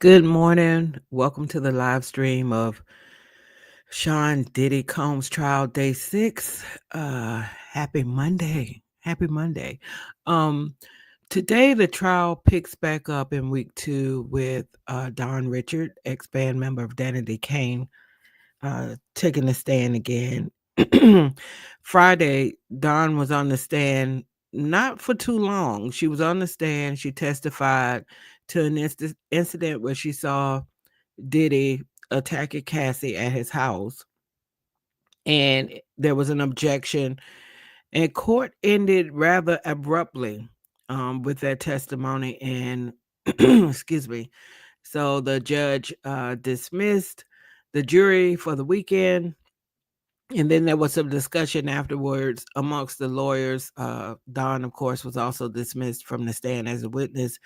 Good morning. Welcome to the live stream of Sean Diddy Combs trial day 6. Happy Monday. Happy Monday. Um, Today the trial picks back up in week 2 with Don Richard, ex-band member of Danity Kane, taking the stand again. Friday, Don was on the stand not for too long. She was on the stand. She testified to an incident where she saw Diddy attacking Cassie at his house, and there was an objection, and court ended rather abruptly with that testimony. And excuse me. So the judge dismissed the jury for the weekend. And then there was some discussion afterwards amongst the lawyers. Don, of course, was also dismissed from the stand as a witness.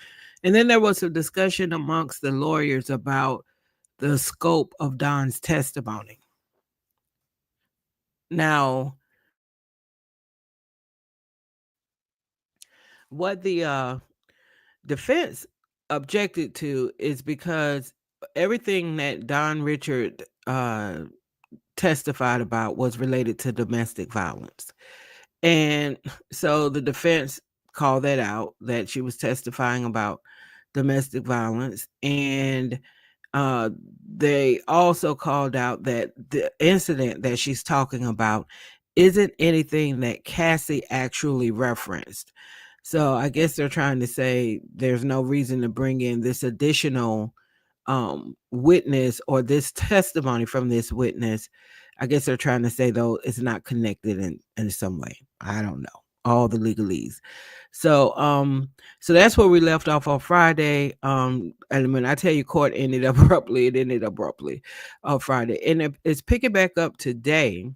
And then there was some discussion amongst the lawyers about the scope of Don's testimony. Now, what the defense objected to is because everything that Don Richard testified about was related to domestic violence. And so the defense called that out, that she was testifying about domestic violence. And uh, they also called out that the incident that she's talking about isn't anything that Cassie actually referenced. So I guess they're trying to say there's no reason to bring in this additional witness or this testimony from this witness. I guess they're trying to say, though, it's not connected in some way. I don't know. All the legalese. So that's where we left off on Friday. And when I tell you court ended abruptly, it ended abruptly on Friday. And it's picking back up today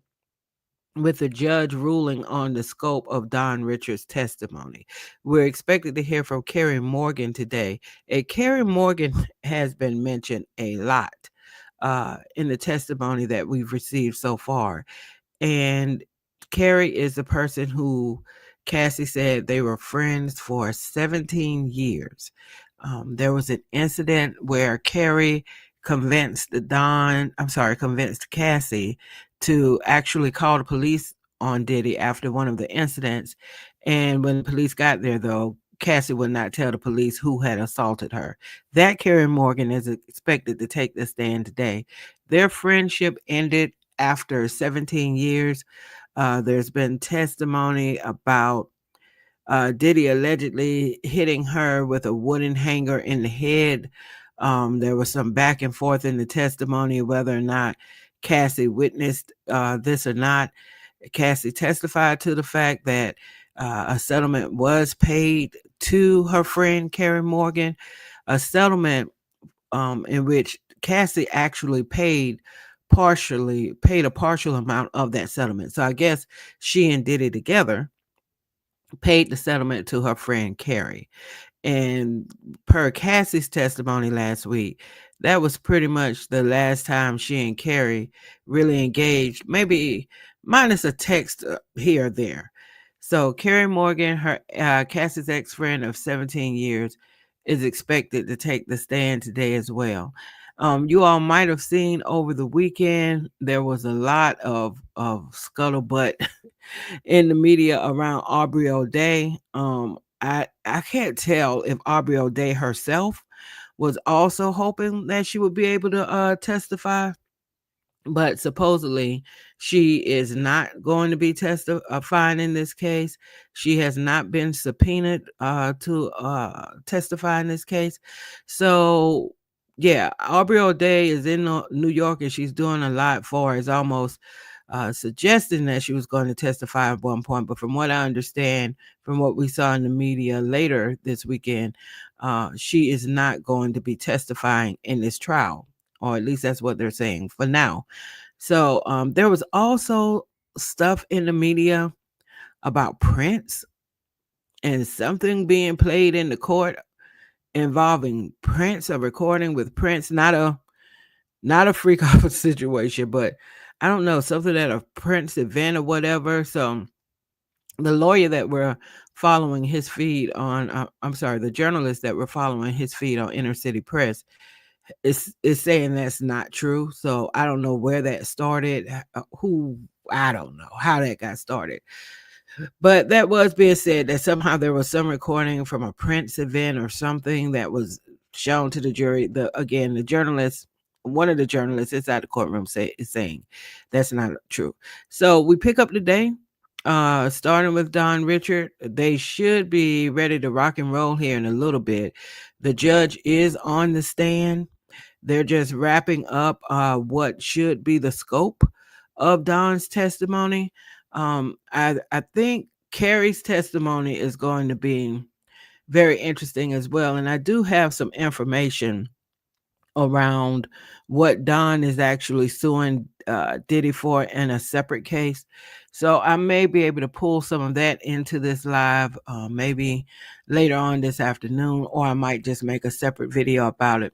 with the judge ruling on the scope of Don Richards' testimony. We're expected to hear from Carrie Morgan today. And Carrie Morgan has been mentioned a lot in the testimony that we've received so far. And Carrie is the person who Cassie said they were friends for 17 years. There was an incident where Carrie convinced Cassie to actually call the police on Diddy after one of the incidents. And when the police got there, though, Cassie would not tell the police who had assaulted her. That Carrie Morgan is expected to take the stand today. Their friendship ended after 17 years. There's been testimony about Diddy allegedly hitting her with a wooden hanger in the head. There was some back and forth in the testimony whether or not Cassie witnessed this or not. Cassie testified to the fact that a settlement was paid to her friend Carrie Morgan, a settlement in which Cassie actually paid a partial amount of that settlement. So I guess she and Diddy together paid the settlement to her friend Carrie. And per Cassie's testimony last week, that was pretty much the last time she and Carrie really engaged, maybe minus a text here or there. So Carrie Morgan, her Cassie's ex-friend of 17 years, is expected to take the stand today as well. You all might have seen over the weekend, there was a lot of scuttlebutt in the media around Aubrey O'Day. I can't tell if Aubrey O'Day herself was also hoping that she would be able to testify, but supposedly she is not going to be testifying in this case. She has not been subpoenaed to testify in this case. So yeah, Aubrey O'Day is in New York and she's doing a lot for it. It's almost suggesting that she was going to testify at one point. But from what I understand, from what we saw in the media later this weekend, she is not going to be testifying in this trial, or at least that's what they're saying for now. So there was also stuff in the media about Prince and something being played in the court involving Prince, a recording with Prince, not a freak off situation, but I don't know, something at a Prince event or whatever. So the lawyer that we're following his feed on, the journalist that we're following his feed on Inner City Press, it's saying that's not true. So I don't know where that started, who, I don't know how that got started. But that was being said that somehow there was some recording from a Prince event or something that was shown to the jury. The journalist, one of the journalists inside the courtroom is saying that's not true. So we pick up today, starting with Don Richard. They should be ready to rock and roll here in a little bit. The judge is on the stand. They're just wrapping up what should be the scope of Don's testimony. I think Carrie's testimony is going to be very interesting as well. And I do have some information around what Don is actually suing Diddy for in a separate case. So I may be able to pull some of that into this live, maybe later on this afternoon, or I might just make a separate video about it.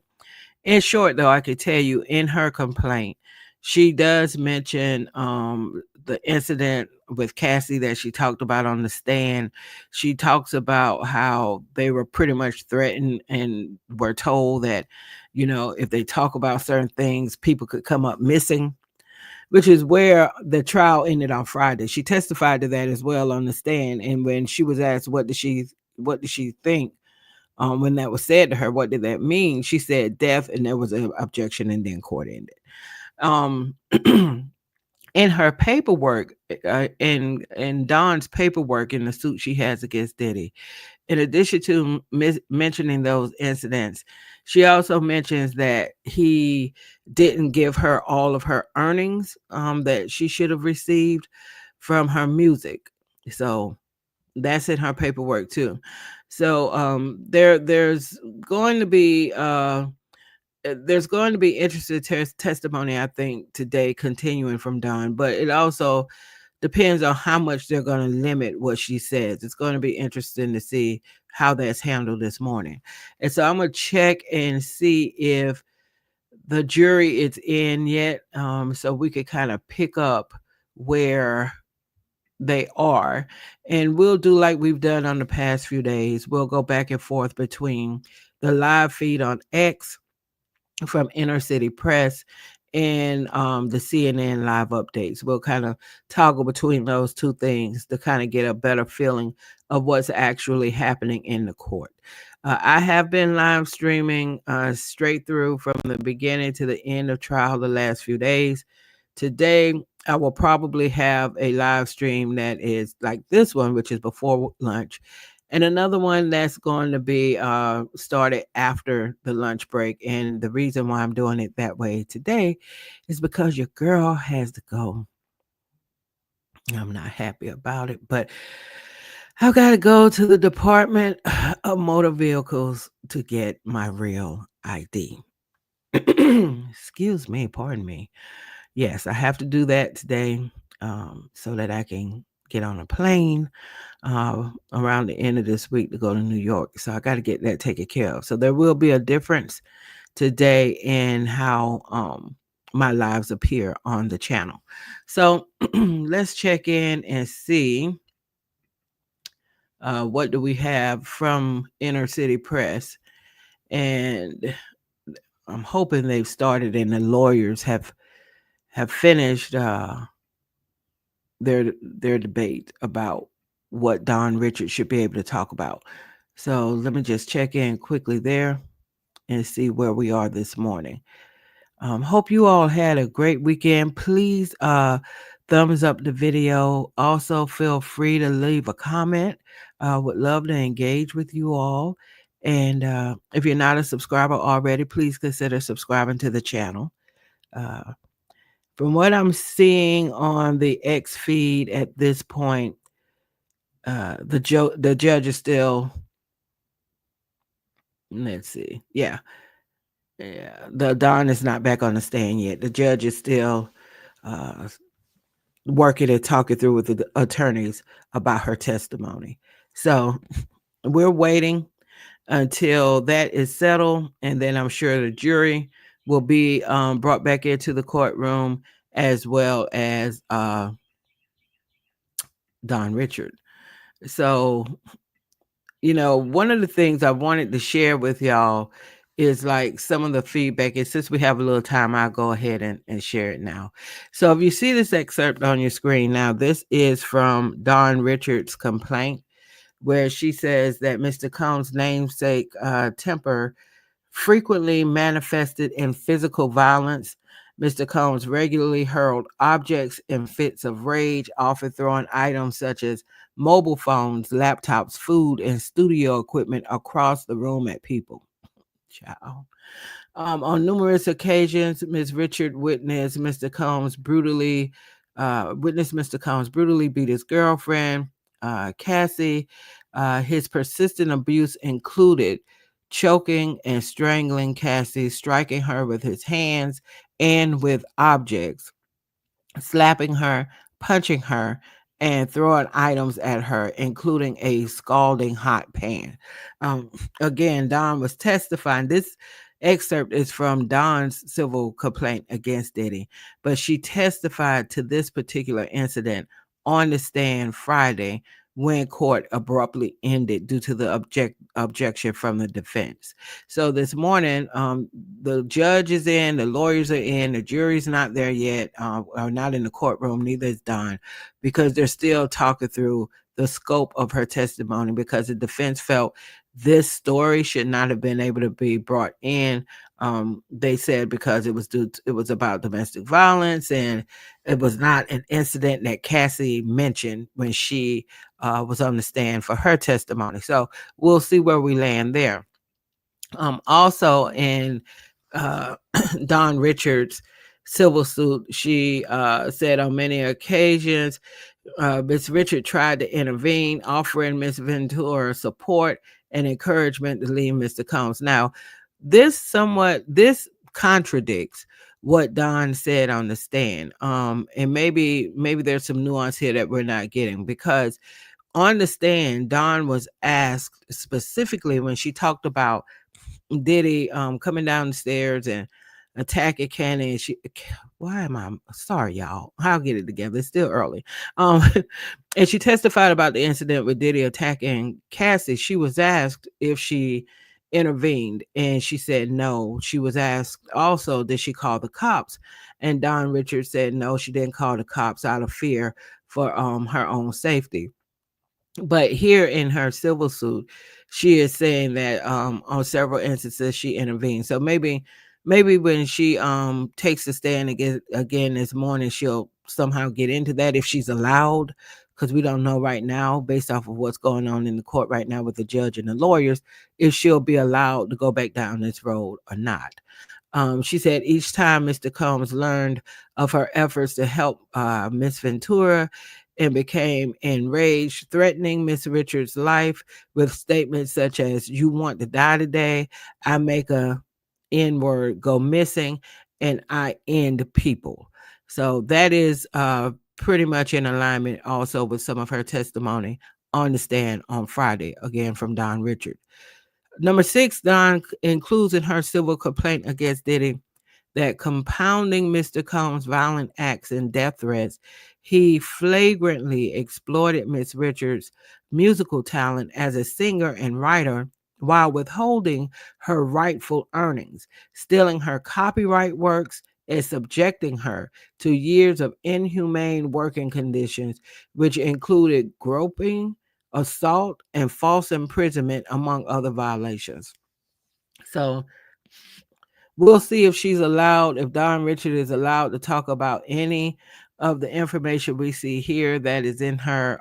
In short, though, I could tell you in her complaint, she does mention the incident with Cassie that she talked about on the stand. She talks about how they were pretty much threatened and were told that, if they talk about certain things, people could come up missing, which is where the trial ended on Friday. She testified to that as well on the stand. And when she was asked what did she think, when that was said to her, what did that mean? She said death, and there was an objection, and then court ended. In her paperwork, in Dawn's paperwork in the suit she has against Diddy, in addition to mentioning those incidents, she also mentions that he didn't give her all of her earnings that she should have received from her music. So that's in her paperwork too. So there's going to be interesting testimony, I think, today continuing from Dawn, but it also depends on how much they're going to limit what she says. It's going to be interesting to see how that's handled this morning. And so I'm going to check and see if the jury is in yet, so we could kind of pick up where they are, and we'll do like we've done on the past few days. We'll go back and forth between the live feed on X from Inner City Press and the CNN live updates. We'll kind of toggle between those two things to kind of get a better feeling of what's actually happening in the court. I have been live streaming straight through from the beginning to the end of trial the last few days. Today, I will probably have a live stream that is like this one, which is before lunch, and another one that's going to be started after the lunch break. And the reason why I'm doing it that way today is because your girl has to go. I'm not happy about it, but I've got to go to the Department of Motor Vehicles to get my real ID. Excuse me, pardon me. Yes, I have to do that today so that I can get on a plane around the end of this week to go to New York. So I got to get that taken care of. So there will be a difference today in how my lives appear on the channel. So let's check in and see what do we have from Inner City Press. And I'm hoping they've started and the lawyers have finished their debate about what Don Richard should be able to talk about. So let me just check in quickly there and see where we are this morning. Hope you all had a great weekend. Please thumbs up the video. Also feel free to leave a comment. Would love to engage with you all. And if you're not a subscriber already, please consider subscribing to the channel. From what I'm seeing on the X feed at this point, the judge is still, let's see. Yeah. The Don is not back on the stand yet. The judge is still working and talking through with the attorneys about her testimony. So we're waiting until that is settled, and then I'm sure the jury will be brought back into the courtroom, as well as Don Richard. So, one of the things I wanted to share with y'all is like some of the feedback. And since we have a little time, I'll go ahead and share it now. So if you see this excerpt on your screen now, this is from Dawn Richards' complaint, where she says that Mr. Combs' namesake temper frequently manifested in physical violence. Mr. Combs regularly hurled objects in fits of rage, often throwing items such as mobile phones, laptops, food, and studio equipment across the room at people. Ciao. On numerous occasions, Ms. Richard witnessed Mr. Combs brutally beat his girlfriend, Cassie. His persistent abuse included choking and strangling Cassie, striking her with his hands and with objects, slapping her, punching her, and throwing items at her, including a scalding hot pan. Um, Again, Don was testifying. This excerpt is from Don's civil complaint against Diddy, but she testified to this particular incident on the stand Friday when court abruptly ended due to the objection from the defense. So this morning, the judge is in, the lawyers are in, the jury's not there yet, are not in the courtroom, neither is Don, because they're still talking through the scope of her testimony, because the defense felt this story should not have been able to be brought in. They said because it was about domestic violence, and it was not an incident that Cassie mentioned when she was on the stand for her testimony. So we'll see where we land there. Also in uh, Don Richards' civil suit, she said on many occasions, Miss Richard tried to intervene, offering Miss Ventura support and encouragement to leave Mr. Combs. Now, this contradicts what Don said on the stand. And maybe there's some nuance here that we're not getting, because on the stand, Don was asked specifically when she talked about Diddy coming down the stairs and attacking Candy. And why am I sorry, y'all? I'll get it together. It's still early. Um, and she testified about the incident with Diddy attacking Cassie. She was asked if she intervened, and she said no. She was asked also, did she call the cops? And Don Richards said no, she didn't call the cops out of fear for her own safety. But here in her civil suit, she is saying that on several instances she intervened. So maybe when she takes the stand again this morning, she'll somehow get into that if she's allowed, because we don't know right now, based off of what's going on in the court right now with the judge and the lawyers, if she'll be allowed to go back down this road or not. She said each time Mr. Combs learned of her efforts to help Miss Ventura and became enraged, threatening Miss Richards' life with statements such as, "You want to die today? I make a N word go missing, and I end people." So that is pretty much in alignment also with some of her testimony on the stand on Friday, again from Don Richard. Number 6, Don includes in her civil complaint against Diddy that compounding Mr. Combs' violent acts and death threats, he flagrantly exploited Miss Richards' musical talent as a singer and writer while withholding her rightful earnings, stealing her copyright works, and subjecting her to years of inhumane working conditions, which included groping, assault, and false imprisonment, among other violations. So we'll see if if Don Richard is allowed to talk about any of the information we see here that is in her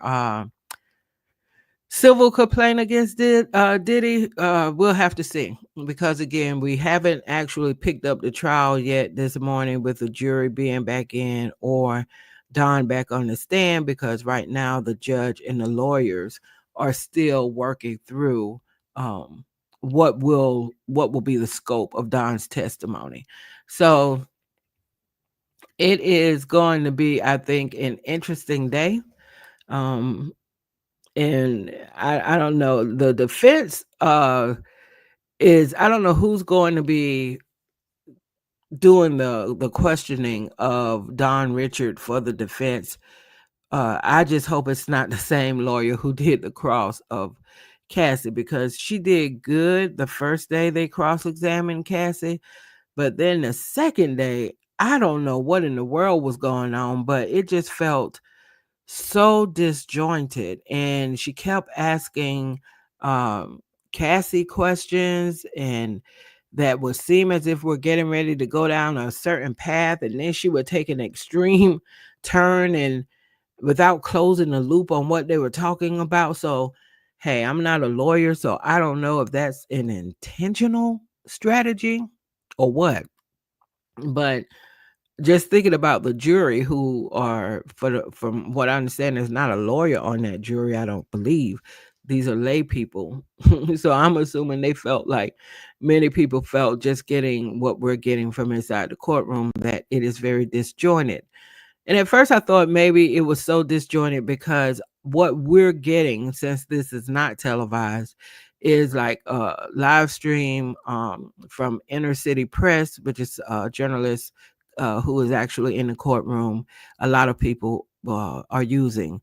civil complaint against Diddy. We'll have to see, because again, we haven't actually picked up the trial yet this morning with the jury being back in or Don back on the stand, because right now the judge and the lawyers are still working through what will be the scope of Don's testimony. So it is going to be, I think, an interesting day. Um, and I don't know. The defense is, I don't know who's going to be doing the questioning of Don Richard for the defense. I just hope it's not the same lawyer who did the cross of Cassie, because she did good the first day they cross-examined Cassie, but then the second day, I don't know what in the world was going on, but it just felt so disjointed. And she kept asking um, Cassie questions, and that would seem as if we're getting ready to go down a certain path. And then she would take an extreme turn and without closing the loop on what they were talking about. So, hey, I'm not a lawyer, so I don't know if that's an intentional strategy or what. But just thinking about the jury who are from what I understand, there's not a lawyer on that jury, I don't believe. These are lay people. So I'm assuming they felt like many people felt just getting what we're getting from inside the courtroom, that it is very disjointed. And at first I thought maybe it was so disjointed because what we're getting, since this is not televised, is like a live stream from Inner City Press, which is a journalist who is actually in the courtroom. A lot of people are using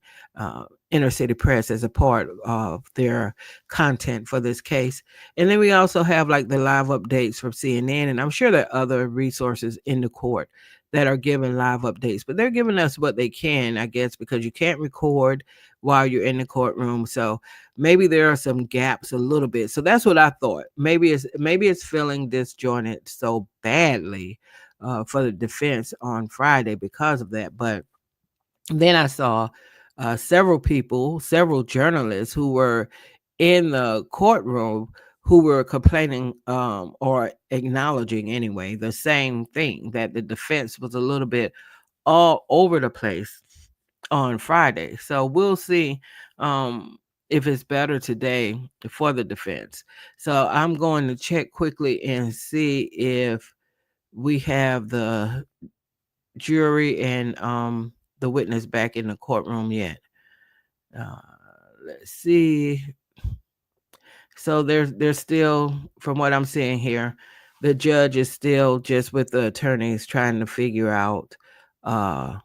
Inner City Press as a part of their content for this case. And then we also have like the live updates from CNN, and I'm sure there are other resources in the court that are giving live updates, but they're giving us what they can, I guess, because you can't record while you're in the courtroom. So maybe there are some gaps a little bit. So that's what I thought. Maybe it's feeling disjointed so badly for the defense on Friday because of that. But then I saw several people, several journalists who were in the courtroom who were complaining or acknowledging anyway the same thing, that the defense was a little bit all over the place on Friday. So we'll see if it's better today for the defense. So I'm going to check quickly and see if we have the jury and the witness back in the courtroom yet. Uh, let's see. So there's still, from what I'm seeing here, the judge is still just with the attorneys trying to figure out uh,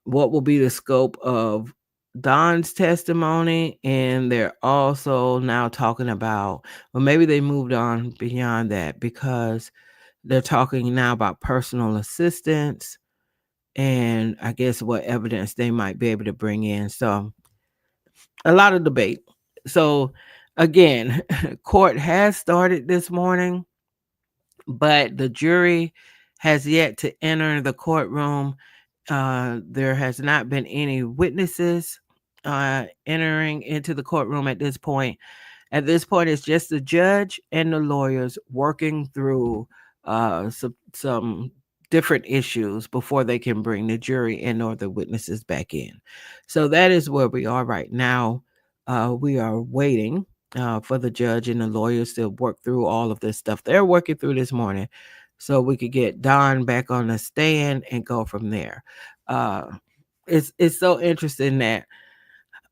what will be the scope of Don's testimony, and they're also now talking about, well, maybe they moved on beyond that because they're talking now about personal assistance and I guess what evidence they might be able to bring in. So a lot of debate. So again, court has started this morning, but the jury has yet to enter the courtroom. There has not been any witnesses entering into the courtroom at this point. At this point, it's just the judge and the lawyers working through some different issues before they can bring the jury and or the witnesses back in. So that is where we are right now. We are waiting for the judge and the lawyers to work through all of this stuff they're working through this morning, so we could get Don back on the stand and go from there. Uh, it's so interesting that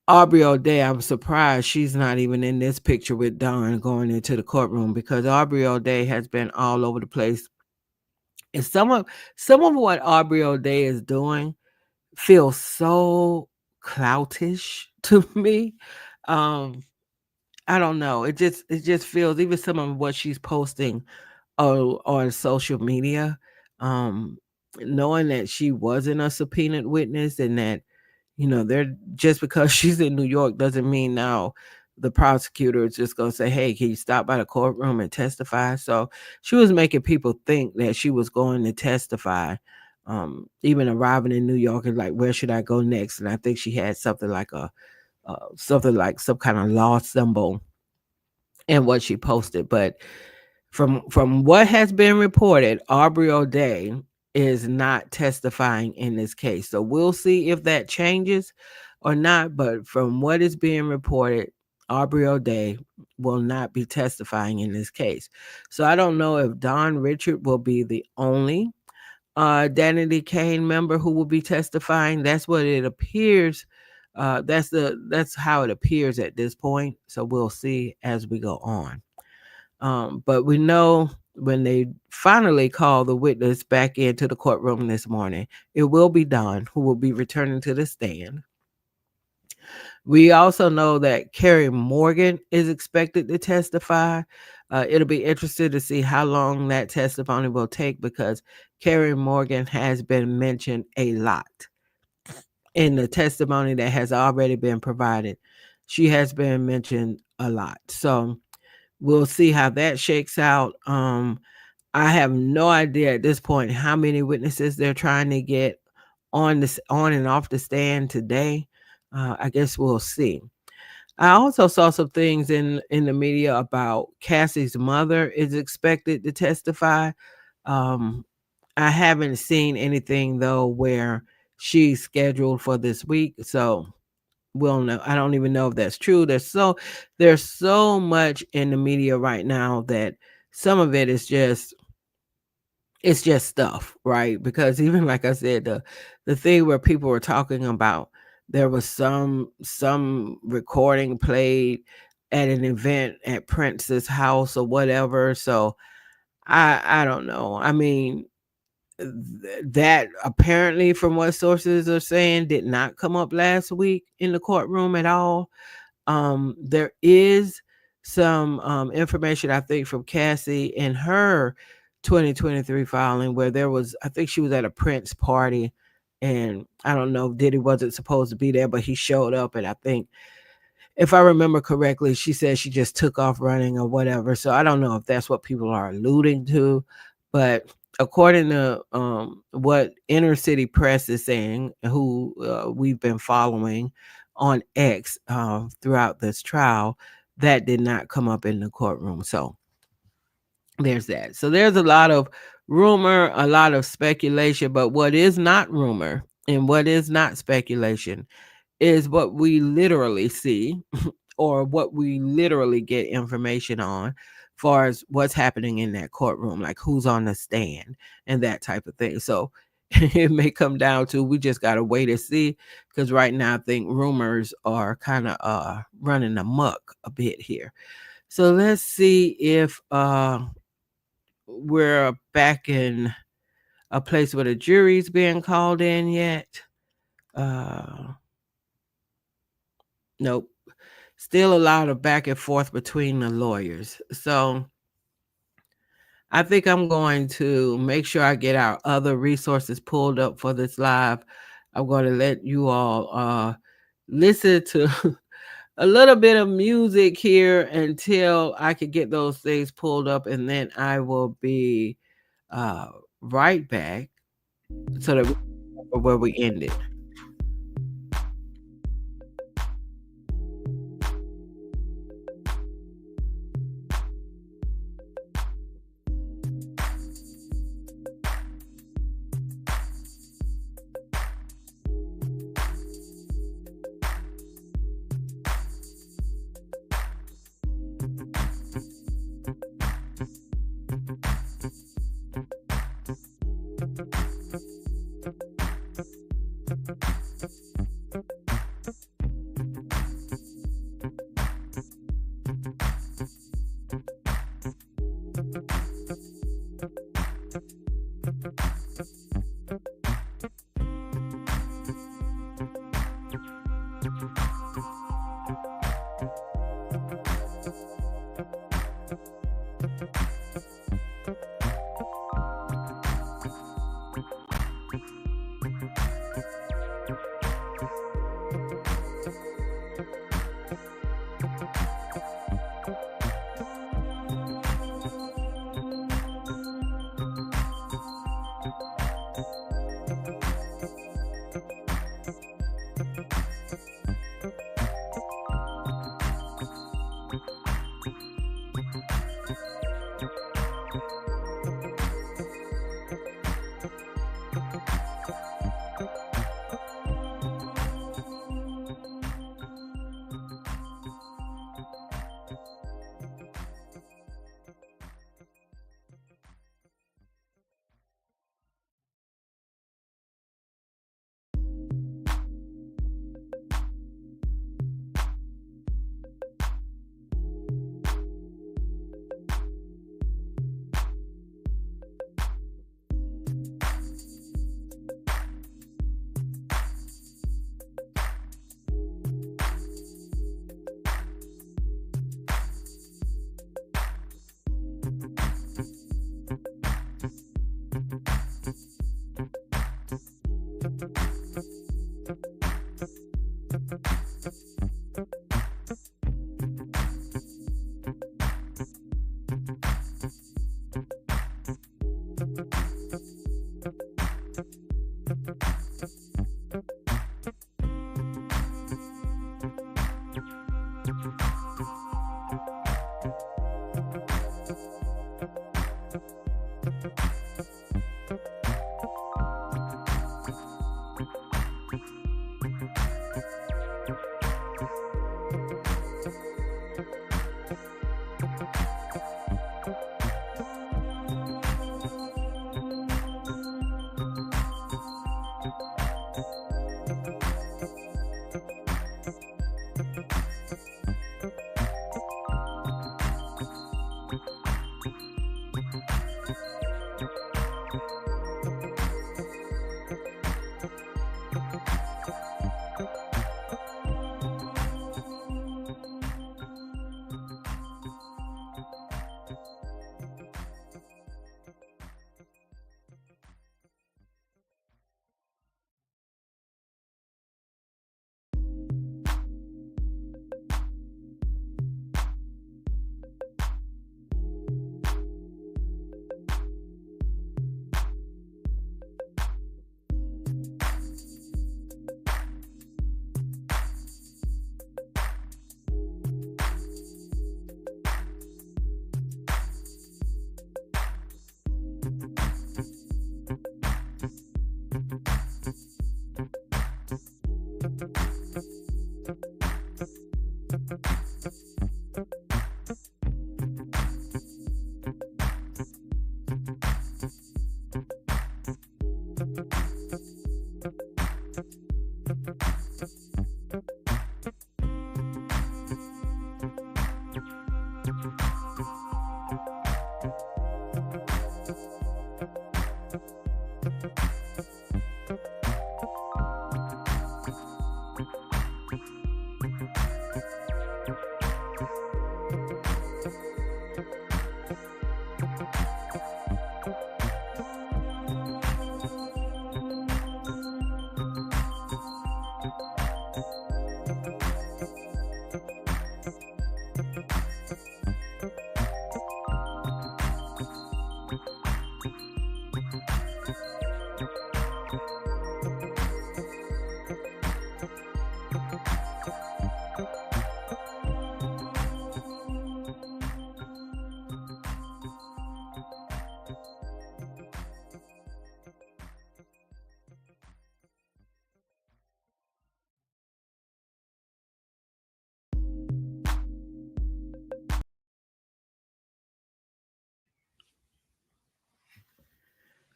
Aubrey O'Day, I'm surprised she's not even in this picture with Don going into the courtroom, because Aubrey O'Day has been all over the place. And some of what Aubrey O'Day is doing feels so cloutish to me. Um, I don't know. It just feels, even some of what she's posting on social media, um, knowing that she wasn't a subpoenaed witness, and that they're just because she's in New York doesn't mean now the prosecutor is just going to say, hey, can you stop by the courtroom and testify? So she was making people think that she was going to testify. Even arriving in New York and like, where should I go next? And I think she had something like something like some kind of law symbol in what she posted. But from what has been reported, Aubrey O'Day is not testifying in this case. So we'll see if that changes or not. But from what is being reported, Aubrey O'Day will not be testifying in this case. So I don't know if Don Richard will be the only Danity Kane member who will be testifying. That's what it appears. That's how it appears at this point. So we'll see as we go on. But we know when they finally call the witness back into the courtroom this morning, it will be Don who will be returning to the stand. We also know that Carrie Morgan is expected to testify. It'll be interesting to see how long that testimony will take because Carrie Morgan has been mentioned a lot in the testimony that has already been provided. She has been mentioned a lot. So we'll see how that shakes out. I have no idea at this point how many witnesses they're trying to get on and off the stand today. I guess we'll see. I also saw some things in the media about Cassie's mother is expected to testify. Um, I haven't seen anything though where she's scheduled for this week, so we'll know. I don't even know if that's true. There's so much in the media right now that some of it is just it's just stuff, right? Because even like I said, the thing where people were talking about there was some recording played at an event at Prince's house or whatever. So I don't know. I mean, that apparently from what sources are saying did not come up last week in the courtroom at all. There is some information I think from Cassie in her 2023 filing where there was, I think she was at a Prince party, and I don't know, Diddy wasn't supposed to be there, but he showed up, and I think if I remember correctly, she said she just took off running or whatever. So I don't know if that's what people are alluding to, but according to what inner city press is saying, who we've been following on X throughout this trial, that did not come up in the courtroom. So there's that. So there's a lot of rumor, a lot of speculation, but what is not rumor and what is not speculation is what we literally see or what we literally get information on far as what's happening in that courtroom, like who's on the stand and that type of thing. So it may come down to we just got to wait and see, because right now I think rumors are kind of running amok a bit here. So let's see if we're back in a place where the jury's being called in yet. Nope. Still a lot of back and forth between the lawyers. So I think I'm going to make sure I get our other resources pulled up for this live. I'm going to let you all listen to a little bit of music here until I can get those things pulled up, and then I will be right back so that we where we ended.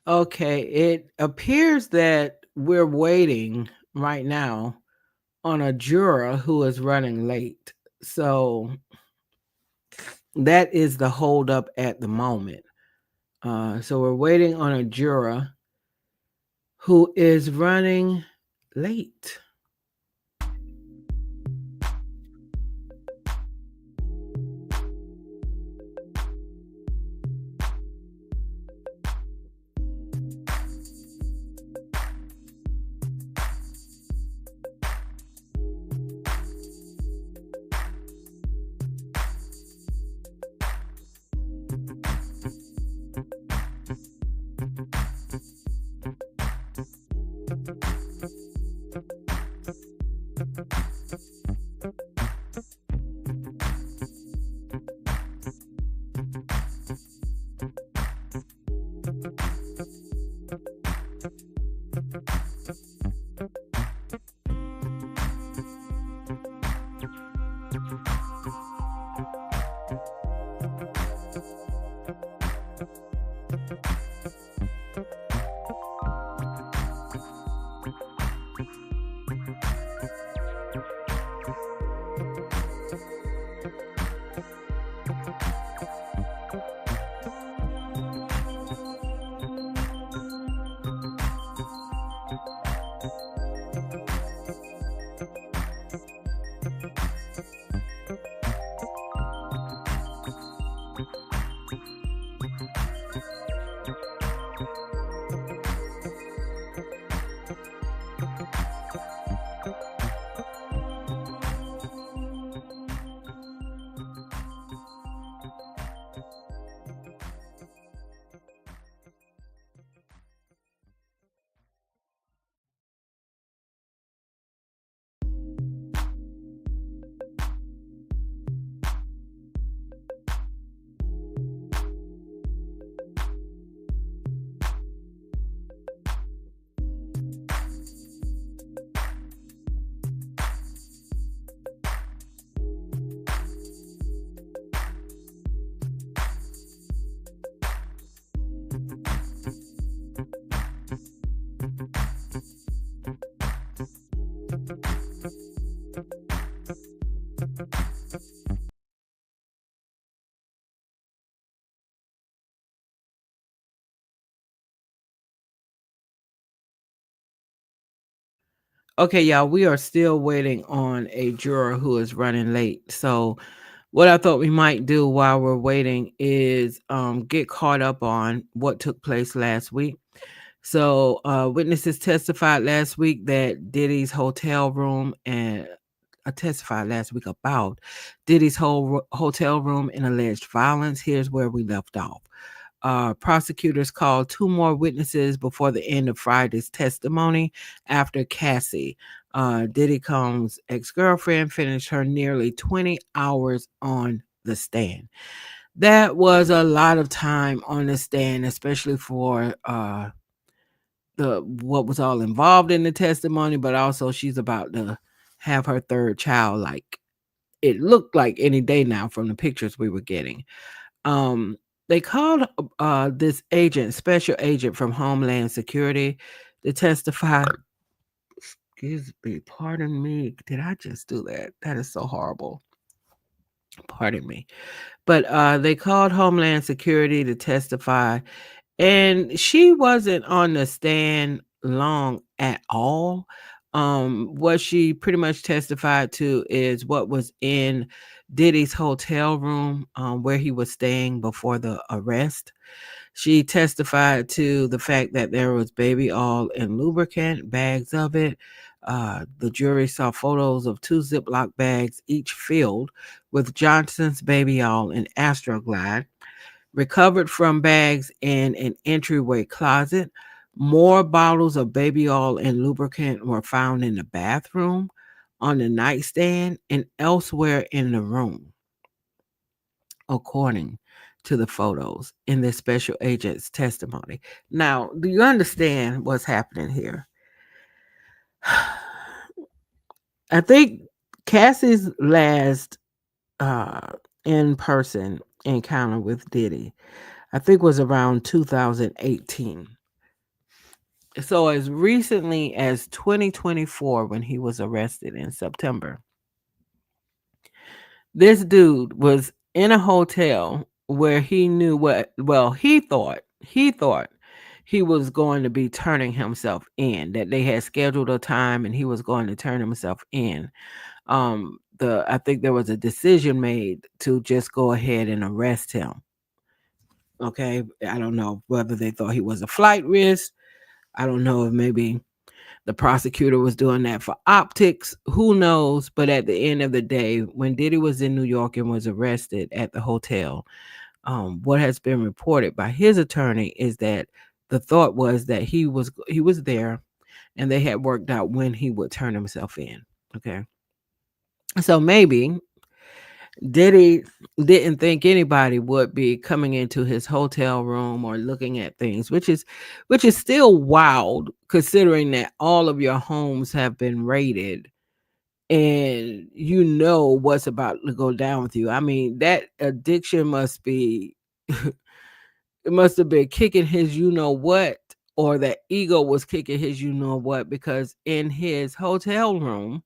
Okay, it appears that we're waiting right now on a juror who is running late. So that is the holdup at the moment. So we're waiting on a juror who is running late. Okay, y'all, we are still waiting on a juror who is running late. So, what I thought we might do while we're waiting is get caught up on what took place last week. So, witnesses testified last week that Diddy's hotel room and testified last week about Diddy's whole hotel room and alleged violence. Here's where we left off. Prosecutors called two more witnesses before the end of Friday's testimony after Cassie, Diddy Combs' ex-girlfriend, finished her nearly 20 hours on the stand. That was a lot of time on the stand, especially for the what was all involved in the testimony, but also she's about to have her third child. Like it looked like any day now from the pictures we were getting. Um, they called this agent, special agent from Homeland Security, to testify. Excuse me, pardon me. Did I just do that? That is so horrible. Pardon me. But they called Homeland Security to testify, and she wasn't on the stand long at all. What she pretty much testified to is what was in Diddy's hotel room where he was staying before the arrest. She testified to the fact that there was baby oil and lubricant, bags of it. The jury saw photos of two Ziploc bags, each filled with Johnson's baby oil and Astroglide, recovered from bags in an entryway closet. More bottles of baby oil and lubricant were found in the bathroom, on the nightstand, and elsewhere in the room, according to the photos in the special agent's testimony. Now, do you understand what's happening here? I think Cassie's last in person encounter with Diddy, I think, was around 2018. So, as recently as 2024, when he was arrested in September, this dude was in a hotel where he knew he thought he was going to be turning himself in, that they had scheduled a time and he was going to turn himself in. I think there was a decision made to just go ahead and arrest him. Okay, I don't know whether they thought he was a flight risk. I don't know if maybe the prosecutor was doing that for optics. Who knows? But at the end of the day, when Diddy was in New York and was arrested at the hotel, what has been reported by his attorney is that the thought was that he was there, and they had worked out when he would turn himself in. Okay, so maybe Diddy didn't think anybody would be coming into his hotel room or looking at things, which is still wild considering that all of your homes have been raided and you know what's about to go down with you. I mean, that addiction must be it must have been kicking his you know what, or that ego was kicking his you know what, because in his hotel room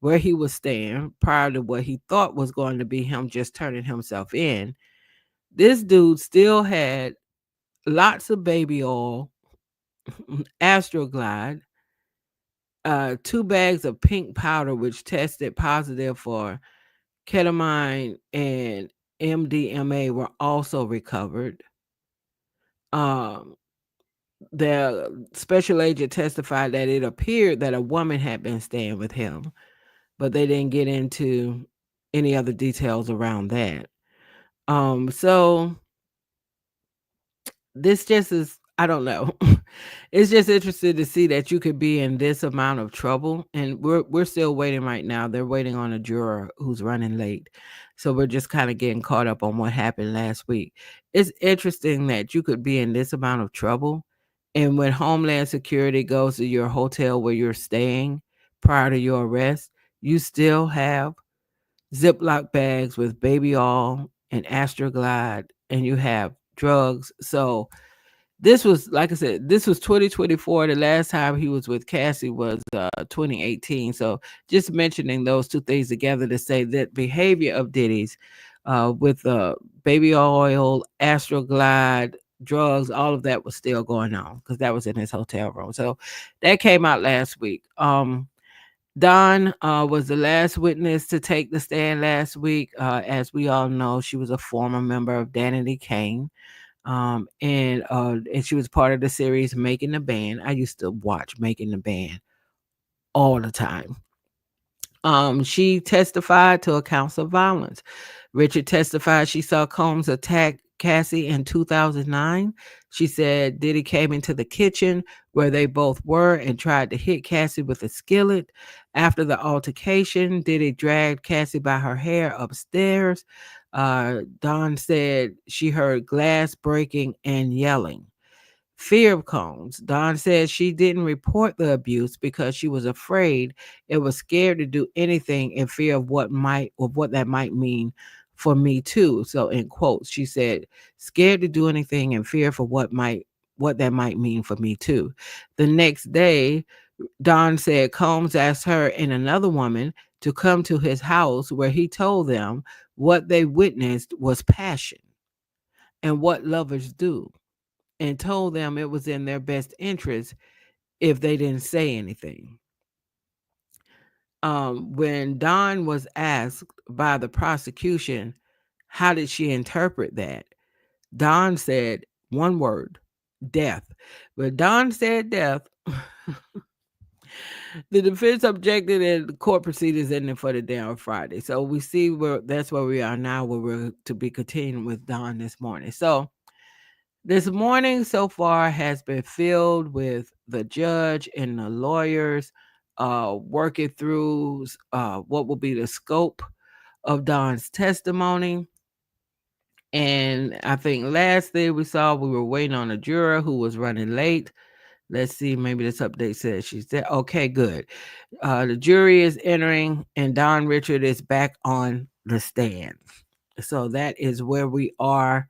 where he was staying prior to what he thought was going to be him just turning himself in, this dude still had lots of baby oil, Astroglide, two bags of pink powder, which tested positive for ketamine and MDMA, were also recovered. Um, the special agent testified that it appeared that a woman had been staying with him, but they didn't get into any other details around that. So this just is, I don't know. It's just interesting to see that you could be in this amount of trouble, and we're still waiting right now. They're waiting on a juror who's running late. So we're just kind of getting caught up on what happened last week. It's interesting that you could be in this amount of trouble, and when Homeland Security goes to your hotel where you're staying prior to your arrest, you still have Ziploc bags with baby oil and Astroglide, and you have drugs. So this was, like I said, this was 2024. The last time he was with Cassie was 2018. So just mentioning those two things together to say that behavior of Diddy's with baby oil, Astroglide, drugs, all of that was still going on because that was in his hotel room. So that came out last week. Dawn was the last witness to take the stand last week. As we all know, she was a former member of Danity Kane. And she was part of the series Making the Band. I used to watch Making the Band all the time. She testified to accounts of violence. Richard testified she saw Combs attack Cassie in 2009. She said Diddy came into the kitchen where they both were and tried to hit Cassie with a skillet. After the altercation, Diddy dragged Cassie by her hair upstairs. Dawn said she heard glass breaking and yelling. Fear of Combs. Dawn said she didn't report the abuse because she was afraid and was scared to do anything in fear of what that might mean for me too. So in quotes, she said, scared to do anything in fear for what that might mean for me too. The next day, Dawn said Combs asked her and another woman to come to his house where he told them what they witnessed was passion and what lovers do, and told them it was in their best interest if they didn't say anything. When Dawn was asked by the prosecution, how did she interpret that? Dawn said one word, death. When Dawn said death, the defense objected and the court proceedings ended for the day on Friday. So we see where we are now, where we're to be continuing with Dawn this morning. So this morning so far has been filled with the judge and the lawyers working through what will be the scope of Don's testimony. And I think last thing we saw, we were waiting on a juror who was running late. Let's see, maybe this update says she's there. Okay, good. The jury is entering, and Don Richard is back on the stand. So that is where we are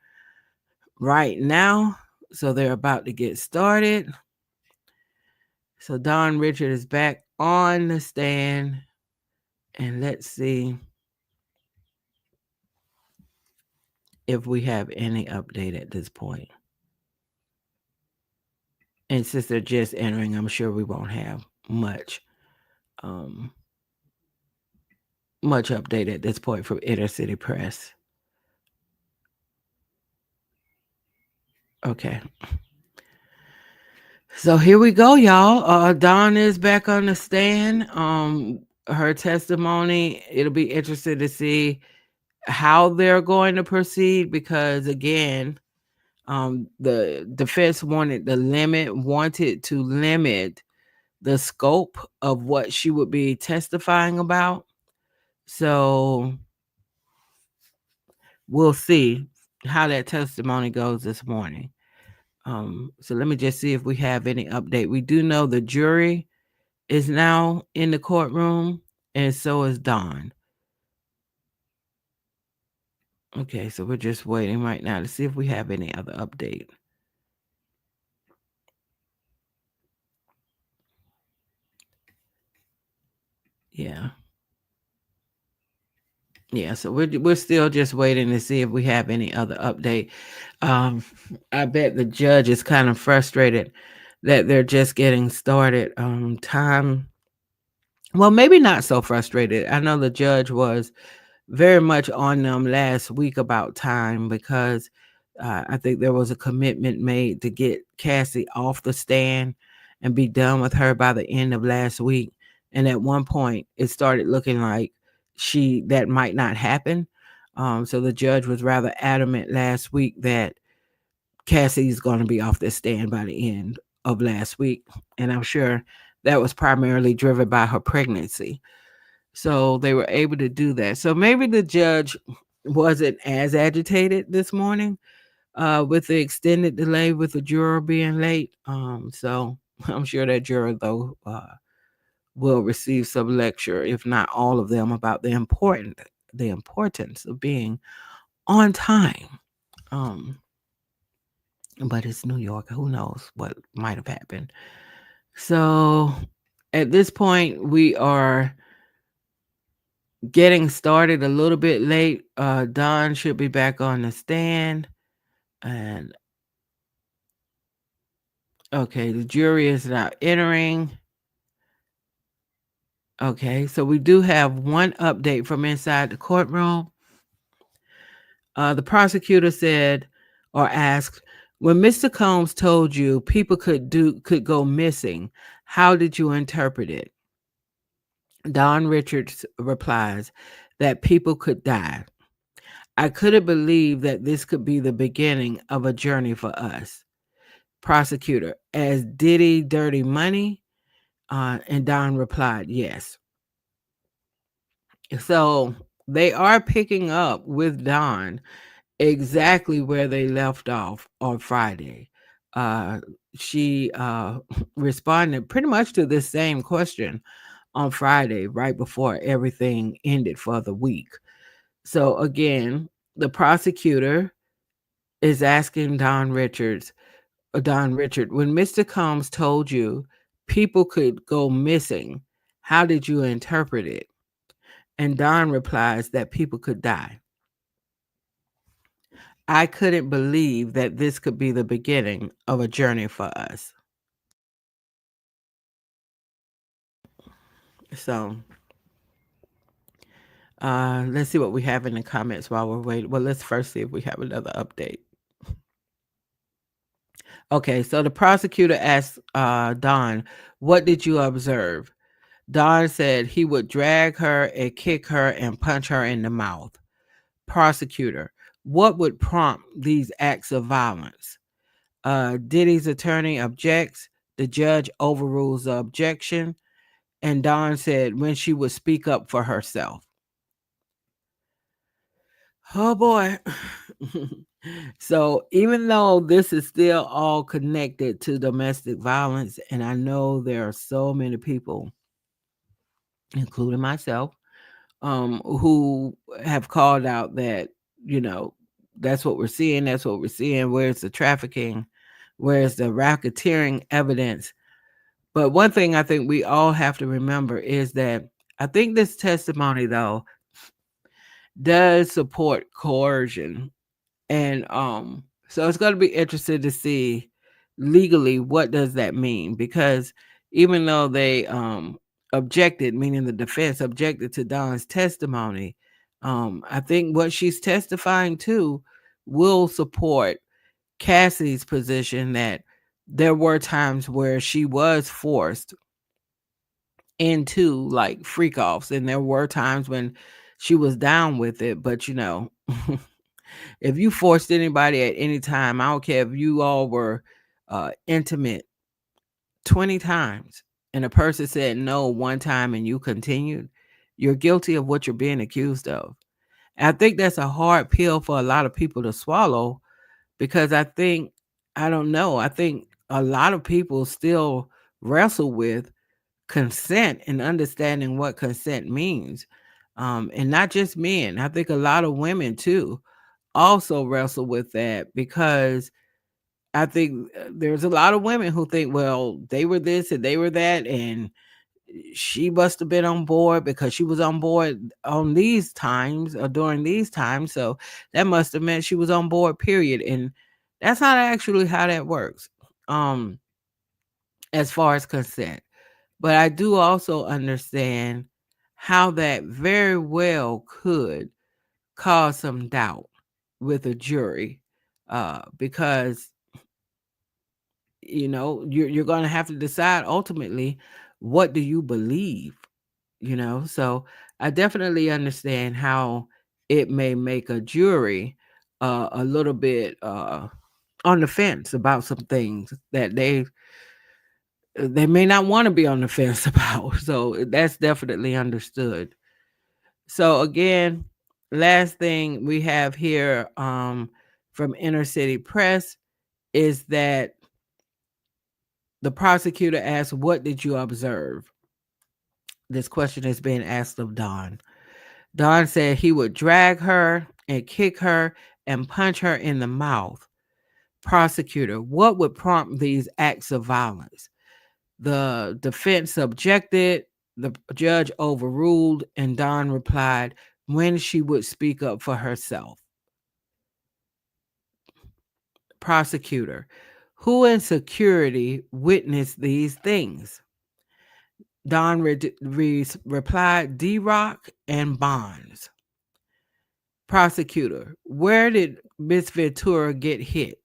right now. So they're about to get started. So Don Richard is back on the stand. And let's see if we have any update at this point. And since they're just entering, I'm sure we won't have um, much update at this point from Inner City Press. Okay. So here we go, y'all. Dawn is back on the stand. Her testimony, it'll be interesting to see how they're going to proceed because again, the defense wanted to limit the scope of what she would be testifying about. So we'll see how that testimony goes this morning. So let me just see if we have any update. We do know the jury is now in the courtroom, and so is Dawn. Okay, so we're just waiting right now to see if we have any other update. Yeah. Yeah, so we're still just waiting to see if we have any other update. I bet the judge is kind of frustrated that they're just getting started. Well, maybe not so frustrated. I know the judge was very much on them last week about time because I think there was a commitment made to get Cassie off the stand and be done with her by the end of last week. And at one point, it started looking like that might not happen. So the judge was rather adamant last week that Cassie's going to be off the stand by the end of last week. And I'm sure that was primarily driven by her pregnancy. So they were able to do that. So maybe the judge wasn't as agitated this morning with the extended delay with the juror being late. So I'm sure that juror, though, will receive some lecture, if not all of them, about the importance of being on time. But it's New York. Who knows what might have happened? So at this point, we are getting started a little bit late. Don should be back on the stand. And okay, the jury is now entering. Okay, so we do have one update from inside the courtroom. The prosecutor said or asked, when Mr. Combs told you people could go missing, how did you interpret it? Don Richards replies that people could die. I couldn't believe that this could be the beginning of a journey for us. Prosecutor, as Diddy dirty money? And Don replied, yes. So they are picking up with Don exactly where they left off on Friday. Uh, she responded pretty much to this same question on Friday, right before everything ended for the week. So again, the prosecutor is asking Don Richard, when Mr. Combs told you people could go missing, how did you interpret it? And Don replies that people could die. I couldn't believe that this could be the beginning of a journey for us. So let's see what we have in the comments while we're waiting. Well, let's first see if we have another update. Okay, so the prosecutor asked Don, what did you observe? Don said he would drag her and kick her and punch her in the mouth. Prosecutor, what would prompt these acts of violence? Diddy's attorney objects. The judge overrules the objection. And Don said when she would speak up for herself. Oh boy. So even though this is still all connected to domestic violence, and I know there are so many people, including myself, who have called out that, you know, that's what we're seeing. That's what we're seeing. Where's the trafficking? Where's the racketeering evidence? But one thing I think we all have to remember is that I think this testimony, though, does support coercion. And so it's going to be interesting to see legally what does that mean, because even though they objected, meaning the defense objected to Don's testimony, I think what she's testifying to will support Cassie's position that there were times where she was forced into like freak offs, and there were times when she was down with it. But if you forced anybody at any time, I don't care if you all were intimate 20 times and a person said no one time and you continued, you're guilty of what you're being accused of. And I think that's a hard pill for a lot of people to swallow, because I don't know, I think a lot of people still wrestle with consent and understanding what consent means. And not just men, I think a lot of women too also wrestle with that, because I think there's a lot of women who think, well, they were this and they were that, and she must have been on board because she was on board on these times or during these times. So that must have meant she was on board, period. And that's not actually how that works, um, as far as consent. But I do also understand how that very well could cause some doubt with a jury, because you're going to have to decide ultimately, what do you believe, so I definitely understand how it may make a jury a little bit on the fence about some things that they may not want to be on the fence about. So that's definitely understood. So again, last thing we have here from Inner City Press is that the prosecutor asked, what did you observe? This question is being asked of Don. Don said he would drag her and kick her and punch her in the mouth. Prosecutor, what would prompt these acts of violence? The defense objected, the judge overruled, and Don replied when she would speak up for herself. Prosecutor, who in security witnessed these things? Don replied, D-Rock and Bonds. Prosecutor, where did Miss Ventura get hit?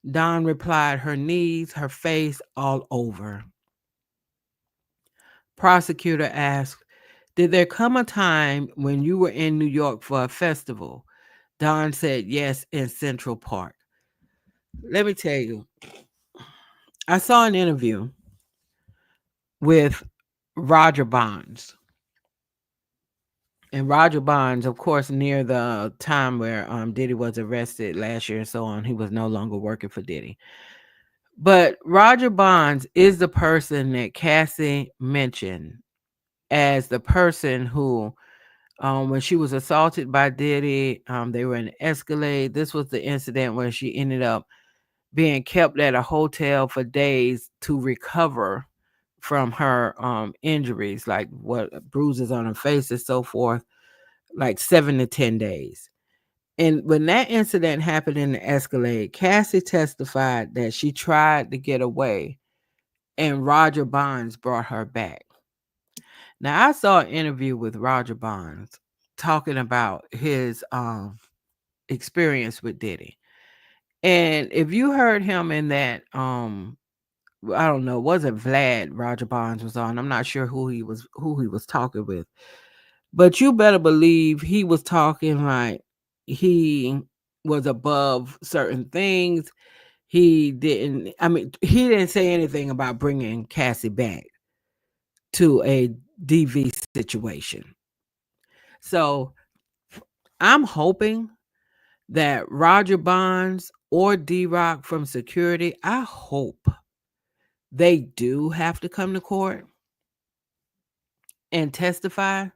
Don replied, her knees, her face, all over. Prosecutor asked, did there come a time when you were in New York for a festival? Don said, yes, in Central Park. Let me tell you, I saw an interview with Roger Bonds. And Roger Bonds, of course, near the time where Diddy was arrested last year and so on, he was no longer working for Diddy. But Roger Bonds is the person that Cassie mentioned as the person who, when she was assaulted by Diddy, they were in Escalade. This was the incident where she ended up being kept at a hotel for days to recover from her injuries, like what bruises on her face and so forth, like 7 to 10 days. And when that incident happened in the Escalade, Cassie testified that she tried to get away and Roger Bonds brought her back. Now, I saw an interview with Roger Bonds talking about his experience with Diddy. And if you heard him in that, I don't know, was it Vlad Roger Bonds was on? I'm not sure who he was talking with. But you better believe he was talking like he was above certain things. He didn't say anything about bringing Cassie back to a DV situation. So I'm hoping that Roger Bonds or D-Rock from security, I hope they do have to come to court and testify.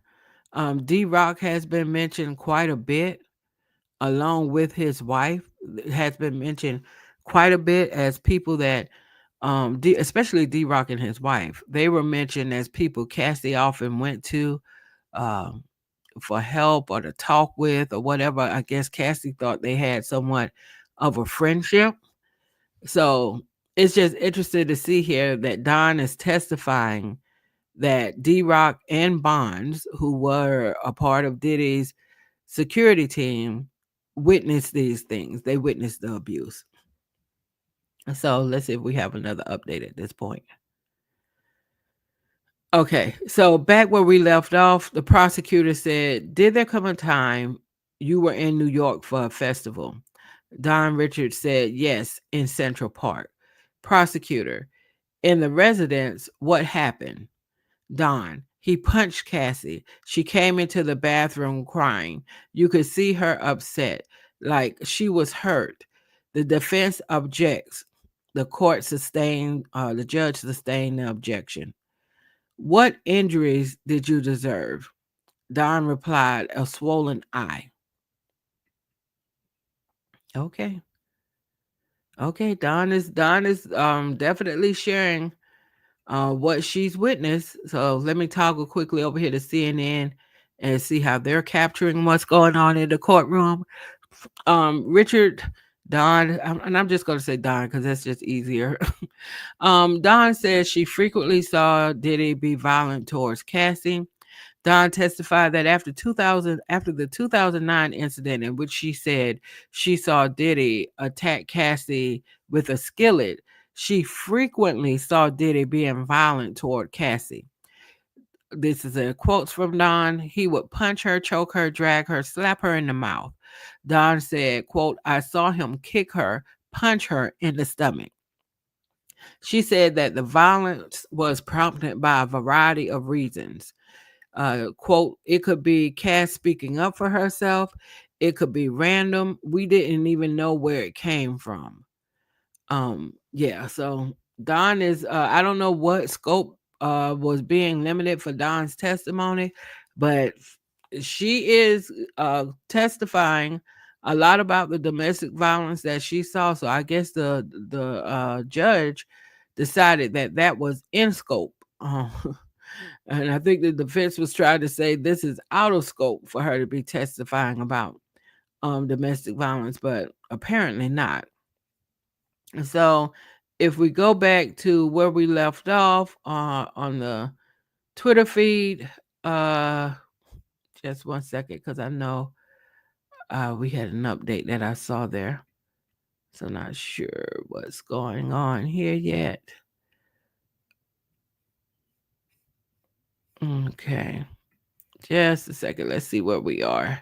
D-Rock has been mentioned quite a bit, along with his wife, has been mentioned quite a bit as people that, especially D-Rock and his wife, they were mentioned as people Cassie often went to um, for help or to talk with or whatever. I guess Cassie thought they had somewhat of a friendship. So it's just interesting to see here that Don is testifying that D-Rock and Bonds, who were a part of Diddy's security team, witnessed these things. They witnessed the abuse. So let's see if we have another update at this point. Okay, so back where we left off, the prosecutor said, did there come a time you were in New York for a festival? Don Richards said, yes, in Central Park. Prosecutor, in the residence, what happened? Don, he punched Cassie. She came into the bathroom crying. You could see her upset, like she was hurt. The defense objects. The judge sustained the objection. What injuries did you deserve? Don replied, a swollen eye. Okay. Okay, Don is definitely sharing what she's witnessed. So let me toggle quickly over here to CNN and see how they're capturing what's going on in the courtroom. Richard, Don, and I'm just going to say Don because that's just easier. Don says she frequently saw Diddy be violent towards Cassie. Don testified that after the 2009 incident in which she said she saw Diddy attack Cassie with a skillet, she frequently saw Diddy being violent toward Cassie. This is a quotes from Don. He would punch her, choke her, drag her, slap her in the mouth. Don said, quote, I saw him kick her, punch her in the stomach. She said that the violence was prompted by a variety of reasons. Quote, it could be Cass speaking up for herself. It could be random. We didn't even know where it came from. Yeah, so Don is, I don't know what scope was being limited for Don's testimony, but she is testifying a lot about the domestic violence that she saw. So I guess the judge decided that that was in scope. And I think the defense was trying to say this is out of scope for her to be testifying about domestic violence, but apparently not. So if we go back to where we left off on the Twitter feed, just 1 second, because I know we had an update that I saw there. So not sure what's going on here yet. Okay. Just a second. Let's see where we are.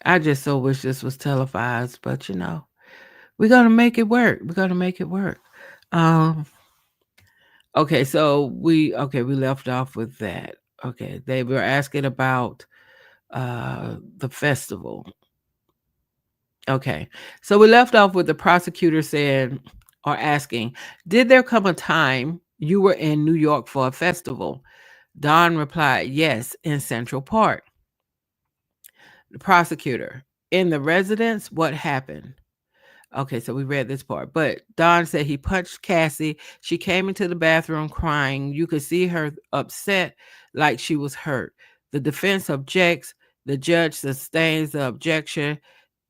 I just so wish this was televised, but we're gonna make it work. We're gonna make it work. Okay, so we left off with that. Okay, they were asking about the festival. Okay, so we left off with the prosecutor saying or asking, did there come a time you were in New York for a festival? Don replied, yes, in Central Park. The prosecutor, in the residence, what happened? Okay, so we read this part. But Don said he punched Cassie. She came into the bathroom crying. You could see her upset, like she was hurt. The defense objects. The judge sustains the objection.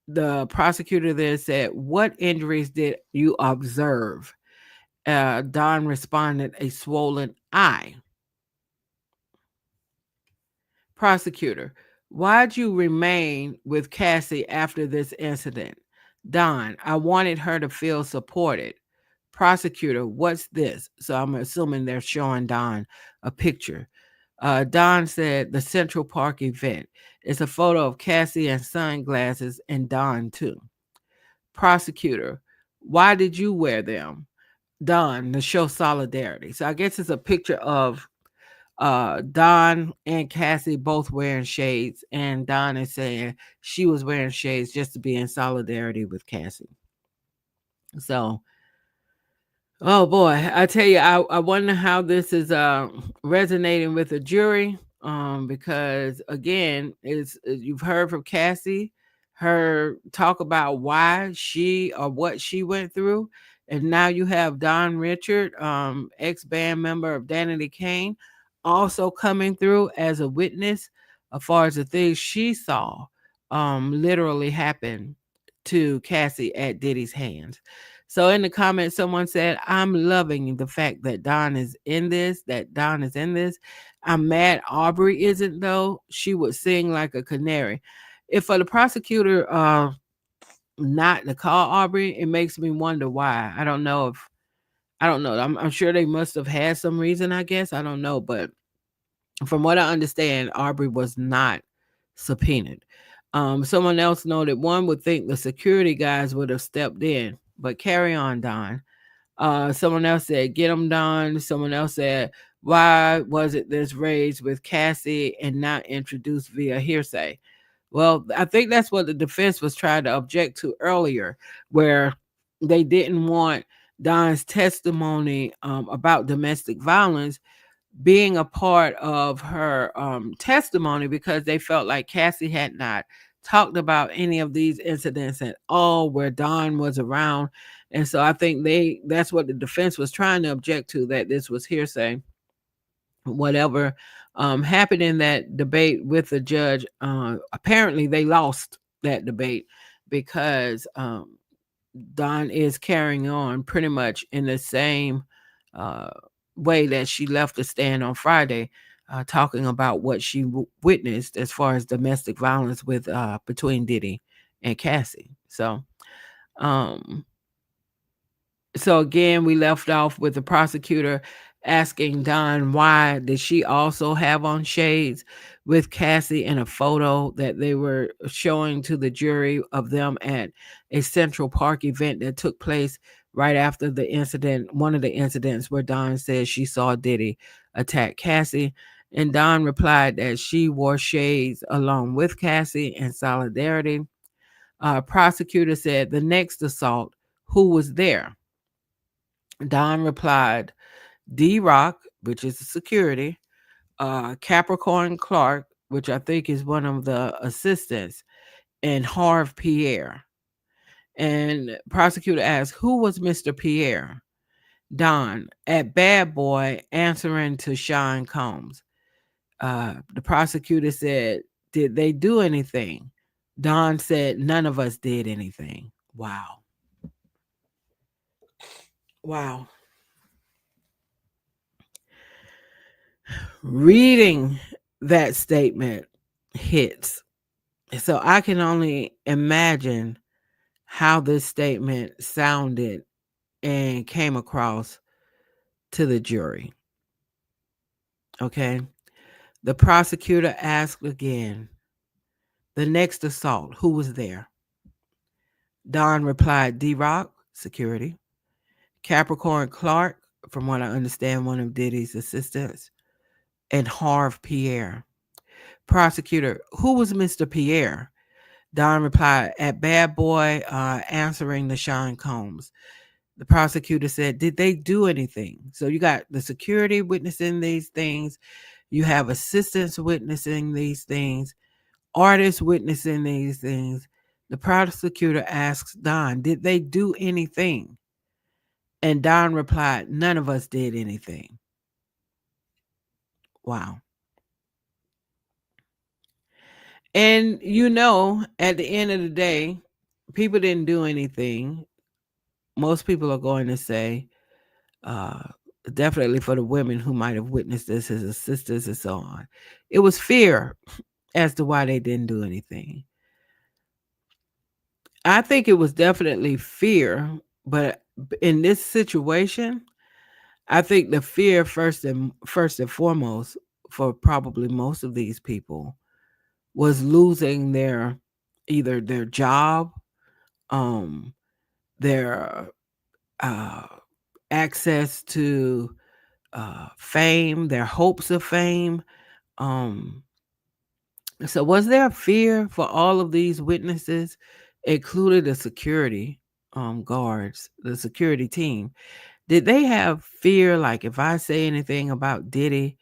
The prosecutor then said, what injuries did you observe? Don responded, a swollen eye. Prosecutor, why'd you remain with Cassie after this incident? Don, I wanted her to feel supported. Prosecutor, what's this? So I'm assuming they're showing Don a picture. Don said the Central Park event. It's a photo of Cassie and sunglasses and Don too. Prosecutor, why did you wear them? Don, to show solidarity. So I guess it's a picture of Don and Cassie both wearing shades, and Don is saying she was wearing shades just to be in solidarity with Cassie. So, oh boy, I tell you, I wonder how this is resonating with the jury. Because again, it's you've heard from Cassie, her talk about why she or what she went through, and now you have Don Richard, ex band member of Danity Kane, also coming through as a witness as far as the things she saw literally happen to Cassie at Diddy's hands. So in the comments, someone said, I'm loving the fact that Don is in this, I'm mad Aubrey isn't, though. She would sing like a canary. If for the prosecutor not to call Aubrey, it makes me wonder why. I don't know. I'm sure they must have had some reason, I guess. I don't know. But from what I understand, Aubrey was not subpoenaed. Someone else noted one would think the security guys would have stepped in, but carry on, Don. Someone else said, get them done. Someone else said, why was it this raised with Cassie and not introduced via hearsay? Well, I think that's what the defense was trying to object to earlier, where they didn't want Don's testimony about domestic violence being a part of her testimony because they felt like Cassie had not talked about any of these incidents at all where Don was around. And so I think that's what the defense was trying to object to, that this was hearsay. Whatever happened in that debate with the judge, apparently they lost that debate because Don is carrying on pretty much in the same way that she left the stand on Friday, talking about what she witnessed as far as domestic violence with between Diddy and Cassie. So again, we left off with the prosecutor asking Don why did she also have on shades with Cassie in a photo that they were showing to the jury of them at a Central Park event that took place right after the incident, one of the incidents where Don said she saw Diddy attack Cassie. And Don replied that she wore shades along with Cassie in solidarity. Prosecutor said the next assault, who was there? Don replied, D-Rock, which is the security, Capricorn Clark, which I think is one of the assistants, and Harv Pierre. And prosecutor asked, who was Mr. Pierre? Don, at Bad Boy, answering to Sean Combs. The prosecutor said, did they do anything? Don said, none of us did anything. Wow. Wow. Reading that statement hits. So I can only imagine how this statement sounded and came across to the jury. Okay. The prosecutor asked again, the next assault, who was there? Don replied, D Rock, security. Capricorn Clark, from what I understand, one of Diddy's assistants, and Harv Pierre. Prosecutor, who was Mr. Pierre? Don replied, at Bad Boy, answering the Sean Combs. The prosecutor said, did they do anything? So you got the security witnessing these things. You have assistants witnessing these things, artists witnessing these things. The prosecutor asks Don, did they do anything? And Don replied, none of us did anything. Wow. And at the end of the day, people didn't do anything. Most people are going to say, uh, definitely for the women who might have witnessed this as sisters and so on, it was fear as to why they didn't do anything. I think it was definitely fear, but in this situation, I think the fear first and foremost for probably most of these people was losing either their job, um, their uh, access to fame, their hopes of fame. Um, so, was there a fear for all of these witnesses, including the security guards, the security team? Did they have fear, like if I say anything about Diddy,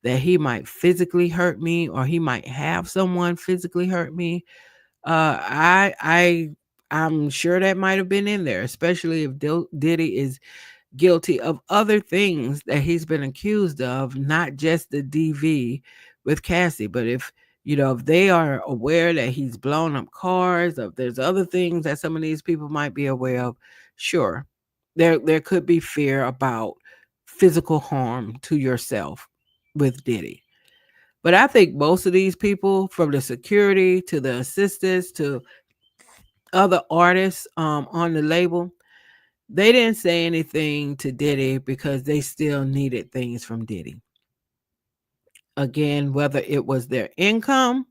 that he might physically hurt me, or he might have someone physically hurt me? I'm sure that might have been in there, especially if Diddy is guilty of other things that he's been accused of, not just the DV with Cassie, but if they are aware that he's blown up cars, if there's other things that some of these people might be aware of, sure, there could be fear about physical harm to yourself with Diddy. But I think most of these people, from the security to the assistants to other artists on the label, they didn't say anything to Diddy because they still needed things from Diddy. Again, whether it was their income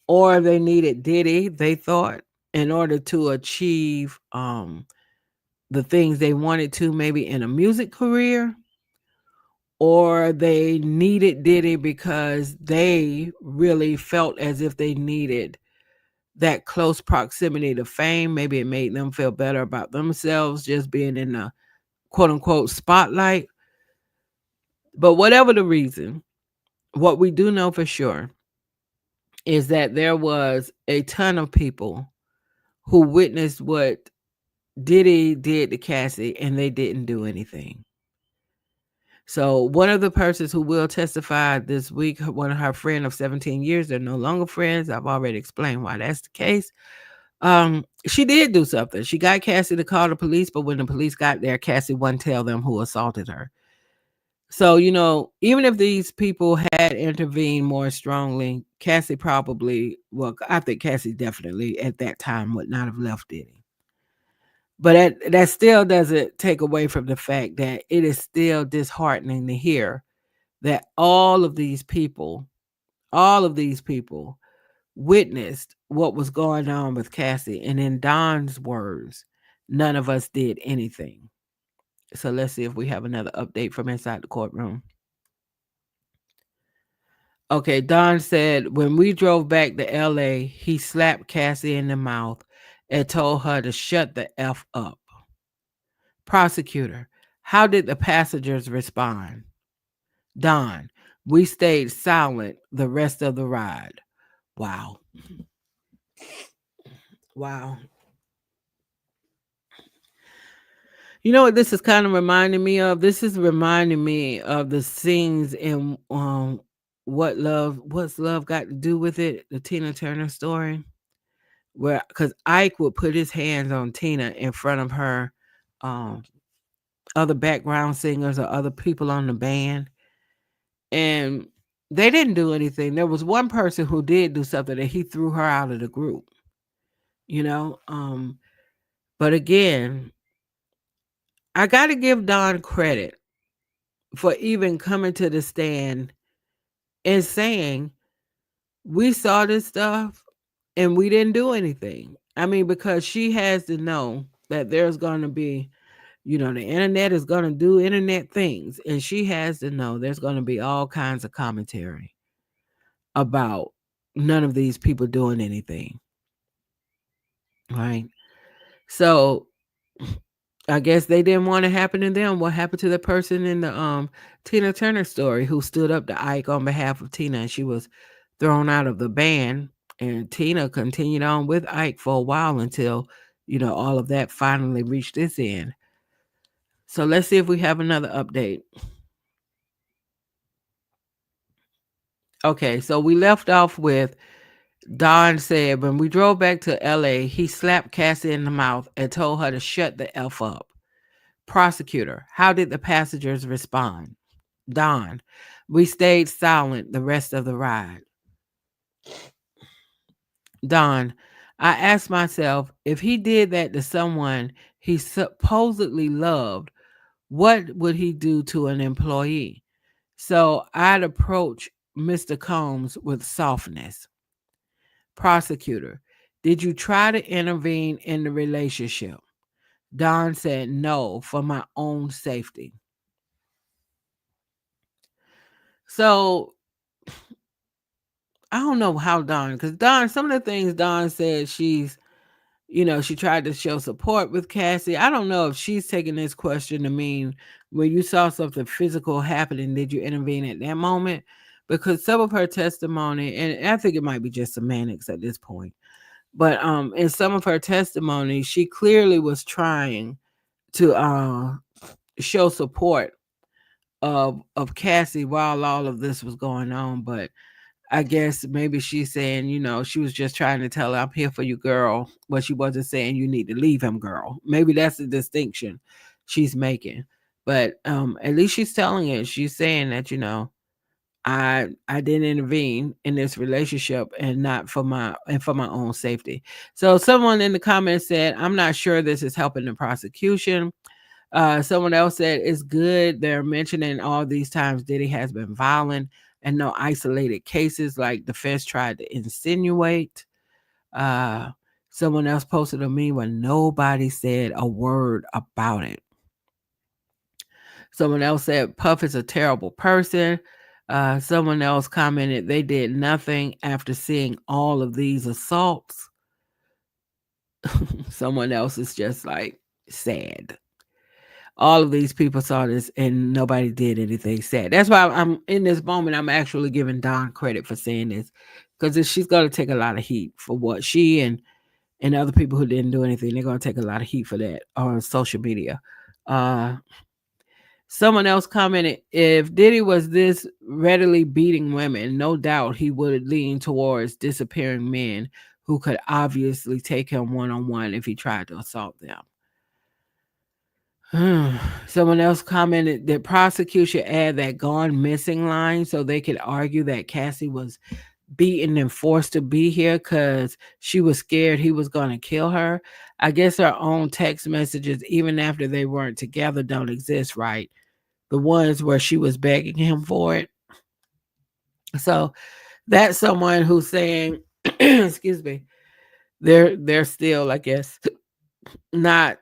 or they needed Diddy, they thought, in order to achieve the things they wanted to, maybe in a music career, or they needed Diddy because they really felt as if they needed that close proximity to fame. Maybe it made them feel better about themselves just being in the quote unquote spotlight. But whatever the reason, what we do know for sure is that there was a ton of people who witnessed what Diddy did to Cassie and they didn't do anything. So one of the persons who will testify this week, one of her friend of 17 years, they're no longer friends. I've already explained why that's the case. She did do something. She got Cassie to call the police, but when the police got there, Cassie wouldn't tell them who assaulted her. So, even if these people had intervened more strongly, Cassie I think Cassie definitely at that time would not have left Diddy. But that still doesn't take away from the fact that it is still disheartening to hear that all of these people witnessed what was going on with Cassie. And in Don's words, none of us did anything. So let's see if we have another update from inside the courtroom. Okay, Don said, when we drove back to LA, he slapped Cassie in the mouth and told her to shut the F up. Prosecutor, how did the passengers respond? Don, we stayed silent the rest of the ride. Wow. Wow. You know what this is kind of reminding me of? This is reminding me of the scenes in What's Love Got to Do with It, the Tina Turner story, where because Ike would put his hands on Tina in front of her, um, other background singers or other people on the band, and they didn't do anything. There was one person who did do something, and he threw her out of the group, you know. But again, I got to give Don credit for even coming to the stand and saying, we saw this stuff and we didn't do anything. I mean, because she has to know that there's going to be, the internet is going to do internet things. And she has to know there's going to be all kinds of commentary about none of these people doing anything. Right. So I guess they didn't want it to happen to them. What happened to the person in the Tina Turner story who stood up to Ike on behalf of Tina, and she was thrown out of the band, and Tina continued on with Ike for a while until, all of that finally reached its end. So let's see if we have another update. Okay, so we left off with Don said when we drove back to LA, he slapped Cassie in the mouth and told her to shut the F up. Prosecutor, how did the passengers respond? Don, we stayed silent the rest of the ride. Don, I asked myself if he did that to someone he supposedly loved, what would he do to an employee? So I'd approach Mr. Combs with softness. Prosecutor, did you try to intervene in the relationship? Don said no, for my own safety. So I don't know how Don, because Don, some of the things Don said, she tried to show support with Cassie. I don't know if she's taking this question to mean when you saw something physical happening, did you intervene at that moment? Because some of her testimony, and I think it might be just semantics at this point, but in some of her testimony, she clearly was trying to show support of Cassie while all of this was going on. But I guess maybe she's saying, she was just trying to tell her, I'm here for you, girl. But she wasn't saying you need to leave him, girl. Maybe that's the distinction she's making. But at least she's telling it. She's saying that, I didn't intervene in this relationship and not for my own safety. So someone in the comments said, I'm not sure this is helping the prosecution. Someone else said it's good they're mentioning all these times Diddy has been violent and no isolated cases like defense tried to insinuate. Uh, Someone else posted a meme where nobody said a word about it. Someone else said Puff is a terrible person. Someone else commented they did nothing after seeing all of these assaults. Someone else is just like sad. All of these people saw this and nobody did anything sad. That's why I'm in this moment. I'm actually giving Don credit for saying this because she's going to take a lot of heat for what she and other people who didn't do anything. They're going to take a lot of heat for that on social media. Someone else commented, if Diddy was this readily beating women, no doubt he would lean towards disappearing men who could obviously take him one-on-one if he tried to assault them. Someone else commented that prosecution add that gone missing line so they could argue that Cassie was beaten and forced to be here because she was scared he was going to kill her. I guess her own text messages, even after they weren't together, don't exist, right? The ones where she was begging him for it. So that's someone who's saying, excuse me, they're still, I guess, not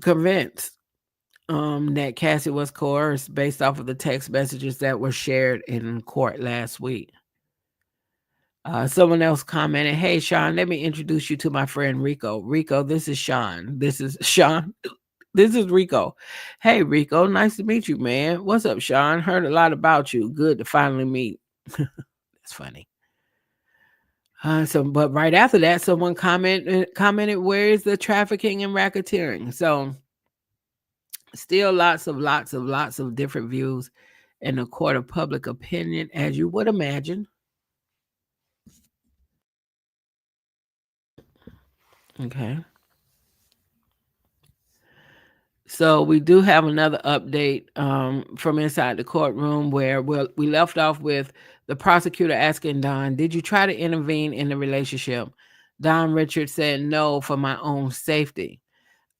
convinced that Cassie was coerced based off of the text messages that were shared in court last week. Someone else commented, hey, Sean, let me introduce you to my friend Rico. Rico, this is Sean. This is Sean. This is Rico. Hey, Rico, nice to meet you, man. What's up, Sean? Heard a lot about you. Good to finally meet. That's funny. But right after that, someone commented, where is the trafficking and racketeering? So still lots of different views in the court of public opinion, as you would imagine. Okay. So we do have another update from inside the courtroom where we left off with the prosecutor asking Don, "Did you try to intervene in the relationship?" Don Richards said, "No, for my own safety."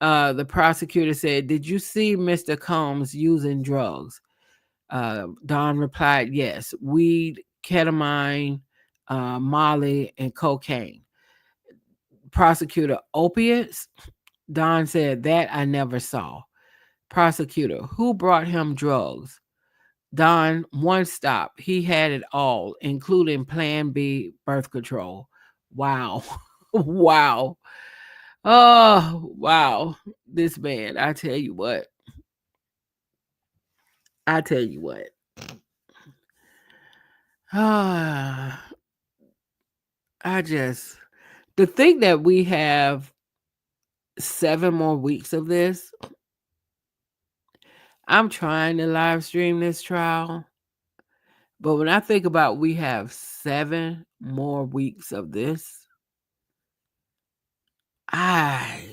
The prosecutor said, "Did you see Mr. Combs using drugs?" Don replied, "Yes, weed, ketamine, Molly, and cocaine." Prosecutor, "Opiates?" Don said, "That I never saw." Prosecutor, "Who brought him drugs?" Don, "One stop. He had it all, including Plan B birth control." Wow. Wow. Oh, wow. This man, I tell you what. I tell you what. Ah, I just, to think that we have 7 more weeks of this. I'm trying to live stream this trial. But when I think about we have 7 more weeks of this, I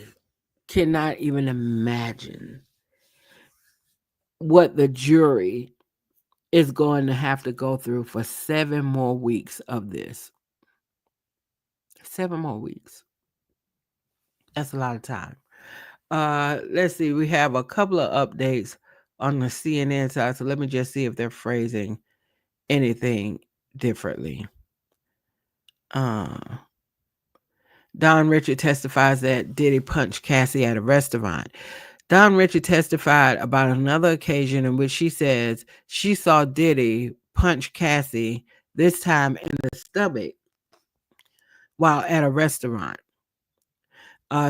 cannot even imagine what the jury is going to have to go through for 7 more weeks of this. 7 more weeks. That's a lot of time. Let's see. We have a couple of updates on the CNN side. So let me just see if they're phrasing anything differently. Don Richard testifies that Diddy punched Cassie at a restaurant. Don Richard testified about another occasion in which she says she saw Diddy punch Cassie, this time in the stomach, while at a restaurant.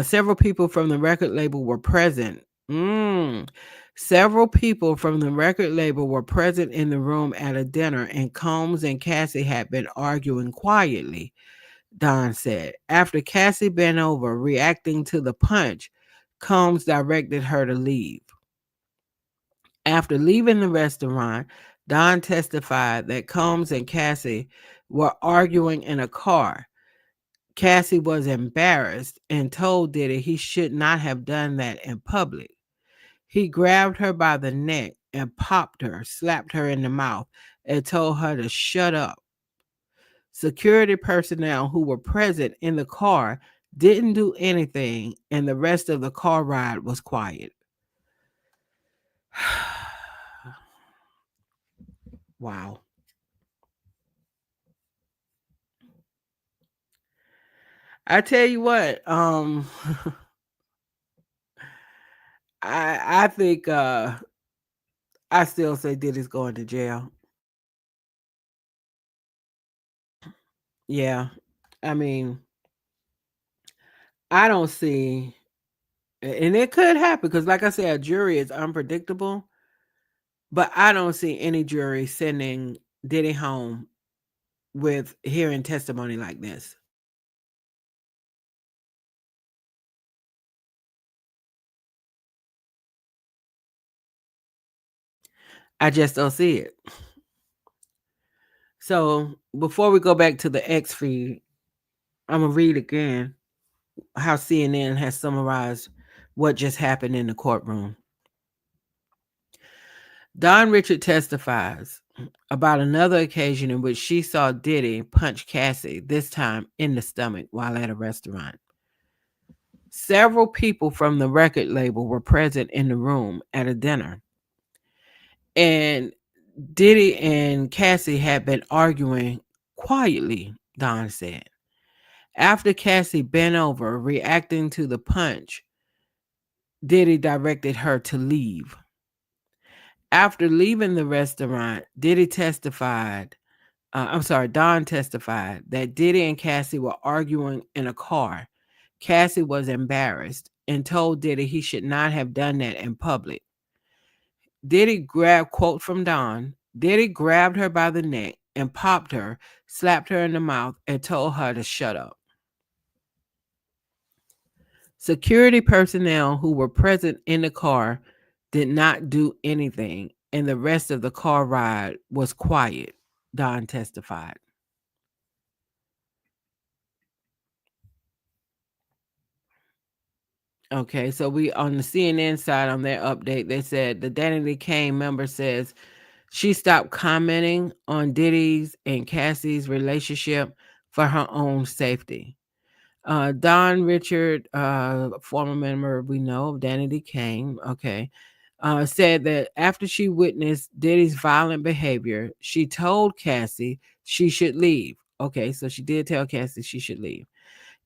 Several people from the record label were present. Several people from the record label were present in the room at a dinner, and Combs and Cassie had been arguing quietly, Don said. After Cassie bent over, reacting to the punch, Combs directed her to leave. After leaving the restaurant, Don testified that Combs and Cassie were arguing in a car. Cassie was embarrassed and told Diddy he should not have done that in public. He grabbed her by the neck and popped her, slapped her in the mouth, and told her to shut up. Security personnel who were present in the car didn't do anything, and the rest of the car ride was quiet. Wow. I tell you what, I think I still say Diddy's going to jail. Yeah. I mean, I don't see, and it could happen because, like I said, a jury is unpredictable, but I don't see any jury sending Diddy home with hearing testimony like this. I just don't see it. So before we go back to the X feed, I'm going to read again how CNN has summarized what just happened in the courtroom. Don Richard testifies about another occasion in which she saw Diddy punch Cassie, this time in the stomach, while at a restaurant. Several people from the record label were present in the room at a dinner. And Diddy and Cassie had been arguing quietly, Don said. After Cassie bent over, reacting to the punch, Diddy directed her to leave. After leaving the restaurant, Don testified that Diddy and Cassie were arguing in a car. Cassie was embarrassed and told Diddy he should not have done that in public. Quote from Don, Diddy grabbed her by the neck and popped her, slapped her in the mouth, and told her to shut up. Security personnel who were present in the car did not do anything, and the rest of the car ride was quiet, Don testified. Okay, so we on the CNN side on their update, they said the Danity Kane member says she stopped commenting on Diddy's and Cassie's relationship for her own safety. Don Richard, former member we know of Danity Kane, okay, said that after she witnessed Diddy's violent behavior, she told Cassie she should leave. Okay, so she did tell Cassie she should leave.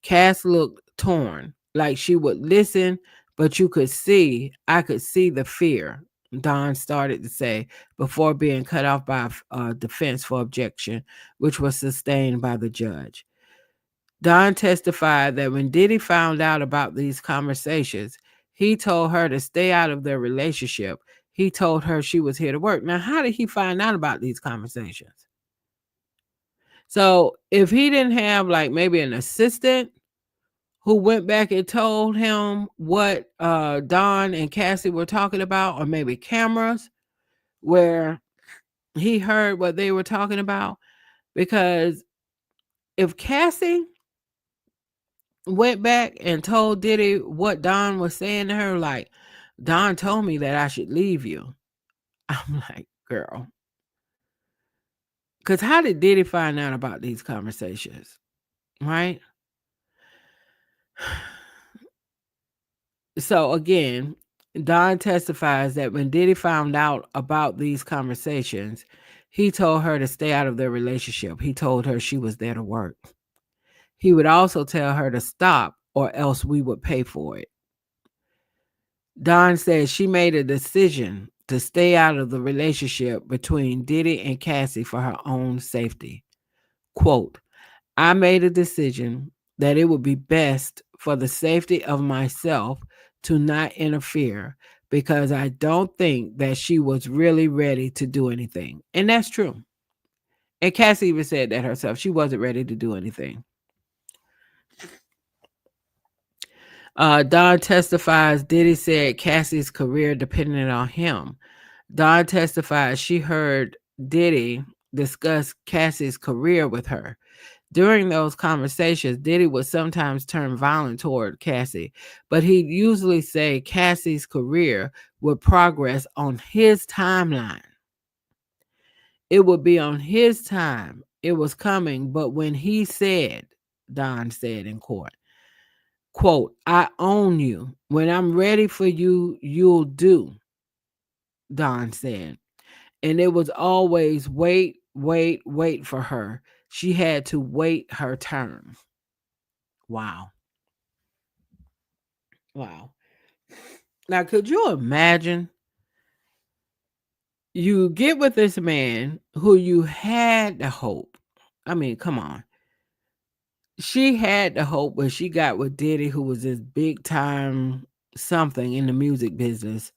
Cass looked torn, like she would listen, but I could see the fear, Don started to say before being cut off by defense for objection, which was sustained by the judge. Don testified that when Diddy found out about these conversations, he told her to stay out of their relationship. He told her she was here to work. Now, how did he find out about these conversations? So, if he didn't have like maybe an assistant who went back and told him what Don and Cassie were talking about, or maybe cameras where he heard what they were talking about, because if Cassie went back and told Diddy what Don was saying to her, like, Don told me that I should leave you. I'm like, girl. Because how did Diddy find out about these conversations? Right? So again, Don testifies that when Diddy found out about these conversations, he told her to stay out of their relationship. He told her she was there to work. He would also tell her to stop or else we would pay for it. Don said she made a decision to stay out of the relationship between Diddy and Cassie for her own safety. Quote, I made a decision that it would be best for the safety of myself to not interfere because I don't think that she was really ready to do anything. And that's true. And Cassie even said that herself. She wasn't ready to do anything. Don testifies Diddy said Cassie's career depended on him. Don testified she heard Diddy discuss Cassie's career with her. During those conversations, Diddy would sometimes turn violent toward Cassie, but he'd usually say Cassie's career would progress on his timeline. It would be on his time. It was coming, but when he said, Don said in court, quote, I own you. When I'm ready for you, you'll do, Don said. And it was always wait, wait, wait for her. She had to wait her turn. Wow. Wow. Now, could you imagine you get with this man who you had the hope? I mean, come on. She had the hope when she got with Diddy, who was this big time something in the music business,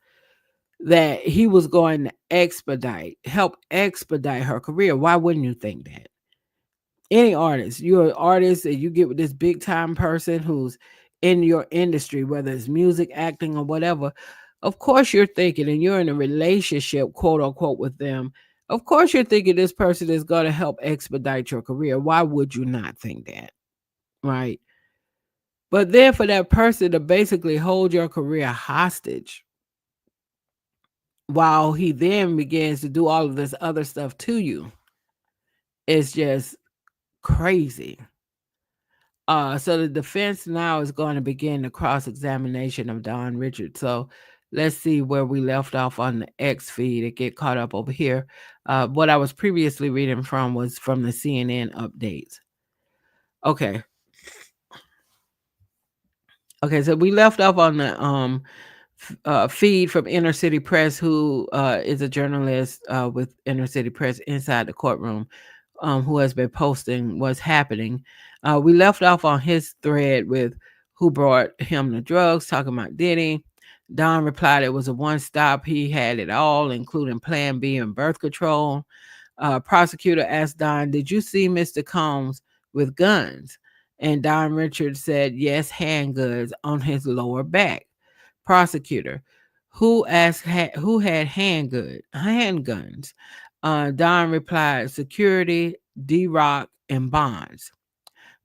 that he was going to help expedite her career. Why wouldn't you think that? Any artist, you're an artist and you get with this big time person who's in your industry, whether it's music, acting, or whatever, of course you're thinking, and you're in a relationship, quote unquote, with them. Of course you're thinking this person is going to help expedite your career. Why would you not think that? Right. But then for that person to basically hold your career hostage while he then begins to do all of this other stuff to you, it's just crazy. So the defense now is going to begin the cross-examination of Don Richard. So let's see where we left off on the X feed and get caught up over here. What I was previously reading from was from the CNN updates. Okay. Okay, so we left off on the feed from Inner City Press, who is a journalist with Inner City Press inside the courtroom, who has been posting what's happening. We left off on his thread with who brought him the drugs, talking about Diddy. Don replied it was a one-stop. He had it all, including Plan B and birth control. Prosecutor asked Don, did you see Mr. Combs with guns? And Don Richards said, yes, handguns on his lower back. Prosecutor, who asked who had handguns? Don replied, security, D-Rock, and Bonds.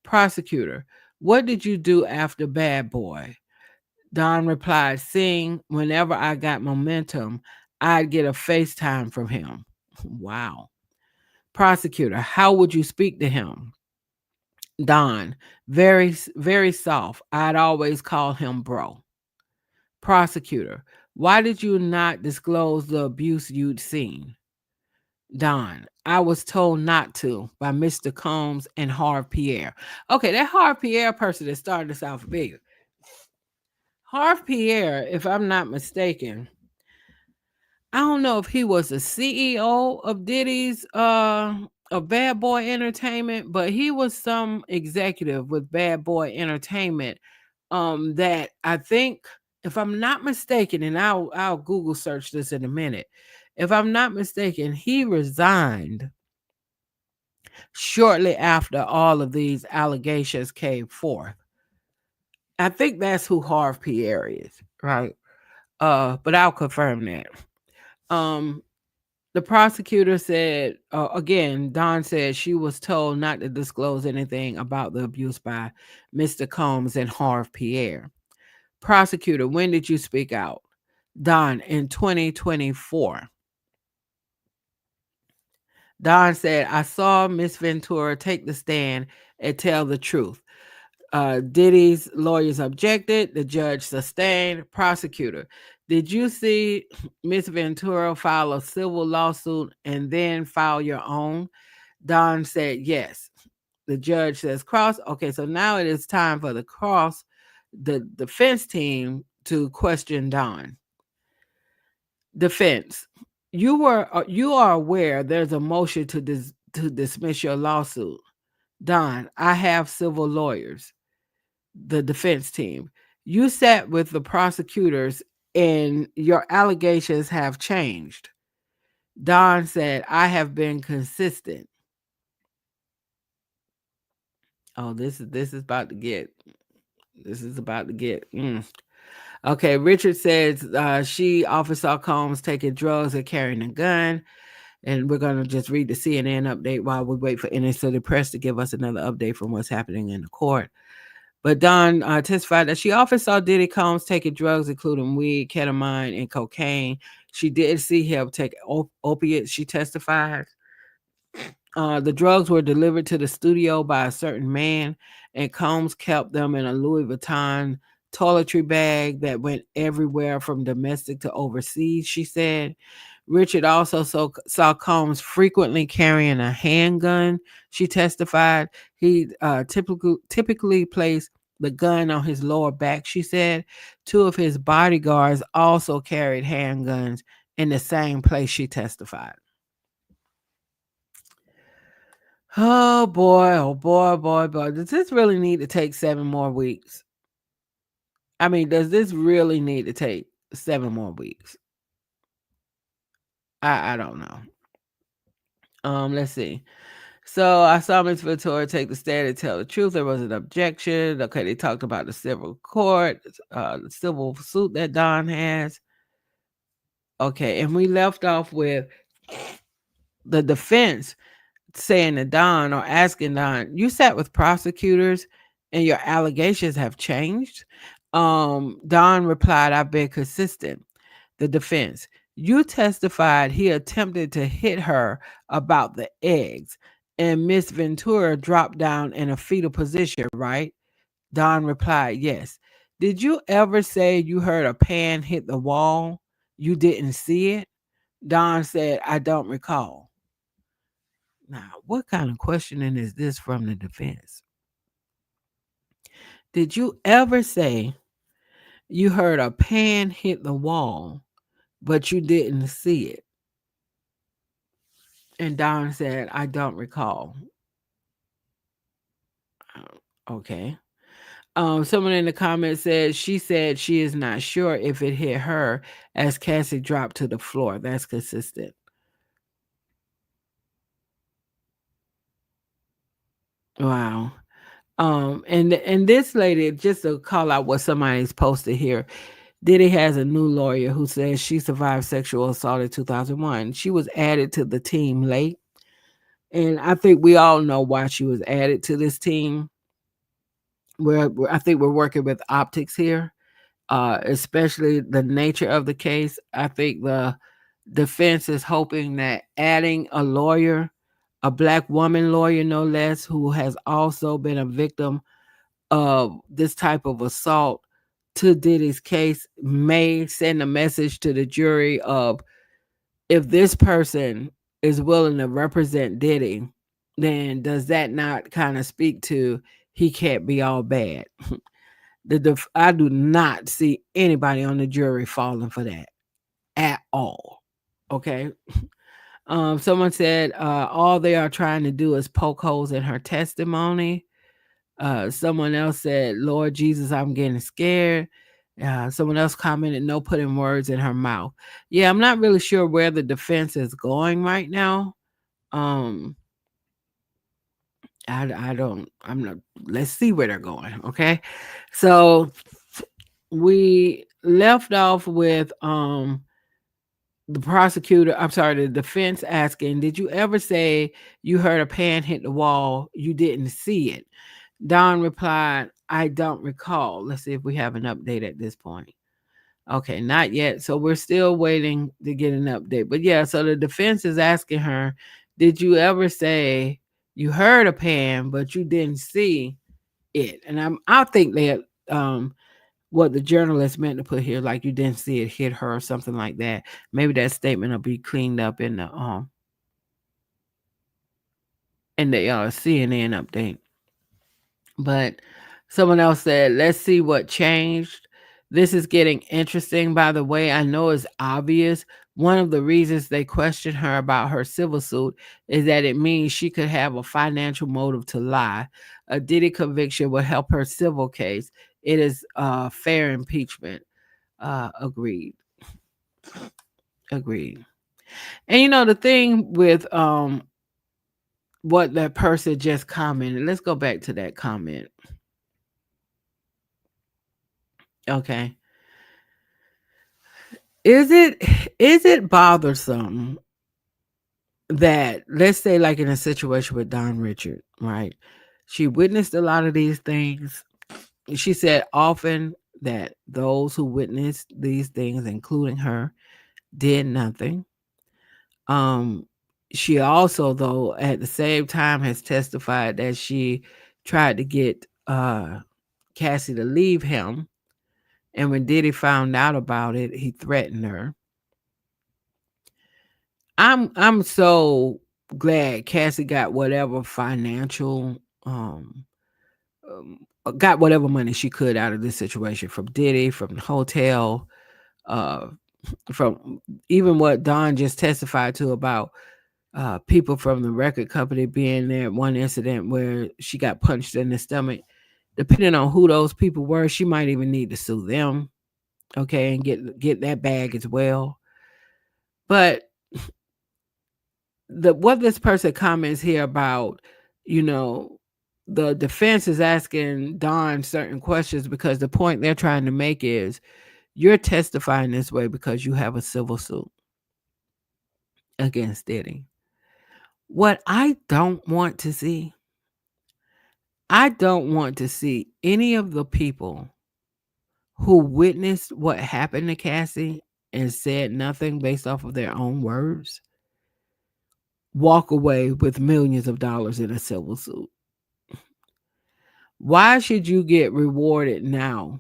Prosecutor, what did you do after Bad Boy? Don replied, seeing whenever I got momentum, I'd get a FaceTime from him. Wow. Prosecutor, how would you speak to him? Don, very soft. I'd always call him bro. Prosecutor, why did you not disclose the abuse you'd seen? Don, I was told not to by Mr. Combs and Harv Pierre. Okay, that Harv Pierre person that started this out for big. Harv Pierre, if I'm not mistaken, I don't know if he was the CEO of Diddy's of Bad Boy Entertainment, but he was some executive with Bad Boy Entertainment that I think, if I'm not mistaken, and I'll Google search this in a minute. If I'm not mistaken, he resigned shortly after all of these allegations came forth. I think that's who Harv Pierre is, right? But I'll confirm that. Um, the prosecutor said, again, Dawn said she was told not to disclose anything about the abuse by Mr. Combs and Harv Pierre. Prosecutor, when did you speak out? Dawn, in 2024. Dawn said, I saw Miss Ventura take the stand and tell the truth. Diddy's lawyers objected. The judge sustained. Prosecutor, did you see Miss Ventura file a civil lawsuit and then file your own? Don said yes. The judge says cross. Okay, so now it is time for the defense team to question Don. Defense, you are aware there's a motion to dismiss your lawsuit. Don, I have civil lawyers. The defense team, you sat with the prosecutors and your allegations have changed. Don said, I have been consistent. Oh, this is about to get Okay, Richard says she Officer Combs taking drugs and carrying a gun. And we're going to just read the CNN update while we wait for NSA Press to give us another update from what's happening in the court. But Dawn testified that she often saw Diddy Combs taking drugs, including weed, ketamine, and cocaine. She did see him take opiates, she testified. The drugs were delivered to the studio by a certain man, and Combs kept them in a Louis Vuitton toiletry bag that went everywhere from domestic to overseas, she said. Richard also saw Combs frequently carrying a handgun, she testified. He typically placed the gun on his lower back, she said. Two of his bodyguards also carried handguns in the same place, she testified. Oh boy, oh boy, oh boy, boy. Does this really need to take 7 more weeks? I mean, does this really need to take 7 more weeks? I don't know. Let's see. So I saw Ms. Ventura take the stand and tell the truth. There was an objection. Okay, they talked about the civil court, the civil suit that Don has. Okay, and we left off with the defense saying to Don or asking Don, you sat with prosecutors and your allegations have changed? Don replied, I've been consistent. The defense, you testified he attempted to hit her about the eggs and Miss Ventura dropped down in a fetal position, right? Don replied, yes. Did you ever say you heard a pan hit the wall? You didn't see it? Don said, I don't recall. Now, what kind of questioning is this from the defense? Did you ever say you heard a pan hit the wall, but you didn't see it? And Don said, I don't recall. Okay. Someone in the comments said she is not sure if it hit her as Cassie dropped to the floor. That's consistent. Wow. And this lady, just to call out what somebody's posted here, Diddy has a new lawyer who says she survived sexual assault in 2001. She was added to the team late. And I think we all know why she was added to this team. I think we're working with optics here. especially the nature of the case. I think the defense is hoping that adding a lawyer, a black woman lawyer, no less, who has also been a victim of this type of assault to Diddy's case, may send a message to the jury of, if this person is willing to represent Diddy, then does that not kind of speak to he can't be all bad? I do not see anybody on the jury falling for that at all. Okay. Someone said all they are trying to do is poke holes in her testimony. Someone else said, Lord Jesus, I'm getting scared. Someone else commented, no putting words in her mouth. Yeah, I'm not really sure where the defense is going right now. Um, I don't, I'm not, let's see where they're going. Okay. So we left off with the prosecutor, I'm sorry, the defense asking, did you ever say you heard a pan hit the wall, you didn't see it? Don replied, I don't recall. Let's see if we have an update at this point. Okay, not yet. So we're still waiting to get an update. But yeah, so the defense is asking her, did you ever say you heard a pan, but you didn't see it? And I think that what the journalist meant to put here, like you didn't see it hit her or something like that. Maybe that statement will be cleaned up in the CNN update. But someone else said, let's see what changed. This is getting interesting, by the way. I know it's obvious. One of the reasons they questioned her about her civil suit is that it means she could have a financial motive to lie. A Diddy conviction will help her civil case. It is fair impeachment. Agreed. Agreed. And the thing with what that person just commented, let's go back to that comment. Okay. Is it bothersome that, let's say, like in a situation with Don Richard, right? She witnessed a lot of these things. She said often that those who witnessed these things, including her, did nothing. Um, she also, though, at the same time, has testified that she tried to get Cassie to leave him, and when Diddy found out about it, he threatened her. I'm so glad Cassie got whatever financial got whatever money she could out of this situation, from Diddy, from the hotel, uh from even what Don just testified to about people from the record company being there at one incident where she got punched in the stomach. Depending on who those people were, she might even need to sue them, okay, and get that bag as well. But what this person comments here about, you know, the defense is asking Don certain questions because the point they're trying to make is, you're testifying this way because you have a civil suit against Diddy. What I don't want to see any of the people who witnessed what happened to Cassie and said nothing based off of their own words walk away with millions of dollars in a civil suit. Why should you get rewarded now?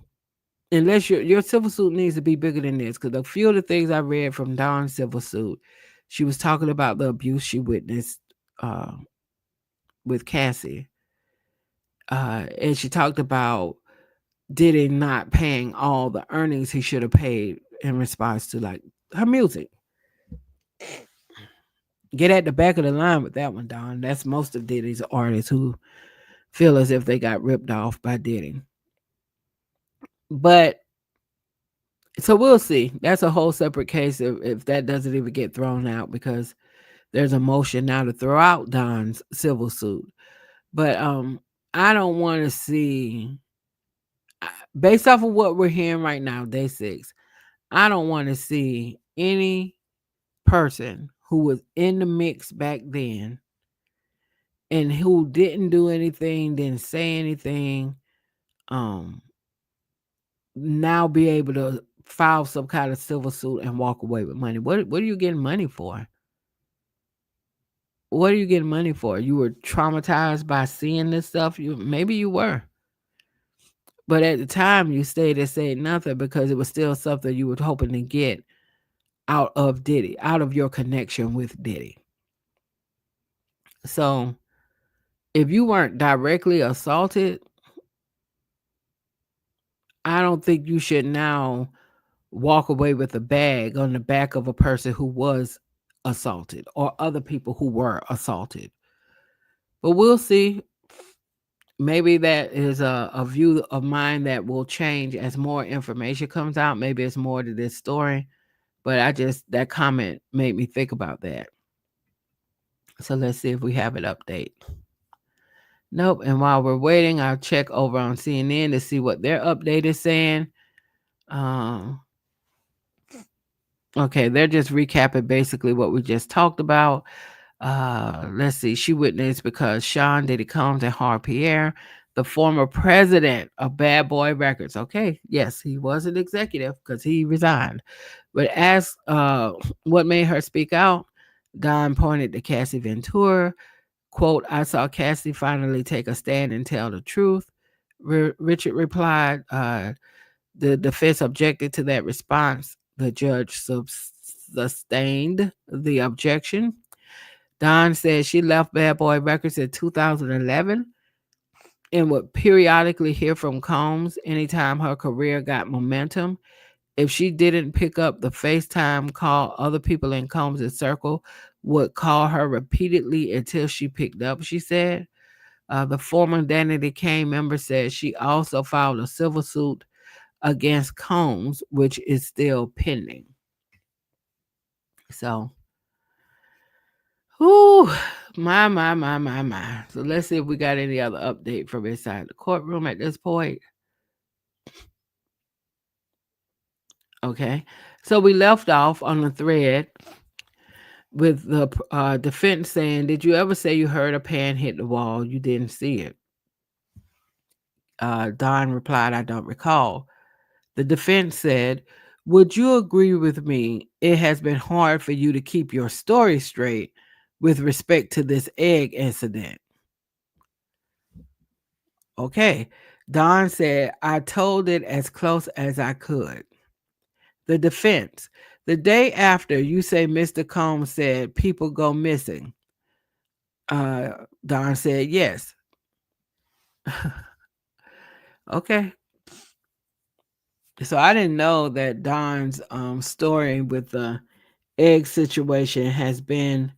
Unless your civil suit needs to be bigger than this. Because a few of the things I read from Dawn's civil suit, she was talking about the abuse she witnessed with Cassie. And she talked about Diddy not paying all the earnings he should have paid in response to, like, her music. Get at the back of the line with that one, Don. That's most of Diddy's artists who feel as if they got ripped off by Diddy. But so we'll see. That's a whole separate case if that doesn't even get thrown out, because there's a motion now to throw out Don's civil suit. But I don't want to see, based off of what we're hearing right now, day 6, I don't want to see any person who was in the mix back then and who didn't do anything, didn't say anything, um, now be able to file some kind of civil suit and walk away with money. What are you getting money for? What are you getting money for? You were traumatized by seeing this stuff. Maybe you were, but at the time you stayed and said nothing because it was still something you were hoping to get out of Diddy, out of your connection with Diddy. So if you weren't directly assaulted, I don't think you should now walk away with a bag on the back of a person who was assaulted or other people who were assaulted. But we'll see. Maybe that is a view of mine that will change as more information comes out. Maybe it's more to this story. But that comment made me think about that. So let's see if we have an update. Nope. And while we're waiting, I'll check over on CNN to see what their update is saying. Um, okay, they're just recapping basically what we just talked about. Let's see. She witnessed because Sean Diddy Combs and Harv Pierre, the former president of Bad Boy Records. Okay, yes, he was an executive because he resigned. But asked what made her speak out, Don pointed to Cassie Ventura. Quote, I saw Cassie finally take a stand and tell the truth. Richard replied, the defense objected to that response. The judge sustained the objection. Don said she left Bad Boy Records in 2011 and would periodically hear from Combs anytime her career got momentum. If she didn't pick up the FaceTime call, other people in Combs' circle would call her repeatedly until she picked up, she said. The former Danity Kane member said she also filed a civil suit against Combs, which is still pending. So, whew, my. So let's see if we got any other update from inside the courtroom at this point. Okay. So we left off on the thread with the defense saying, did you ever say you heard a pan hit the wall? You didn't see it. Don replied, I don't recall. The defense said, would you agree with me it has been hard for you to keep your story straight with respect to this egg incident? Okay. Don said, I told it as close as I could. The defense, the day after you say Mr. Combs said people go missing. Don said, yes. Okay. So I didn't know that Don's story with the egg situation has been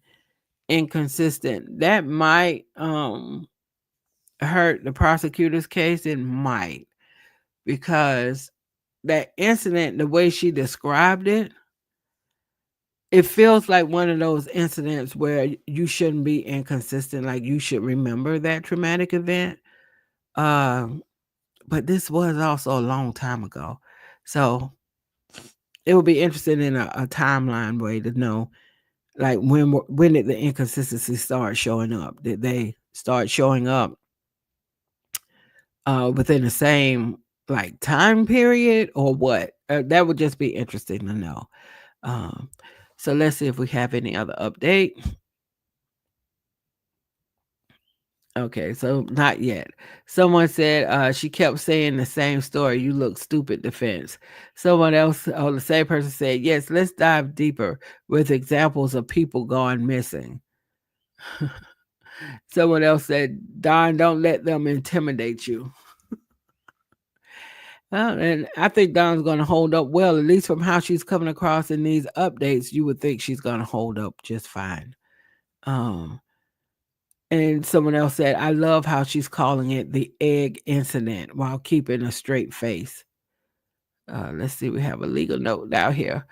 inconsistent. That might hurt the prosecutor's case. It might, because that incident, the way she described it, it feels like one of those incidents where you shouldn't be inconsistent. Like you should remember that traumatic event. But this was also a long time ago. So it would be interesting in a timeline way to know, like when did the inconsistency start showing up? Did they start showing up within the same like time period or what? That would just be interesting to know. Um, so let's see if we have any other update. Okay, so not yet. Someone said she kept saying the same story. You look stupid, defense. Someone else, the same person said, yes, let's dive deeper with examples of people going missing. Someone else said, Don, don't let them intimidate you. And I think Don's going to hold up well, at least from how she's coming across in these updates. You would think she's going to hold up just fine. And someone else said, I love how she's calling it the egg incident while keeping a straight face. Let's see, we have a legal note down here.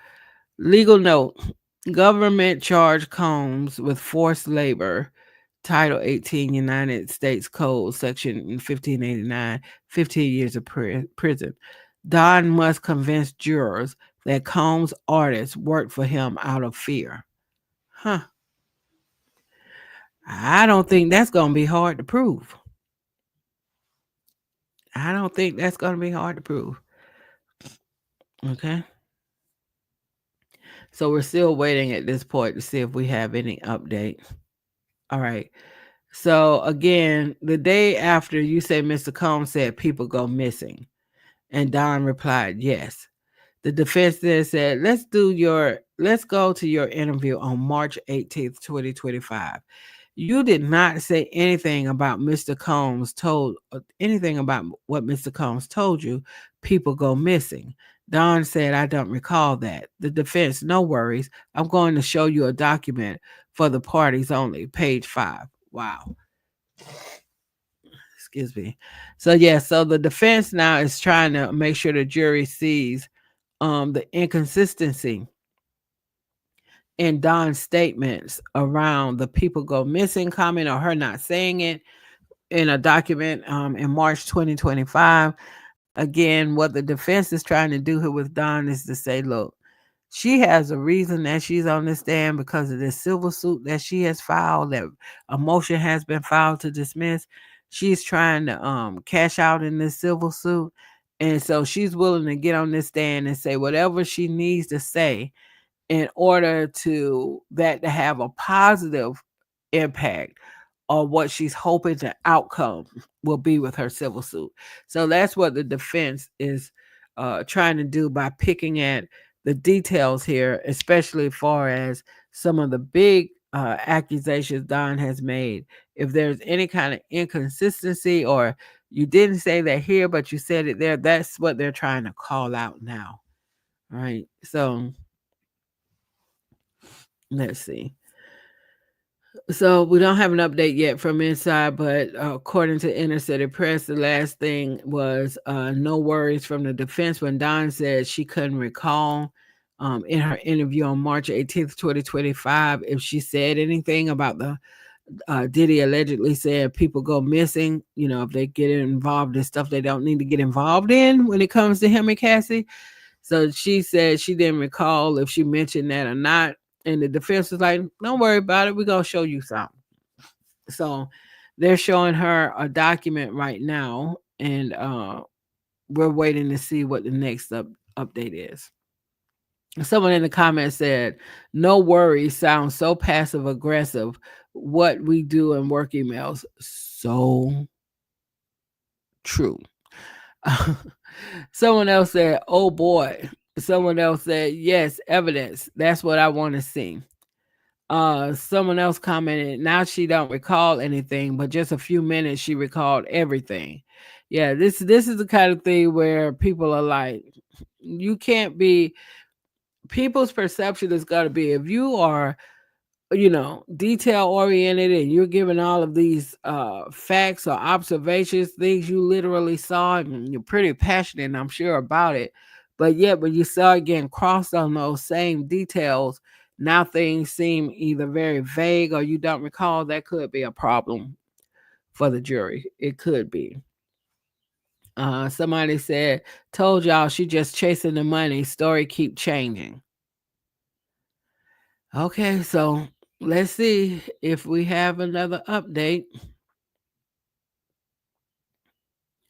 Legal note. Government charged Combs with forced labor, Title 18 United States Code, Section 1589, 15 years of prison. Don must convince jurors that Combs' artists worked for him out of fear. Huh. I don't think that's going to be hard to prove. I don't think that's going to be hard to prove. Okay. So we're still waiting at this point to see if we have any update. All right. So again, the day after you say Mr. Combs said people go missing, and Don replied, yes. The defense then said, let's go to your interview on March 18th, 2025. You did not say anything about Mr. Combs told anything about what Mr. Combs told you. People go missing. Don said, I don't recall that. The defense, no worries. I'm going to show you a document for the parties only, page 5. Wow. Excuse me. So yeah, so the defense now is trying to make sure the jury sees the inconsistency in Don's statements around the people go missing comment or her not saying it in a document in March 2025. Again, what the defense is trying to do here with Don is to say, look, she has a reason that she's on the stand because of this civil suit that she has filed, that a motion has been filed to dismiss. She's trying to cash out in this civil suit. And so she's willing to get on this stand and say whatever she needs to say in order to that to have a positive impact on what she's hoping the outcome will be with her civil suit. So that's what the defense is trying to do by picking at the details here, especially as far as some of the big accusations Don has made. If there's any kind of inconsistency or you didn't say that here, but you said it there, that's what they're trying to call out now. All right. So let's see. So we don't have an update yet from inside, but according to Inner City Press, the last thing was no worries from the defense when Don said she couldn't recall in her interview on March 18th, 2025, if she said anything about the Diddy allegedly said people go missing, if they get involved in stuff they don't need to get involved in when it comes to him and Cassie. So she said she didn't recall if she mentioned that or not. And the defense was like, don't worry about it. We're going to show you something. So they're showing her a document right now. And we're waiting to see what the next update is. Someone in the comments said, no worries sounds so passive aggressive. What we do in work emails. So true. Someone else said, oh boy. Someone else said, yes, evidence. That's what I want to see. Someone else commented, now she don't recall anything, but just a few minutes she recalled everything. Yeah, this is the kind of thing where people are like, you can't be, people's perception is going to be, if you are detail oriented and you're giving all of these facts or observations, things you literally saw, and you're pretty passionate, I'm sure, about it. But yet when you start getting crossed on those same details, now things seem either very vague or you don't recall. That could be a problem for the jury. It could be. Somebody said, told y'all she just chasing the money. Story keep changing. Okay, so let's see if we have another update.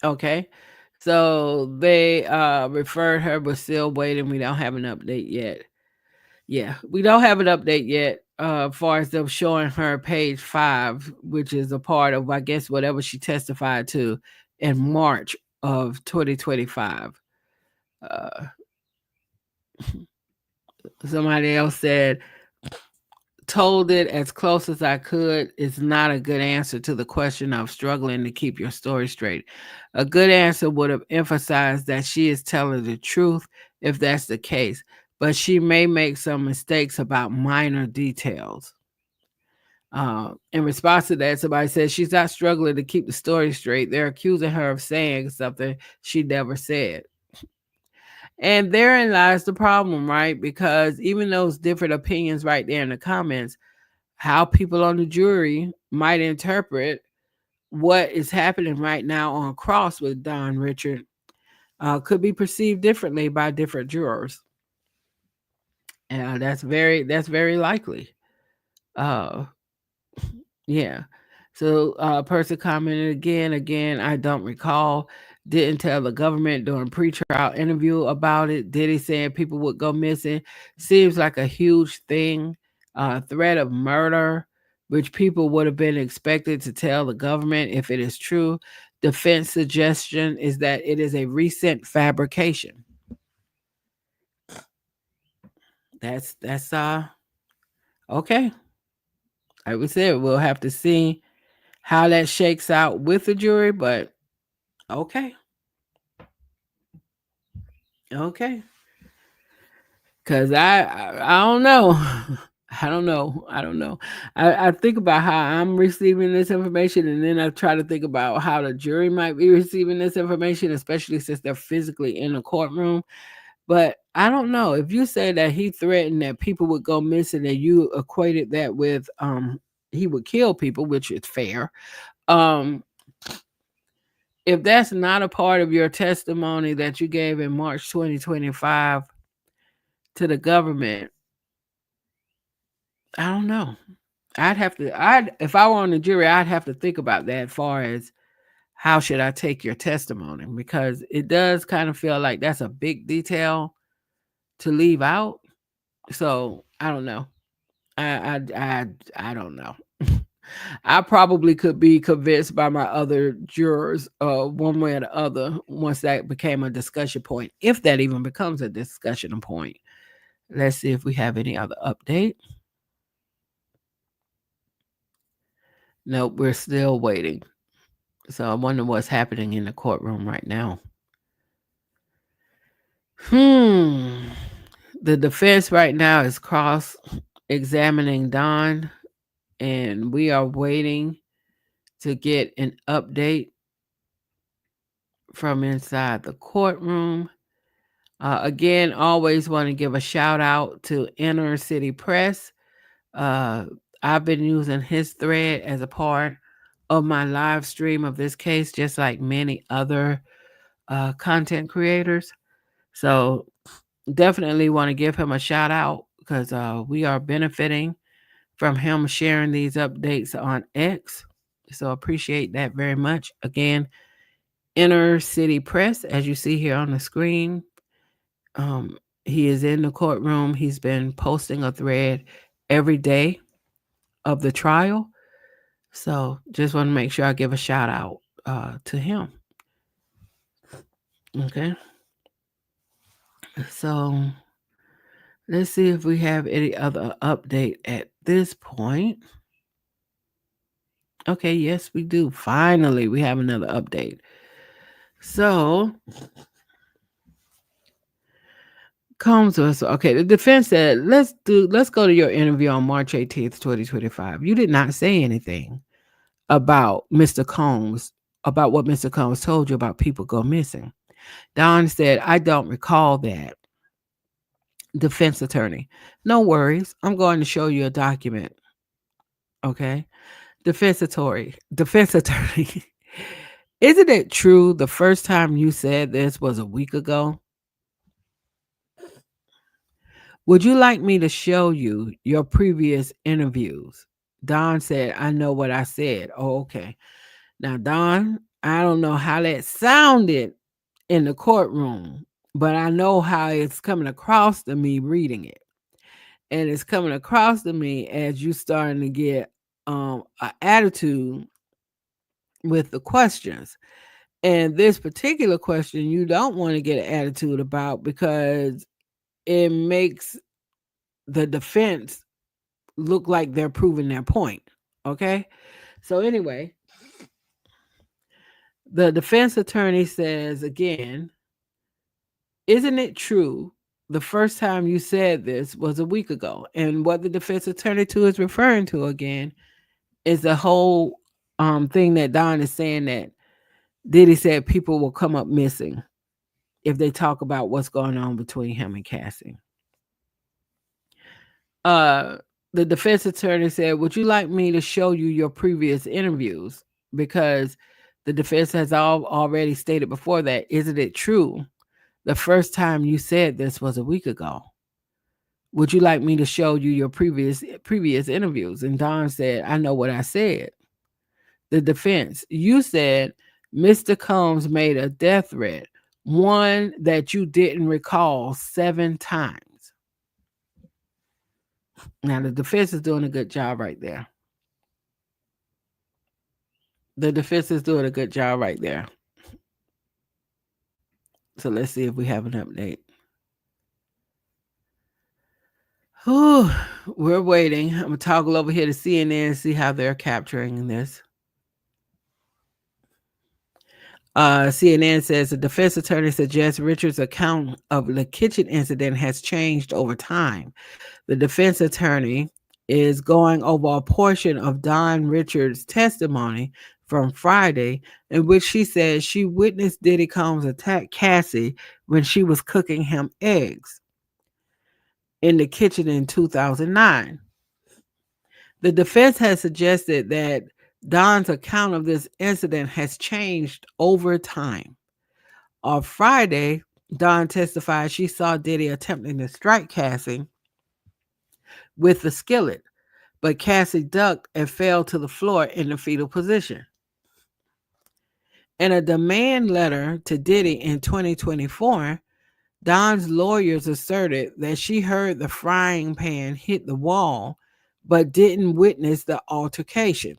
Okay. So they referred her, but still waiting. We don't have an update yet. Yeah, we don't have an update yet. As far as them showing her page 5, which is a part of, I guess, whatever she testified to in March of 2025. Uh, somebody else said, told it as close as I could is not a good answer to the question of struggling to keep your story straight. A good answer would have emphasized that she is telling the truth if that's the case, but she may make some mistakes about minor details. In response to that, somebody says she's not struggling to keep the story straight. They're accusing her of saying something she never said. And therein lies the problem, right? Because even those different opinions right there in the comments, how people on the jury might interpret what is happening right now on cross with Don Richard could be perceived differently by different jurors. And that's very likely. Uh, yeah. So person commented again, I don't recall. didn't tell the government during pre-trial interview about it. Diddy saying people would go missing. Seems like a huge thing. Threat of murder, which people would have been expected to tell the government if it is true. Defense suggestion is that it is a recent fabrication. That's okay. Like we said, we'll have to see how that shakes out with the jury, but okay. Okay. Cause I don't know. I don't know. I don't know. I think about how I'm receiving this information, and then I try to think about how the jury might be receiving this information, especially since they're physically in the courtroom. But I don't know. If you say that he threatened that people would go missing and you equated that with he would kill people, which is fair. Um if that's not a part of your testimony that you gave in March 2025 to the government, I don't know. I'd if I were on the jury, I'd have to think about that as far as how should I take your testimony, because it does kind of feel like that's a big detail to leave out. So I don't know. I don't know. I probably could be convinced by my other jurors, one way or the other, once that became a discussion point, if that even becomes a discussion point. Let's see if we have any other update. Nope, we're still waiting. So I wonder what's happening in the courtroom right now. The defense right now is cross examining Don, and we are waiting to get an update from inside the courtroom. Again, always want to give a shout out to Inner City Press. I've been using his thread as a part of my live stream of this case, just like many other content creators. So definitely want to give him a shout out because we are benefiting from him sharing these updates on X. So appreciate that very much. Again, Inner City Press, as you see here on the screen. He is in the courtroom. He's been posting a thread every day of the trial. So just want to make sure I give a shout out to him. Okay. So let's see if we have any other update at this point. Okay, yes, we do. Finally, we have another update. So comes to us. Okay, the defense said, let's go to your interview on March 18th, 2025. You did not say anything about Mr. Combs, about what Mr. Combs told you about people go missing. Don said, I don't recall that. Defense attorney, no worries. I'm going to show you a document. Okay. Defense attorney. Isn't it true the first time you said this was a week ago? Would you like me to show you your previous interviews? Don said, I know what I said. Oh, okay. Now, Don, I don't know how that sounded in the courtroom, but I know how it's coming across to me reading it. And it's coming across to me as you starting to get an attitude with the questions. And this particular question you don't want to get an attitude about because it makes the defense look like they're proving their point. Okay? So anyway, the defense attorney says again, isn't it true the first time you said this was a week ago? And what the defense attorney too is referring to again is the whole thing that Don is saying that Diddy said people will come up missing if they talk about what's going on between him and Cassie. The defense attorney said, would you like me to show you your previous interviews? Because the defense has already stated before that, isn't it true? The first time you said this was a week ago. Would you like me to show you your previous interviews? And Don said, I know what I said. The defense, you said Mr. Combs made a death threat, one that you didn't recall 7 times. Now, the defense is doing a good job right there. The defense is doing a good job right there. So let's see if we have an update. Whew, we're waiting. I'm going to toggle over here to CNN and see how they're capturing this. CNN says the defense attorney suggests Richard's account of the kitchen incident has changed over time. The defense attorney is going over a portion of Don Richards' testimony from Friday, in which she says she witnessed Diddy Combs attack Cassie when she was cooking him eggs in the kitchen in 2009. The defense has suggested that Don's account of this incident has changed over time. On Friday, Don testified she saw Diddy attempting to strike Cassie with the skillet, but Cassie ducked and fell to the floor in the fetal position. In a demand letter to Diddy in 2024, Don's lawyers asserted that she heard the frying pan hit the wall, but didn't witness the altercation.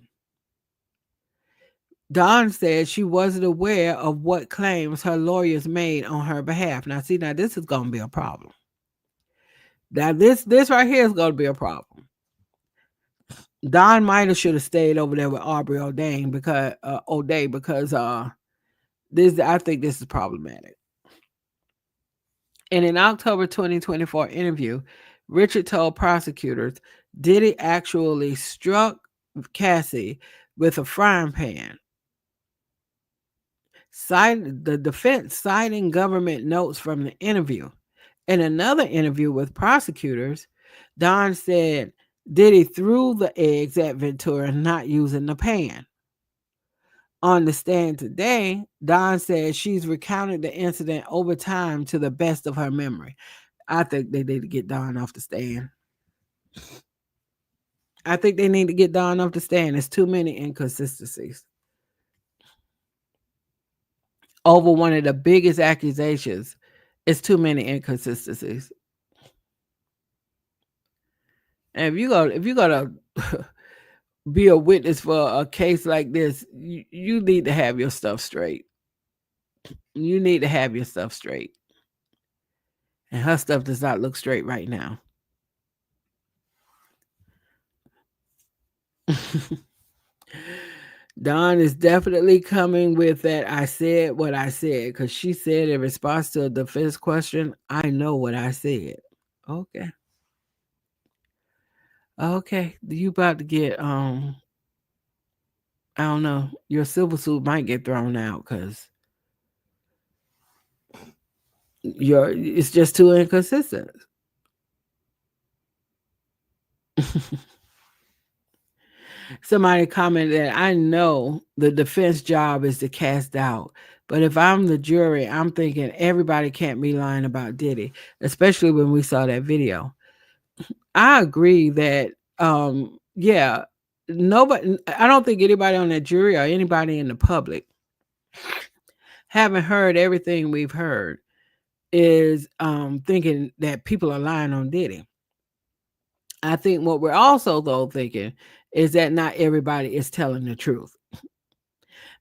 Don said she wasn't aware of what claims her lawyers made on her behalf. Now, see, this is going to be a problem. Now, this right here is going to be a problem. Don might have should have stayed over there with Aubrey O'Day because this I think this is problematic. In an October 2024 interview, Richard told prosecutors Diddy actually struck Cassie with a frying pan. The defense citing government notes from the interview. In another interview with prosecutors, Don said Diddy threw the eggs at Ventura, not using the pan. On the stand today, Don says she's recounted the incident over time to the best of her memory. I think they need to get Don off the stand. There's too many inconsistencies over one of the biggest accusations. It's too many inconsistencies. And if you're gonna be a witness for a case like this, you need to have your stuff straight. You need to have your stuff straight. And her stuff does not look straight right now. Dawn is definitely coming with that I said what I said, because she said in response to a defense question, I know what I said. Okay. Okay. You about to get I don't know, your civil suit might get thrown out because it's just too inconsistent. Somebody commented that I know the defense job is to cast doubt, but if I'm the jury, I'm thinking everybody can't be lying about Diddy, especially when we saw that video. I agree that yeah, nobody, I don't think anybody on that jury or anybody in the public, having heard everything we've heard, is thinking that people are lying on Diddy. I think what we're also though thinking is that not everybody is telling the truth.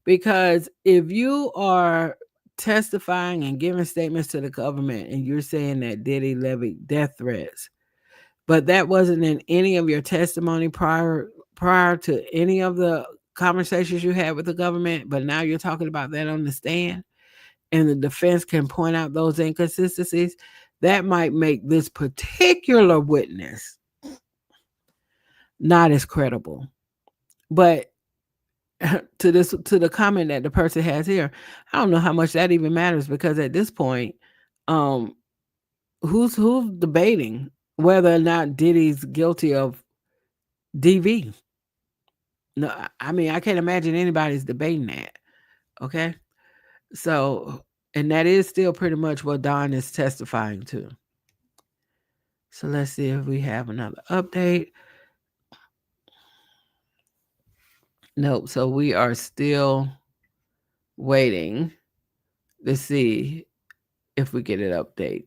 Because if you are testifying and giving statements to the government and you're saying that Diddy levied death threats, but that wasn't in any of your testimony prior to any of the conversations you had with the government, but now you're talking about that on the stand, and the defense can point out those inconsistencies, that might make this particular witness not as credible. But to the comment that the person has here, I don't know how much that even matters, because at this point, who's debating whether or not Diddy's guilty of DV? No, I mean, I can't imagine anybody's debating that. Okay, so, and that is still pretty much what Don is testifying to. So let's see if we have another update. Nope. So we are still waiting to see if we get an update.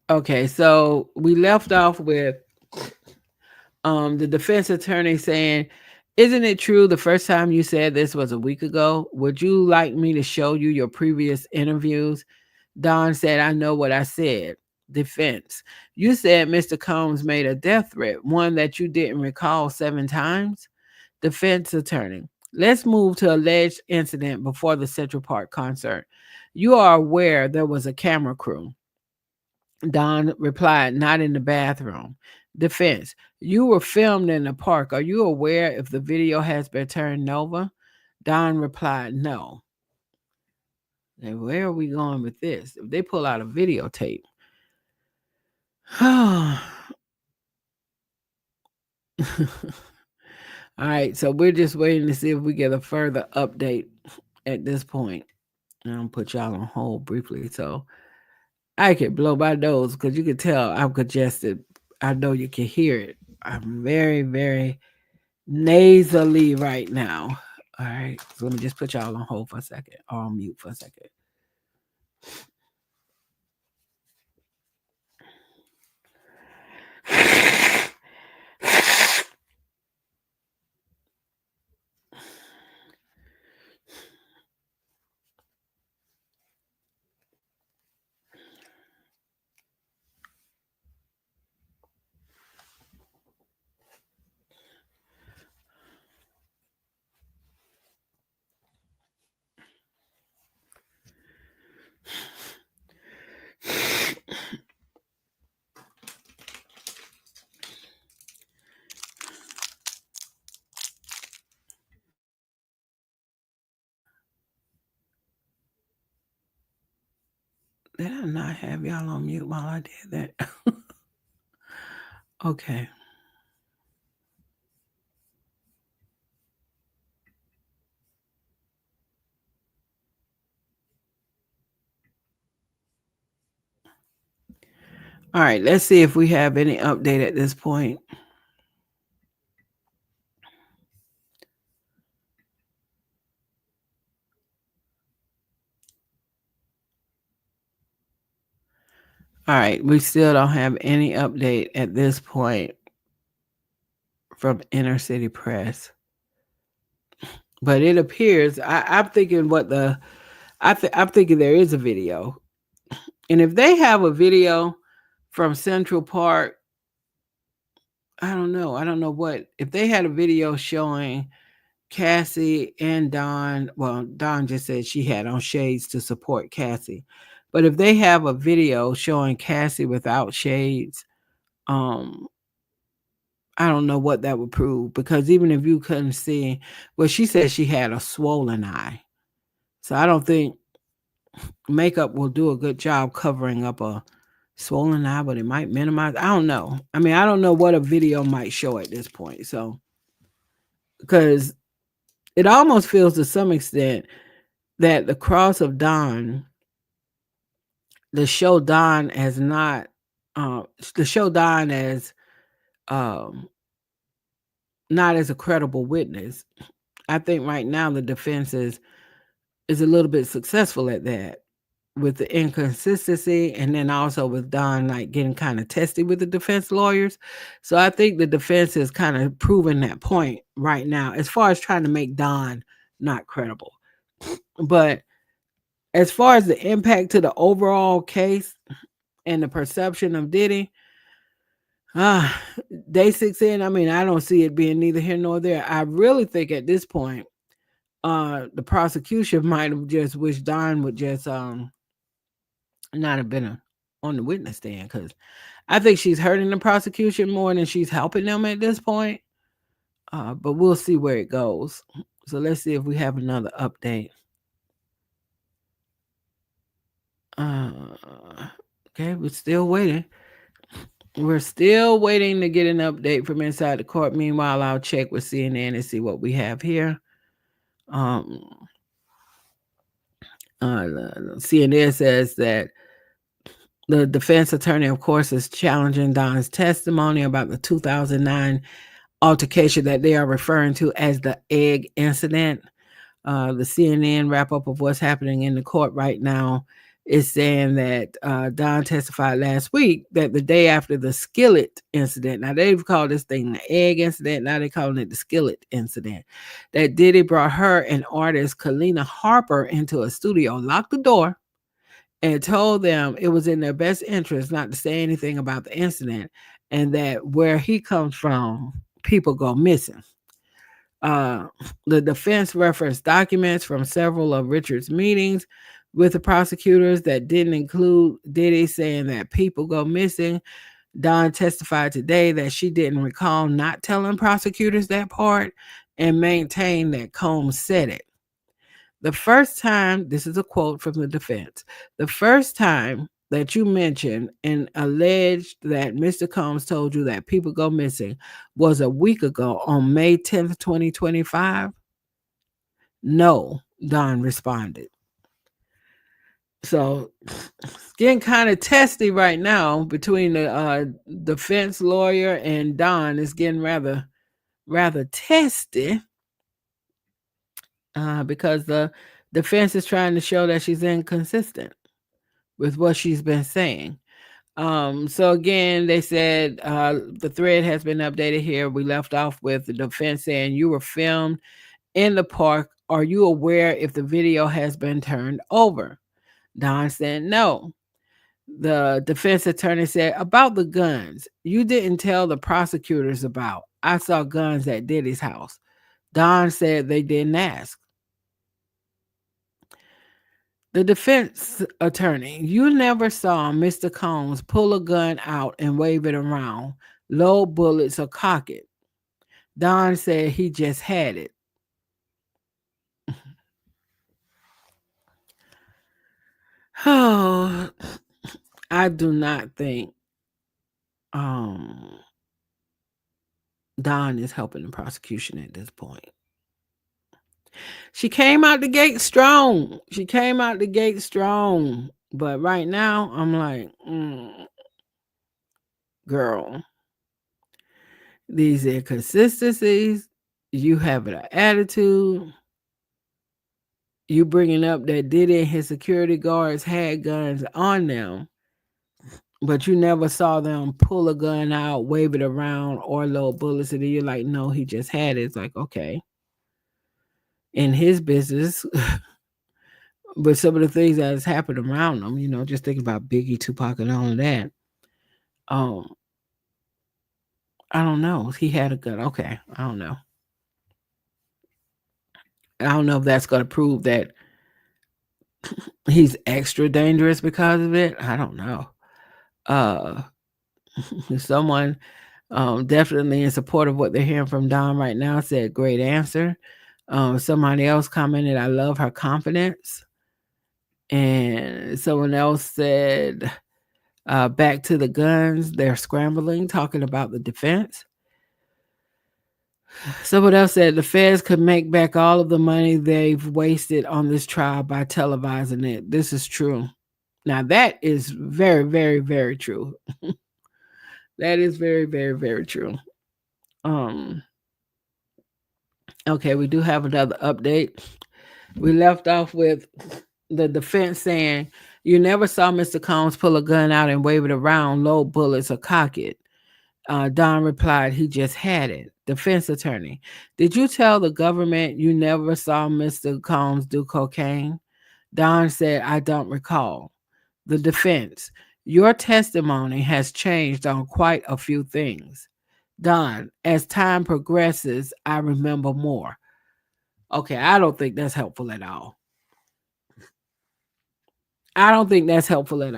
Okay, so we left off with the defense attorney saying, "Isn't it true the first time you said this was a week ago? Would you like me to show you your previous interviews?" Don said, "I know what I said." Defense: "You said Mr. Combs made a death threat, one that you didn't recall 7 times?" Defense attorney: "Let's move to alleged incident before the Central Park concert. You are aware there was a camera crew?" Don replied, "Not in the bathroom." Defense: "You were filmed in the park. Are you aware if the video has been turned over?" Don replied, "No." And where are we going with this? If they pull out a videotape. All right, so we're just waiting to see if we get a further update at this point. I'm gonna put y'all on hold briefly so I can blow my nose because you can tell I'm congested. I know you can hear it. I'm very, very nasally right now. All right, so let me just put y'all on hold for a second or on mute for a second. Did I not have y'all on mute while I did that? Okay. All right, let's see if we have any update at this point. All right, we still don't have any update at this point from Inner City Press. But it appears I'm thinking I'm thinking there is a video. And if they have a video from Central Park, I don't know. I don't know what if they had a video showing Cassie and Dawn. Well, Dawn just said she had on shades to support Cassie. But if they have a video showing Cassie without shades, um, I don't know what that would prove because even if you couldn't see, well, she said she had a swollen eye. So I don't think makeup will do a good job covering up a swollen eye, but it might minimize. I don't know. I mean, I don't know what a video might show at this point. So, because it almost feels to some extent that the cross of Dawn, the show Dawn as not, the show Dawn as not as a credible witness. I think right now the defense is a little bit successful at that with the inconsistency and then also with Don like getting kind of testy with the defense lawyers. So I think the defense is kind of proving that point right now as far as trying to make Don not credible. But as far as the impact to the overall case and the perception of Diddy, day 6 in, I mean, I don't see it being neither here nor there. I really think at this point, the prosecution might have just wished Don would just not have been on the witness stand because I think she's hurting the prosecution more than she's helping them at this point. But we'll see where it goes. So let's see if we have another update. Okay, we're still waiting. We're still waiting to get an update from inside the court. Meanwhile, I'll check with CNN and see what we have here. CNN says that the defense attorney, of course, is challenging Don's testimony about the 2009 altercation that they are referring to as the egg incident. The CNN wrap up of what's happening in the court right now is saying that Don testified last week that the day after the skillet incident, now they've called this thing the egg incident, now they're calling it the skillet incident, that Diddy brought her and artist Kalina Harper into a studio, locked the door, and told them it was in their best interest not to say anything about the incident, and that where he comes from, people go missing. Uh, the defense referenced documents from several of Richard's meetings with the prosecutors that didn't include Diddy saying that people go missing. Dawn testified today that she didn't recall not telling prosecutors that part and maintained that Combs said it. The first time, this is a quote from the defense, the first time that you mentioned and alleged that Mr. Combs told you that people go missing was a week ago on May 10th, 2025? No, Don responded. So it's getting kind of testy right now between the defense lawyer and Don. It's getting rather testy because the defense is trying to show that she's inconsistent with what she's been saying. So again, they said the thread has been updated here. We left off with the defense saying you were filmed in the park. Are you aware if the video has been turned over? Don said no. The defense attorney said about the guns, you didn't tell the prosecutors about. I saw guns at Diddy's house. Don said they didn't ask. The defense attorney, you never saw Mr. Combs pull a gun out and wave it around, load bullets or cock it. Don said he just had it. Oh, I do not think Don is helping the prosecution at this point. She came out the gate strong. But right now, I'm like, girl, these inconsistencies, you have an attitude, you bringing up that Diddy and his security guards had guns on them, but you never saw them pull a gun out, wave it around, or load bullets. And then you're like, no, he just had it. It's like, okay. In his business, but some of the things that has happened around them, just think about Biggie, Tupac, and all of that. I don't know. He had a gun. Okay. I don't know. I don't know if that's going to prove that he's extra dangerous because of it. I don't know. Someone definitely in support of what they're hearing from Don right now said, great answer. Somebody else commented, I love her confidence. And someone else said, back to the guns, they're scrambling, talking about the defense. Someone else said the feds could make back all of the money they've wasted on this trial by televising it. This is true. Now, that is very, very, very true. That is very, very, very true. Okay, we do have another update. We left off with the defense saying, you never saw Mr. Combs pull a gun out and wave it around, load bullets, or cock it. Don replied, he just had it. Defense attorney, did you tell the government you never saw Mr. Combs do cocaine? Don said, I don't recall. The defense, your testimony has changed on quite a few things. Don, as time progresses, I remember more. Okay, I don't think that's helpful at all. I don't think it's helpful at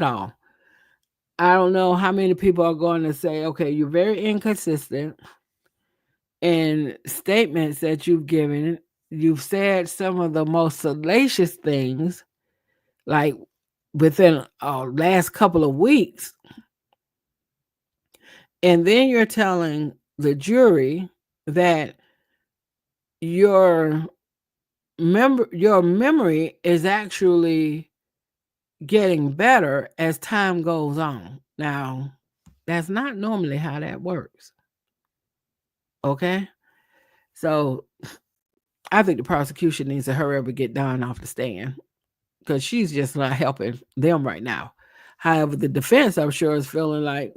all. I don't know how many people are going to say, okay, you're very inconsistent in statements that you've given. You've said some of the most salacious things, like within last couple of weeks. And then you're telling the jury that your memory is actually getting better as time goes on. Now, that's not normally how that works. Okay? So I think the prosecution needs to hurry up and get Dawn off the stand because she's just not helping them right now. However, the defense, I'm sure, is feeling like,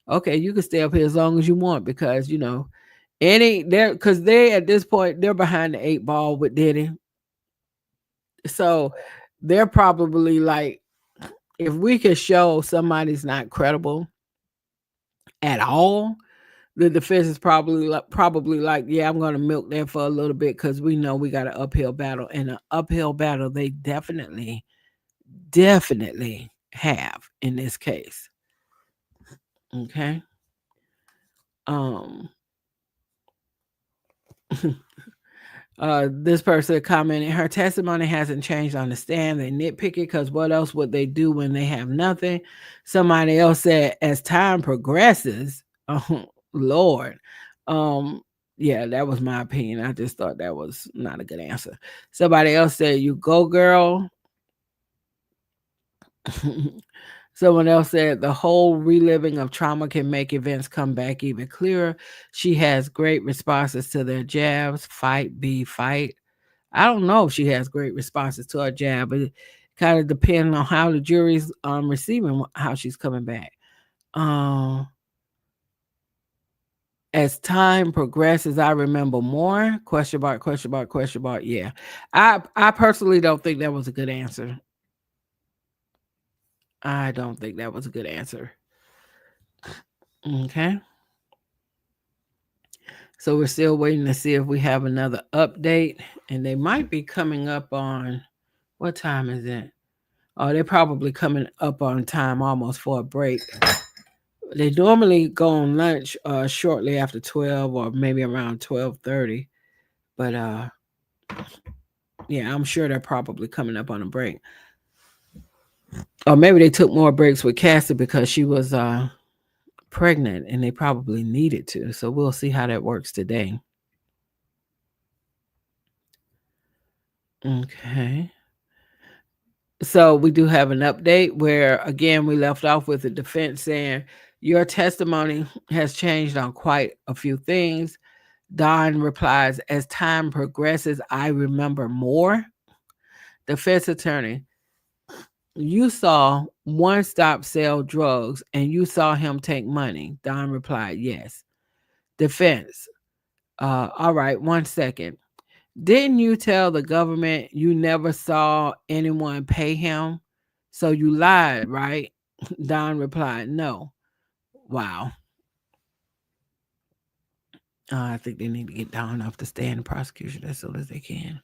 okay, you can stay up here as long as you want because, because they at this point, they're behind the 8 ball with Diddy. So they're probably like, if we can show somebody's not credible at all, the defense is probably like, yeah, I'm going to milk that for a little bit because we know we got an uphill battle, and an uphill battle they definitely have in this case. Okay. Um. This person commented, her testimony hasn't changed on the stand. They nitpick it because what else would they do when they have nothing? Somebody else said, as time progresses, oh Lord, yeah, that was my opinion. I just thought that was not a good answer. Somebody else said, you go, girl. Someone else said the whole reliving of trauma can make events come back even clearer. She has great responses to their jabs. Fight, be fight. I don't know if she has great responses to her jab, but it kind of depends on how the jury's receiving how she's coming back. As time progresses, I remember more. Question mark, question mark, question mark. Yeah. I personally don't think that was a good answer. I don't think that was a good answer. Okay. So we're still waiting to see if we have another update. And they might be coming up on, what time is it? Oh, they're probably coming up on time almost for a break. They normally go on lunch shortly after 12 or maybe around 12:30. But yeah, I'm sure they're probably coming up on a break. Or maybe they took more breaks with Cassie because she was pregnant and they probably needed to. So we'll see how that works today. Okay. So we do have an update where, again, we left off with the defense saying your testimony has changed on quite a few things. Don replies, as time progresses, I remember more. Defense attorney, you saw one stop sell drugs and you saw him take money. Don replied, yes. Defense, all right, 1 second. Didn't you tell the government you never saw anyone pay him? So you lied, right? Don replied, no. Wow. I think they need to get Don off the stand, the prosecution, as soon as they can.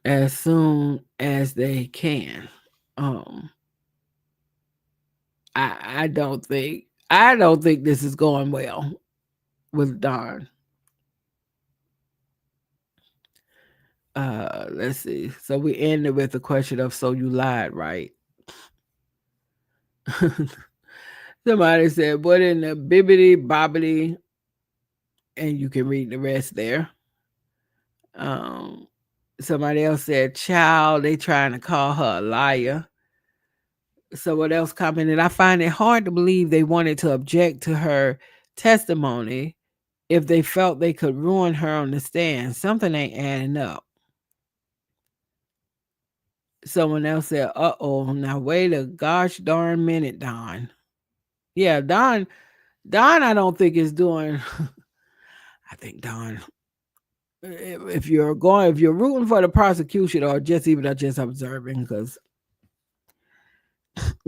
As soon as they can. I don't think this is going well with Don. Let's see. So we ended with the question of, so you lied, right? Somebody said, what in the bibbity bobbity? And you can read the rest there. Somebody else said, child, they trying to call her a liar. Someone else commented, I find it hard to believe they wanted to object to her testimony if they felt they could ruin her on the stand. Something ain't adding up. Someone else said, uh-oh, now wait a gosh darn minute, Don. Yeah, Don, I don't think is doing, I think Don, if you're rooting for the prosecution or just observing, because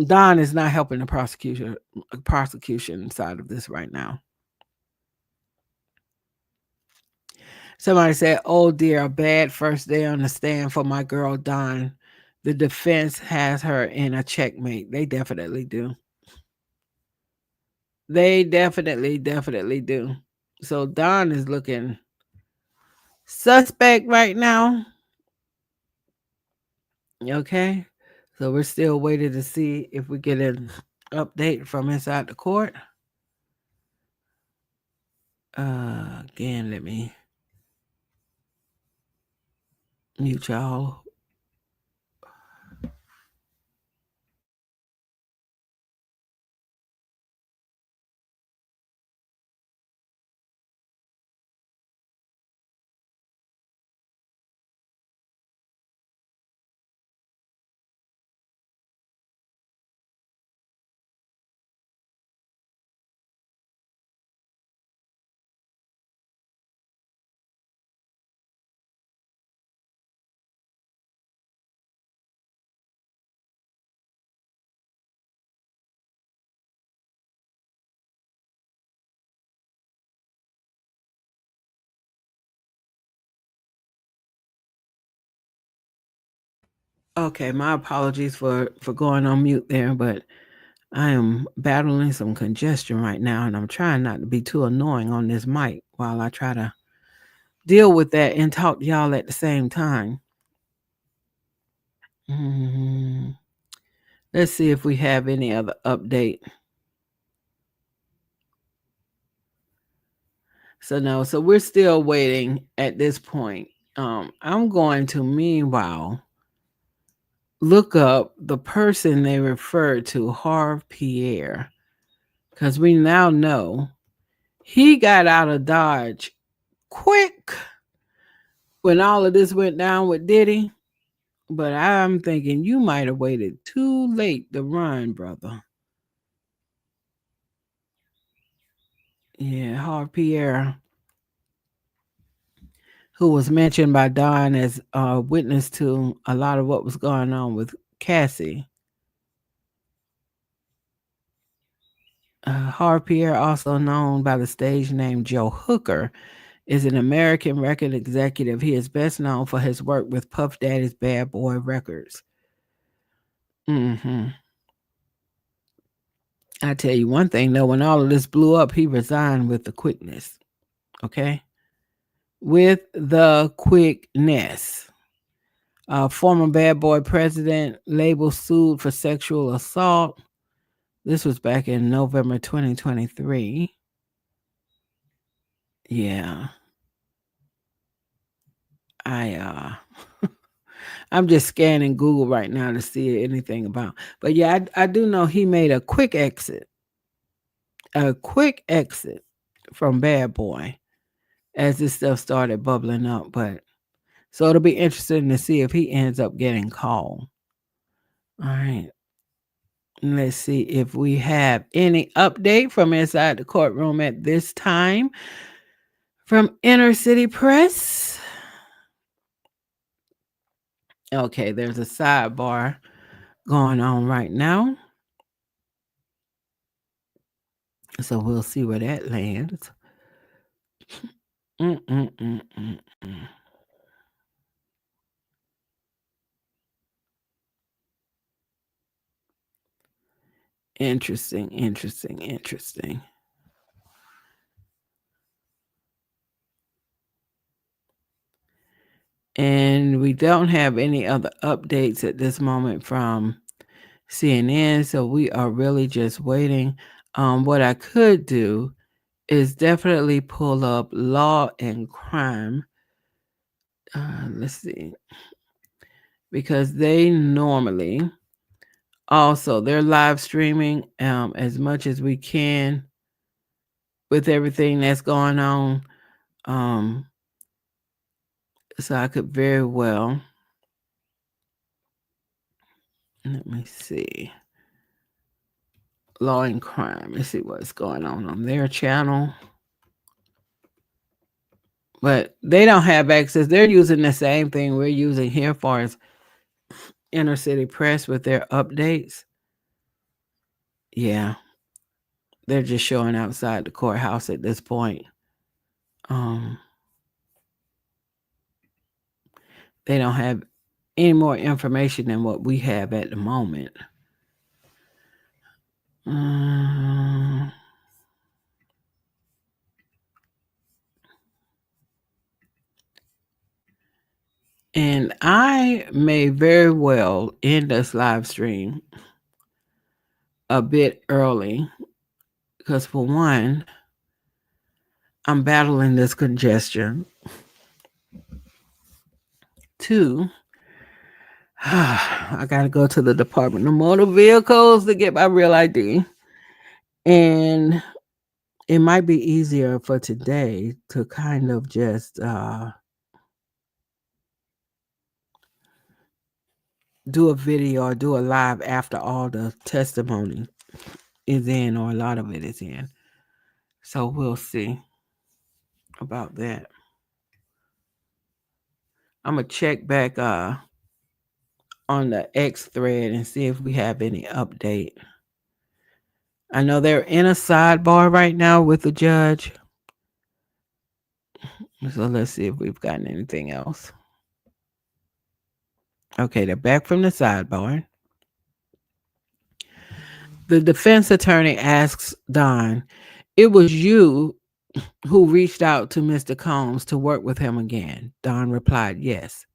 Don is not helping the prosecution side of this right now. Somebody said, oh dear, a bad first day on the stand for my girl Don. The defense has her in a checkmate. They definitely do. They definitely do. So Don is looking suspect right now. Okay. So we're still waiting to see if we get an update from inside the court. Again, let me mute y'all. Okay, my apologies for going on mute there, but I am battling some congestion right now, and I'm trying not to be too annoying on this mic while I try to deal with that and talk to y'all at the same time. Mhm. Let's see if we have any other update. So no, so we're still waiting at this point. I'm going to meanwhile look up the person they referred to, Harv Pierre, because we now know he got out of Dodge quick when all of this went down with Diddy. But I'm thinking you might have waited too late to run, brother. Yeah, Harv Pierre, who was mentioned by Don as a witness to a lot of what was going on with Cassie. Harv Pierre, also known by the stage name Joe Hooker, is an American record executive. He is best known for his work with Puff Daddy's Bad Boy Records. Hmm. I tell you one thing though, when all of this blew up, he resigned with the quickness. Okay? With the quickness. Former Bad Boy president label sued for sexual assault. This was back in November 2023. Yeah. I I'm just scanning Google right now to see anything about. But yeah, I do know he made a quick exit from Bad Boy as this stuff started bubbling up. But so it'll be interesting to see if he ends up getting called. All right. Let's see if we have any update from inside the courtroom at this time from Inner City Press. Okay, there's a sidebar going on right now. So we'll see where that lands. Mm-mm-mm-mm-mm. Interesting, interesting, interesting. And we don't have any other updates at this moment from CNN, so we are really just waiting. What I could do is definitely pull up Law and Crime. Let's see, because they normally also they're live streaming as much as we can with everything that's going on. Um, so I could very well. Let me see. Law and Crime. Let's see what's going on their channel. But they don't have access. They're using the same thing we're using here for as Inner City Press with their updates. Yeah. They're just showing outside the courthouse at this point. Um, they don't have any more information than what we have at the moment. Um, and I may very well end this live stream a bit early because, for one, I'm battling this congestion. Two, I got to go to the Department of Motor Vehicles to get my real ID. And it might be easier for today to kind of just do a video or do a live after all the testimony is in, or a lot of it is in. So we'll see about that. I'm going to check back on the X thread and see if we have any update. I know they're in a sidebar right now with the judge. So let's see if we've gotten anything else. Okay, they're back from the sidebar. The defense attorney asks Don, "It was you who reached out to Mr. Combs to work with him again?" Don replied, "Yes."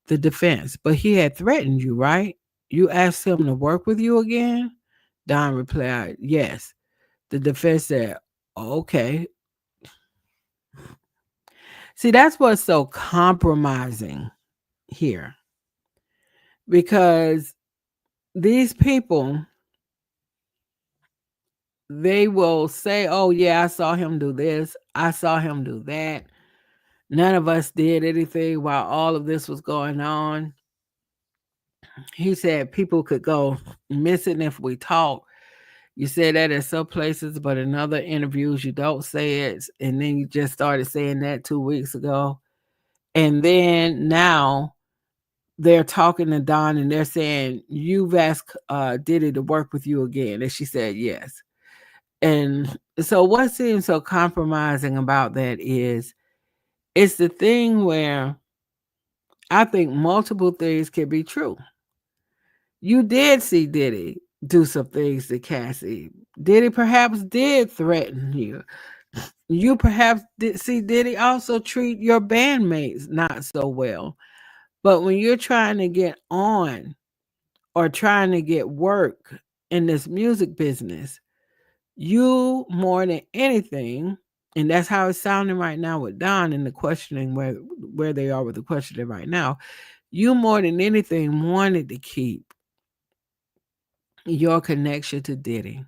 The defense, "But he had threatened you, right? You asked him to work with you again?" Don replied, "Yes." The defense said, "Okay." See, that's what's so compromising here, because these people, they will say, "Oh, yeah, I saw him do this. I saw him do that. None of us did anything while all of this was going on." He said people could go missing if we talk. You say that in some places, but in other interviews, you don't say it. And then you just started saying that 2 weeks ago. And then now they're talking to Don and they're saying, "You've asked Diddy to work with you again." And she said, "Yes." And so what seems so compromising about that is it's the thing where I think multiple things can be true. You did see Diddy do some things to Cassie. Diddy perhaps did threaten you. You perhaps did see Diddy also treat your bandmates not so well. But when you're trying to get on or trying to get work in this music business, you more than anything, and that's how it's sounding right now with Don and the questioning where they are with the questioning right now. You more than anything wanted to keep your connection to Diddy.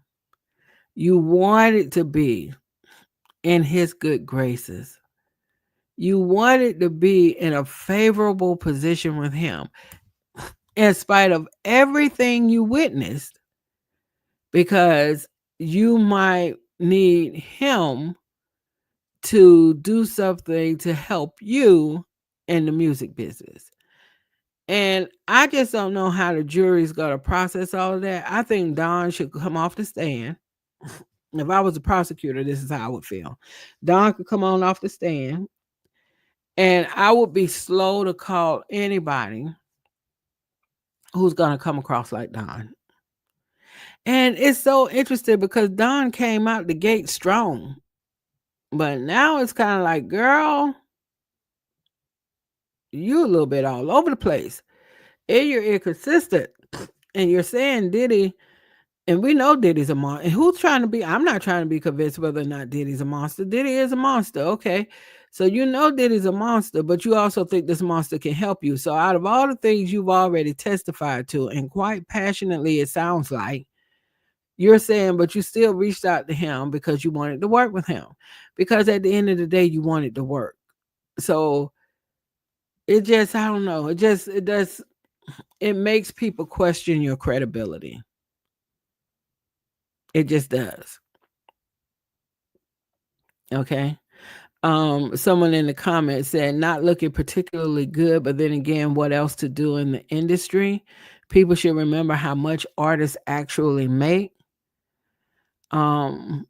You wanted to be in his good graces. You wanted to be in a favorable position with him in spite of everything you witnessed, because you might need him to do something to help you in the music business. And I just don't know how the jury's going to process all of that. I think Don should come off the stand. If I was a prosecutor, this is how I would feel. Don could come on off the stand, and I would be slow to call anybody who's going to come across like Don. And it's so interesting because Don came out the gate strong. But now it's kind of like, girl, you a little bit all over the place. And you're inconsistent. And you're saying Diddy, and we know Diddy's a monster. And who's trying to be? I'm not trying to be convinced whether or not Diddy's a monster. Diddy is a monster. Okay. So you know Diddy's a monster, but you also think this monster can help you. So out of all the things you've already testified to, and quite passionately, it sounds like, you're saying, but you still reached out to him because you wanted to work with him. Because at the end of the day, you wanted to work. So it just, I don't know. It does, it makes people question your credibility. It just does. Okay. Someone in the comments said not looking particularly good, but then again, what else to do in the industry? People should remember how much artists actually make. Um,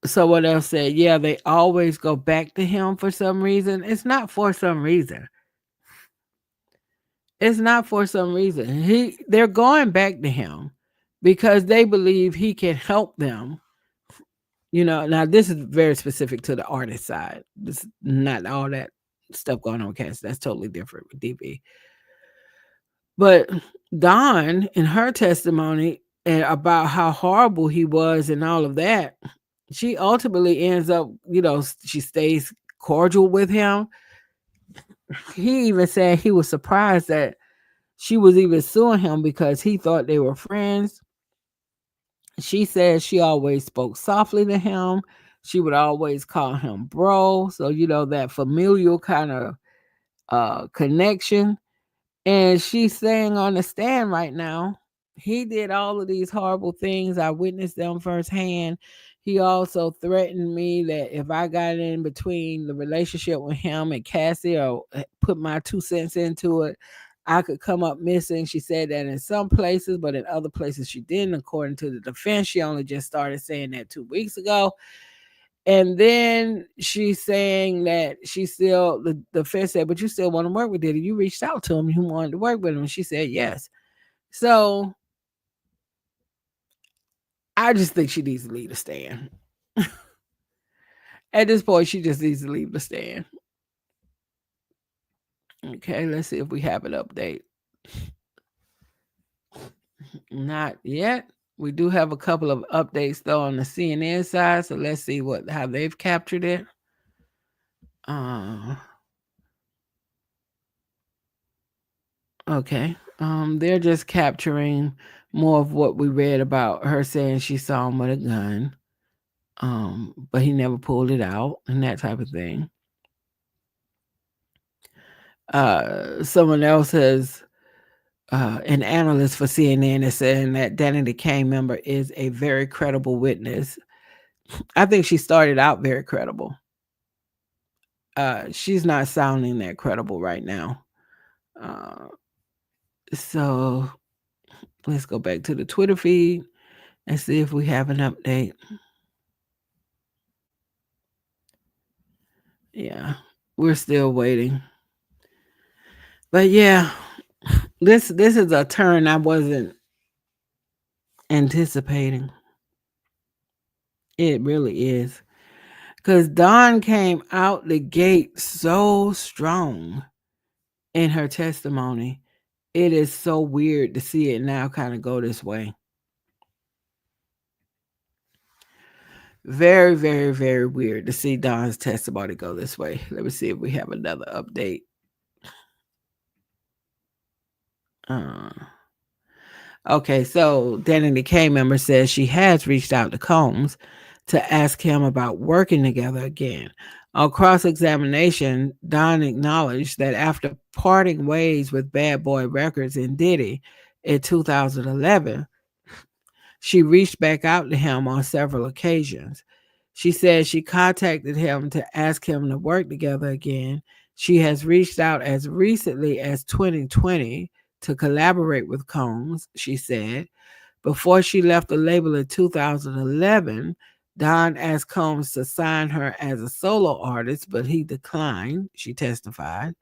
Someone else said, yeah, they always go back to him for some reason. It's not for some reason. It's not for some reason. They're going back to him because they believe he can help them. Now this is very specific to the artist side. This is not all that stuff going on with Cass. That's totally different with DB. But Dawn, in her testimony and about how horrible he was and all of that, she ultimately ends up, she stays cordial with him. He even said he was surprised that she was even suing him because he thought they were friends. She said she always spoke softly to him. She would always call him bro. So, that familial kind of connection. And she's saying on the stand right now, he did all of these horrible things. I witnessed them firsthand. He also threatened me that if I got in between the relationship with him and Cassie or put my 2 cents into it, I could come up missing. She said that in some places, but in other places she didn't. According to the defense, she only just started saying that 2 weeks ago. And then she's saying that she still, the Fed said, but you still want to work with Diddy. You reached out to him, you wanted to work with him. She said yes. So I just think she needs to leave the stand. At this point, she just needs to leave the stand. Okay, let's see if we have an update. Not yet. We do have a couple of updates though on the CNN side, so let's see how they've captured it. Okay. They're just capturing more of what we read about her saying she saw him with a gun. But he never pulled it out and that type of thing. Someone else has an analyst for CNN is saying that Danity Kane member is a very credible witness. I think she started out very credible. She's not sounding that credible right now. So let's go back to the Twitter feed and see if we have an update. Yeah, we're still waiting. But yeah, this is a turn I wasn't anticipating. It really is. Because Dawn came out the gate so strong in her testimony. It is so weird to see it now kind of go this way. Very, very, very weird to see Dawn's testimony go this way. Let me see if we have another update. Okay, so Danity Kane member says she has reached out to Combs to ask him about working together again. On cross-examination, Don acknowledged that after parting ways with Bad Boy Records and Diddy in 2011, she reached back out to him on several occasions. She said she contacted him to ask him to work together again. She has reached out as recently as 2020 to collaborate with Combs, she said. Before she left the label in 2011, Don asked Combs to sign her as a solo artist, but he declined, she testified.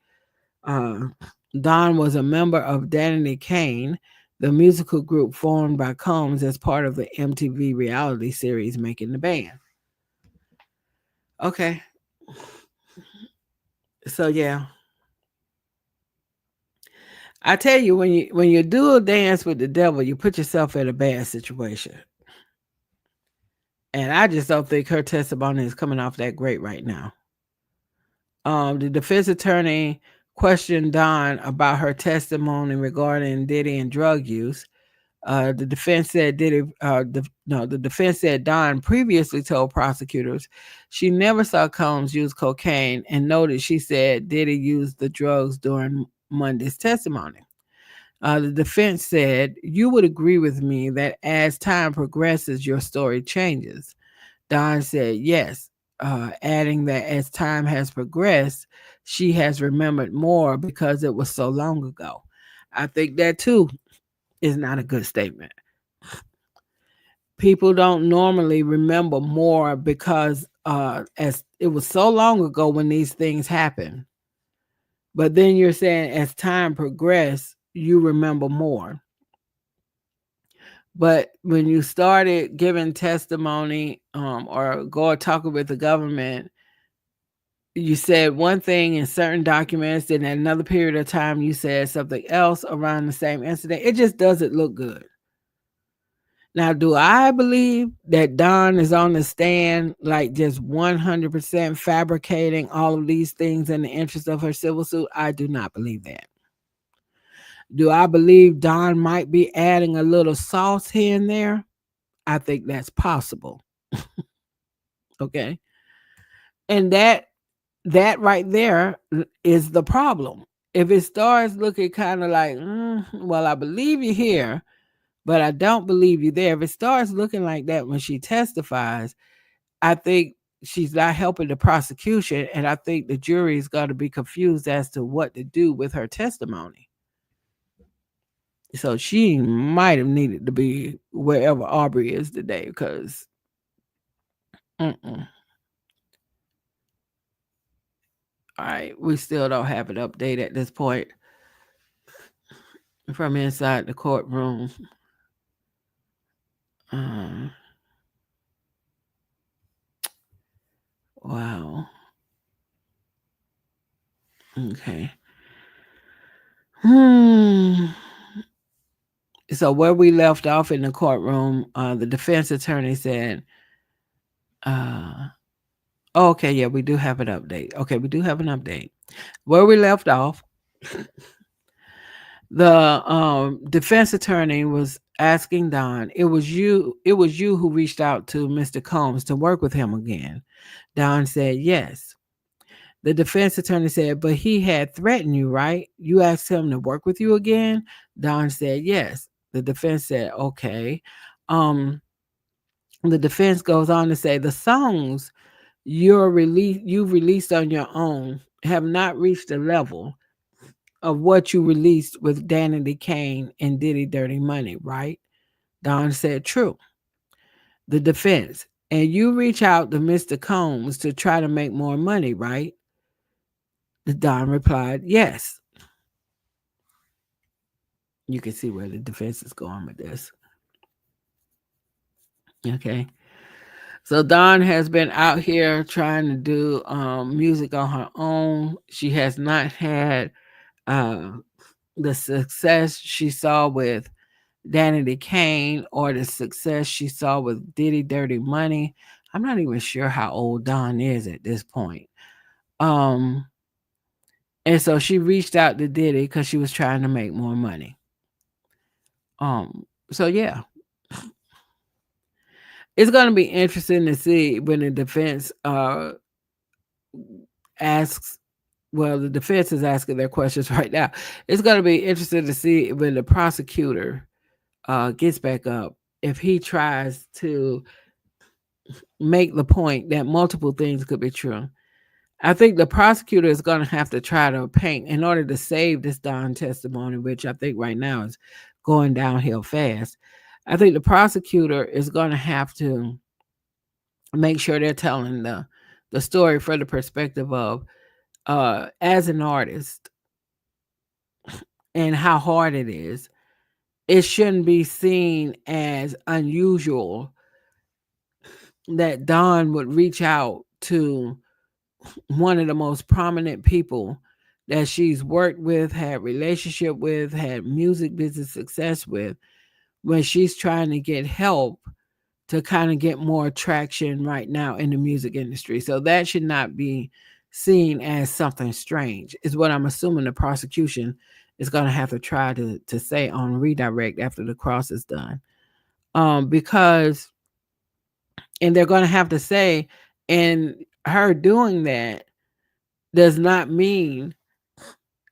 Don was a member of Danity Kane, the musical group formed by Combs as part of the MTV reality series Making the Band. Okay. So yeah. I tell you, when you do a dance with the devil, you put yourself in a bad situation. And I just don't think her testimony is coming off that great right now. The defense attorney questioned Dawn about her testimony regarding Diddy and drug use. The defense said the defense said Dawn previously told prosecutors she never saw Combs use cocaine and noted she said Diddy used the drugs during Monday's testimony. The defense said, "You would agree with me that as time progresses, your story changes." Dawn said, "Yes," adding that as time has progressed, she has remembered more because it was so long ago. I think that too is not a good statement. People don't normally remember more because as it was so long ago when these things happen. But then you're saying as time progressed, you remember more. But when you started giving testimony or go talking with the government, you said one thing in certain documents, then at another period of time you said something else around the same incident. It just doesn't look good. Now, do I believe that Don is on the stand like just 100% fabricating all of these things in the interest of her civil suit? I do not believe that. Do I believe Don might be adding a little sauce here and there? I think that's possible. Okay. And that right there is the problem. If it starts looking kind of like, well, I believe you here, but I don't believe you there. If it starts looking like that when she testifies, I think she's not helping the prosecution, and I think the jury is going to be confused as to what to do with her testimony. So she might have needed to be wherever Aubrey is today because All right, we still don't have an update at this point from inside the courtroom. Um, wow. Okay. Hmm. So where we left off in the courtroom, the defense attorney said, uh, okay, yeah, we do have an update. Okay, we do have an update. Where we left off, the defense attorney was asking Don, it was you who reached out to Mr. Combs to work with him again. Don said yes. The defense attorney said, but he had threatened you, right? You asked him to work with you again? Don said yes. The defense said, okay. Um, the defense goes on to say the songs you've released on your own have not reached the level of what you released with Danity Kane and Diddy Dirty Money, right? Don said true. The defense. And you reach out to Mr. Combs to try to make more money, right? Don replied, yes. You can see where the defense is going with this. Okay. So Dawn has been out here trying to do music on her own. She has not had uh, the success she saw with Danity Kane or the success she saw with Diddy Dirty Money. I'm not even sure how old Dawn is at this point. Um, and so she reached out to Diddy because she was trying to make more money. So yeah, it's going to be interesting to see when the defense asks. Well, the defense is asking their questions right now. It's going to be interesting to see when the prosecutor gets back up if he tries to make the point that multiple things could be true. I think the prosecutor is going to have to try to paint in order to save this Don testimony, which I think right now is going downhill fast. I think the prosecutor is going to have to make sure they're telling the story from the perspective of as an artist and how hard it is. It shouldn't be seen as unusual that Don would reach out to one of the most prominent people that she's worked with, had relationship with, had music business success with, when she's trying to get help to kind of get more traction right now in the music industry. So that should not be seen as something strange, is what I'm assuming the prosecution is going to have to try to say on redirect after the cross is done. Because, and they're going to have to say, and her doing that does not mean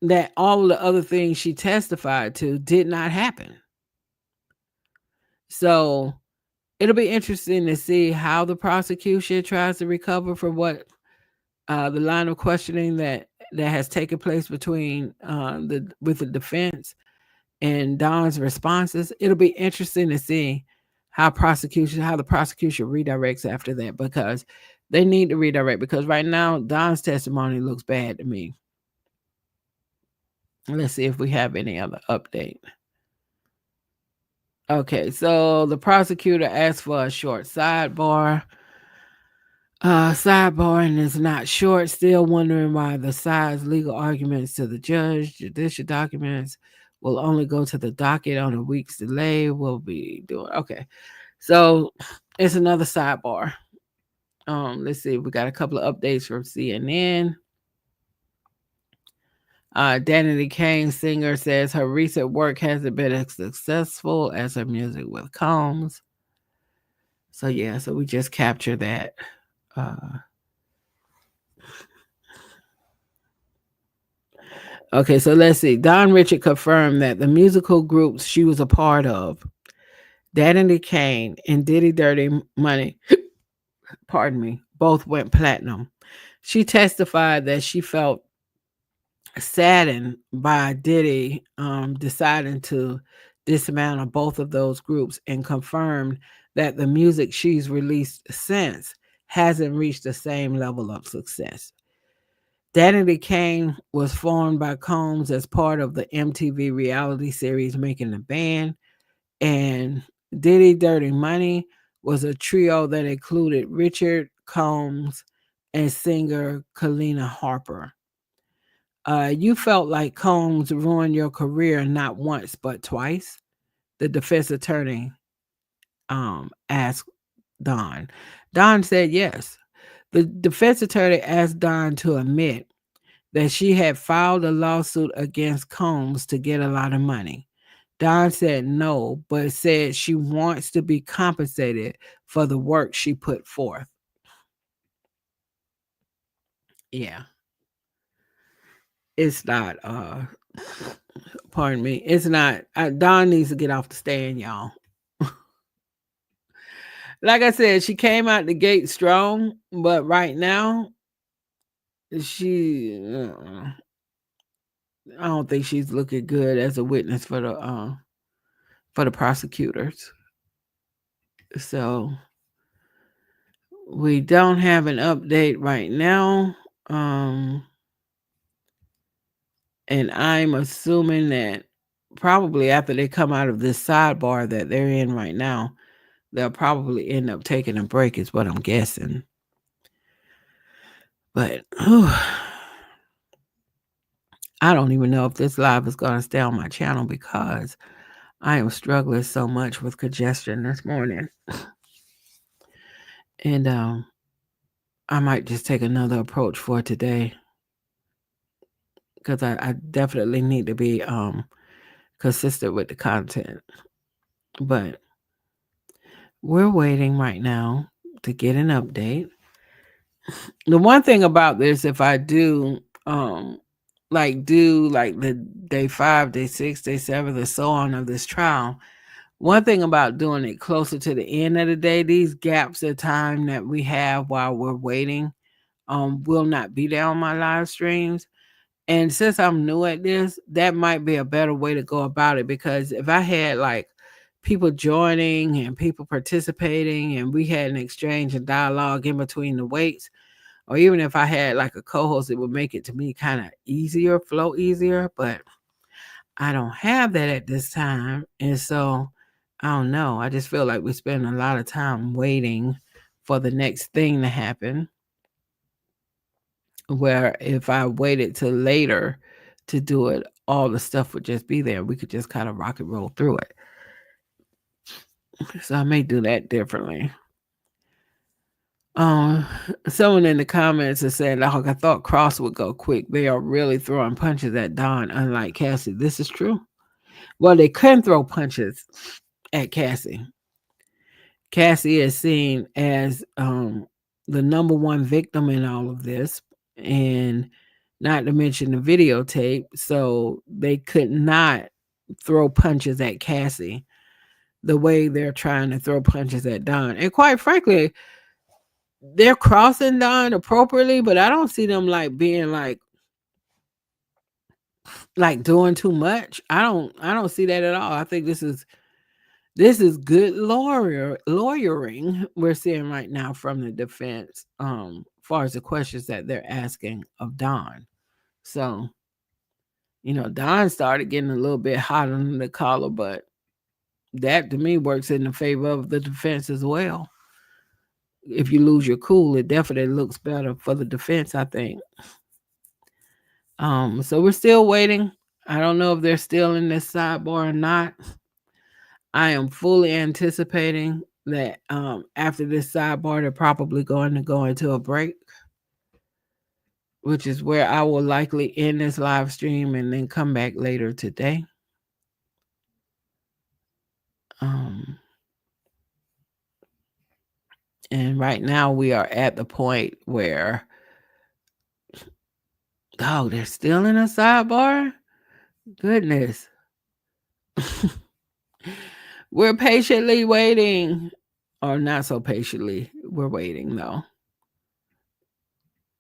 that all the other things she testified to did not happen. So it'll be interesting to see how the prosecution tries to recover from what the line of questioning that has taken place between the defense and Don's responses. It'll be interesting to see how the prosecution redirects after that, because they need to redirect, because right now Don's testimony looks bad to me. Let's see if we have any other update. Okay, so the prosecutor asked for a short sidebar. Sidebarring is not short. Still wondering why the side's legal arguments to the judge, judicial documents will only go to the docket on a week's delay. We'll be doing okay. So it's another sidebar. Let's see. We got a couple of updates from CNN. Danity Kane, singer, says her recent work hasn't been as successful as her music with Combs. So yeah, so we just captured that. Okay, so let's see. Don Richard confirmed that the musical groups she was a part of, Danity Kane and Diddy Dirty Money, pardon me, both went platinum. She testified that she felt saddened by Diddy deciding to dismantle both of those groups, and confirmed that the music she's released since hasn't reached the same level of success. Danity Kane was formed by Combs as part of the MTV reality series Making the Band, and Diddy Dirty Money was a trio that included Richard Combs and singer Kalina Harper. You felt like Combs ruined your career not once but twice. The defense attorney asked Don. Don said yes. The defense attorney asked Don to admit that she had filed a lawsuit against Combs to get a lot of money. Don said no, but said she wants to be compensated for the work she put forth. Yeah, it's not, pardon me, it's not, Don needs to get off the stand, y'all. Like I said, she came out the gate strong, but right now, she, I don't think she's looking good as a witness for the prosecutors. So we don't have an update right now. Um, and I'm assuming that probably after they come out of this sidebar that they're in right now, they'll probably end up taking a break, is what I'm guessing. But I don't even know if this live is going to stay on my channel because I am struggling so much with congestion this morning. And I might just take another approach for today because I definitely need to be consistent with the content. But we're waiting right now to get an update. The one thing about this, if I do like the day 5, day 6, day 7, and so on of this trial, one thing about doing it closer to the end of the day, these gaps of time that we have while we're waiting will not be there on my live streams. And since I'm new at this, that might be a better way to go about it, because if I had like people joining and people participating and we had an exchange and dialogue in between the waits, or even if I had like a co-host, it would make it to me kind of easier, flow easier. But I don't have that at this time. And so I don't know. I just feel like we spend a lot of time waiting for the next thing to happen. Where if I waited till later to do it, all the stuff would just be there. We could just kind of rock and roll through it. So I may do that differently. Um, Someone in the comments is saying, "Like I thought Cross would go quick. They are really throwing punches at Don, unlike Cassie." This is true. Well, they couldn't throw punches at Cassie. Cassie is seen as the number one victim in all of this, and not to mention the videotape. So they could not throw punches at Cassie the way they're trying to throw punches at Don. And quite frankly, they're crossing Don appropriately, but I don't see them like being like doing too much. I don't see that at all. I think this is good lawyering we're seeing right now from the defense, as far as the questions that they're asking of Don. So, Don started getting a little bit hot under the collar, but that to me works in the favor of the defense as well. If you lose your cool, it definitely looks better for the defense, I think. So we're still waiting. I don't know if they're still in this sidebar or not. I am fully anticipating that after this sidebar, they're probably going to go into a break, which is where I will likely end this live stream and then come back later today. And right now we are at the point where, oh, they're still in a sidebar? Goodness. We're patiently waiting. Or not so patiently. We're waiting though.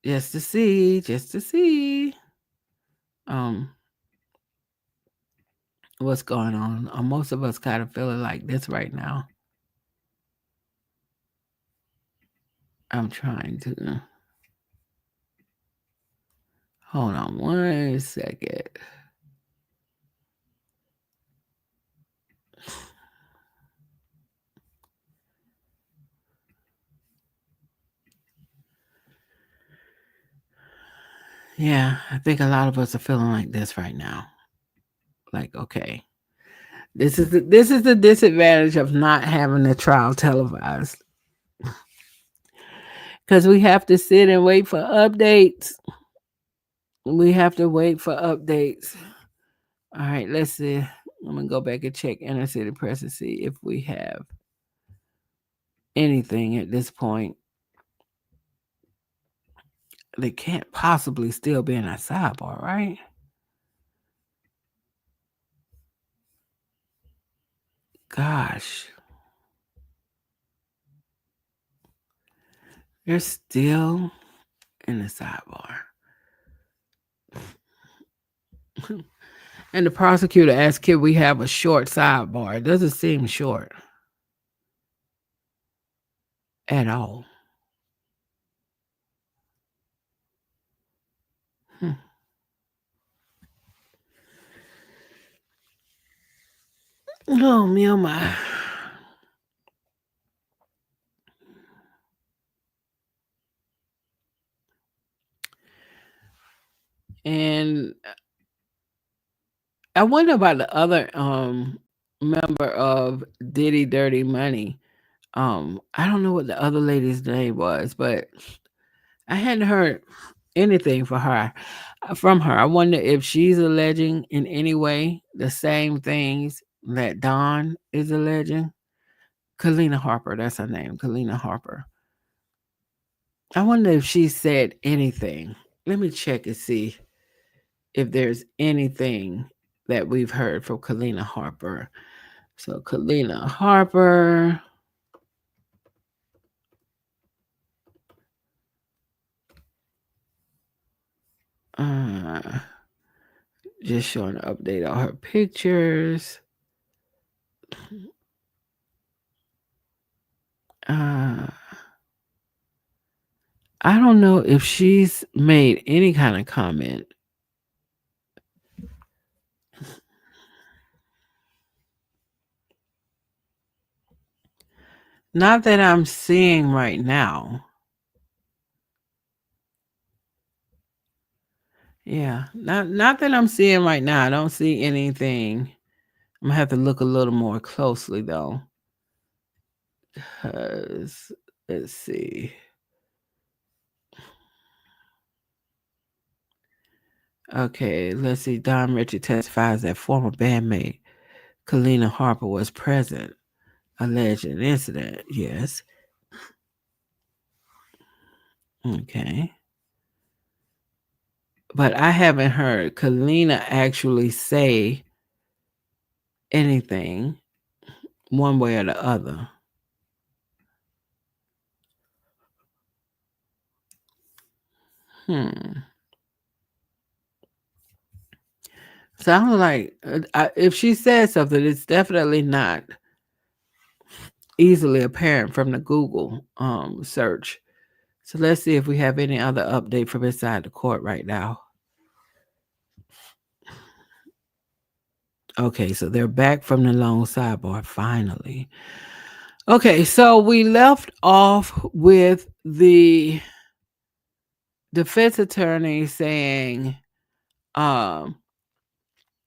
Just to see. Um, what's going on. Most of us kind of feeling like this right now. I'm trying to. Hold on 1 second. Yeah, I think a lot of us are feeling like this right now. Like, okay, this is the disadvantage of not having the trial televised, because we have to sit and wait for updates. We have to wait for updates. All right, let's see. I'm gonna go back and check Inner City Press and see if we have anything at this point. They can't possibly still be in a sidebar, right? Gosh, they're still in the sidebar. And the prosecutor asked, "Can we have a short sidebar?" It doesn't seem short at all. Hmm. Oh, me, oh my. And I wonder about the other member of Diddy Dirty Money. I don't know what the other lady's name was, but I hadn't heard anything for her from her. I wonder if she's alleging in any way the same things that Don is alleging. Kalina Harper, that's her name, Kalina Harper. I wonder if she said anything. Let me check and see if there's anything that we've heard from Kalina Harper. So Kalina Harper. Uh, just showing an update on her pictures. Uh, I don't know if she's made any kind of comment. Not that I'm seeing right now. Yeah, not that I'm seeing right now. I don't see anything. I'm gonna have to look a little more closely though. 'Cause let's see. Okay, let's see. Don Richard testifies that former bandmate Kalina Harper was present. Alleged incident. Yes. Okay. But I haven't heard Kalina actually say anything one way or the other. Hmm. Sounds like if she said something, it's definitely not easily apparent from the Google search. So let's see if we have any other update from inside the court right now. Okay, so they're back from the long sidebar finally. Okay, so we left off with the defense attorney saying um,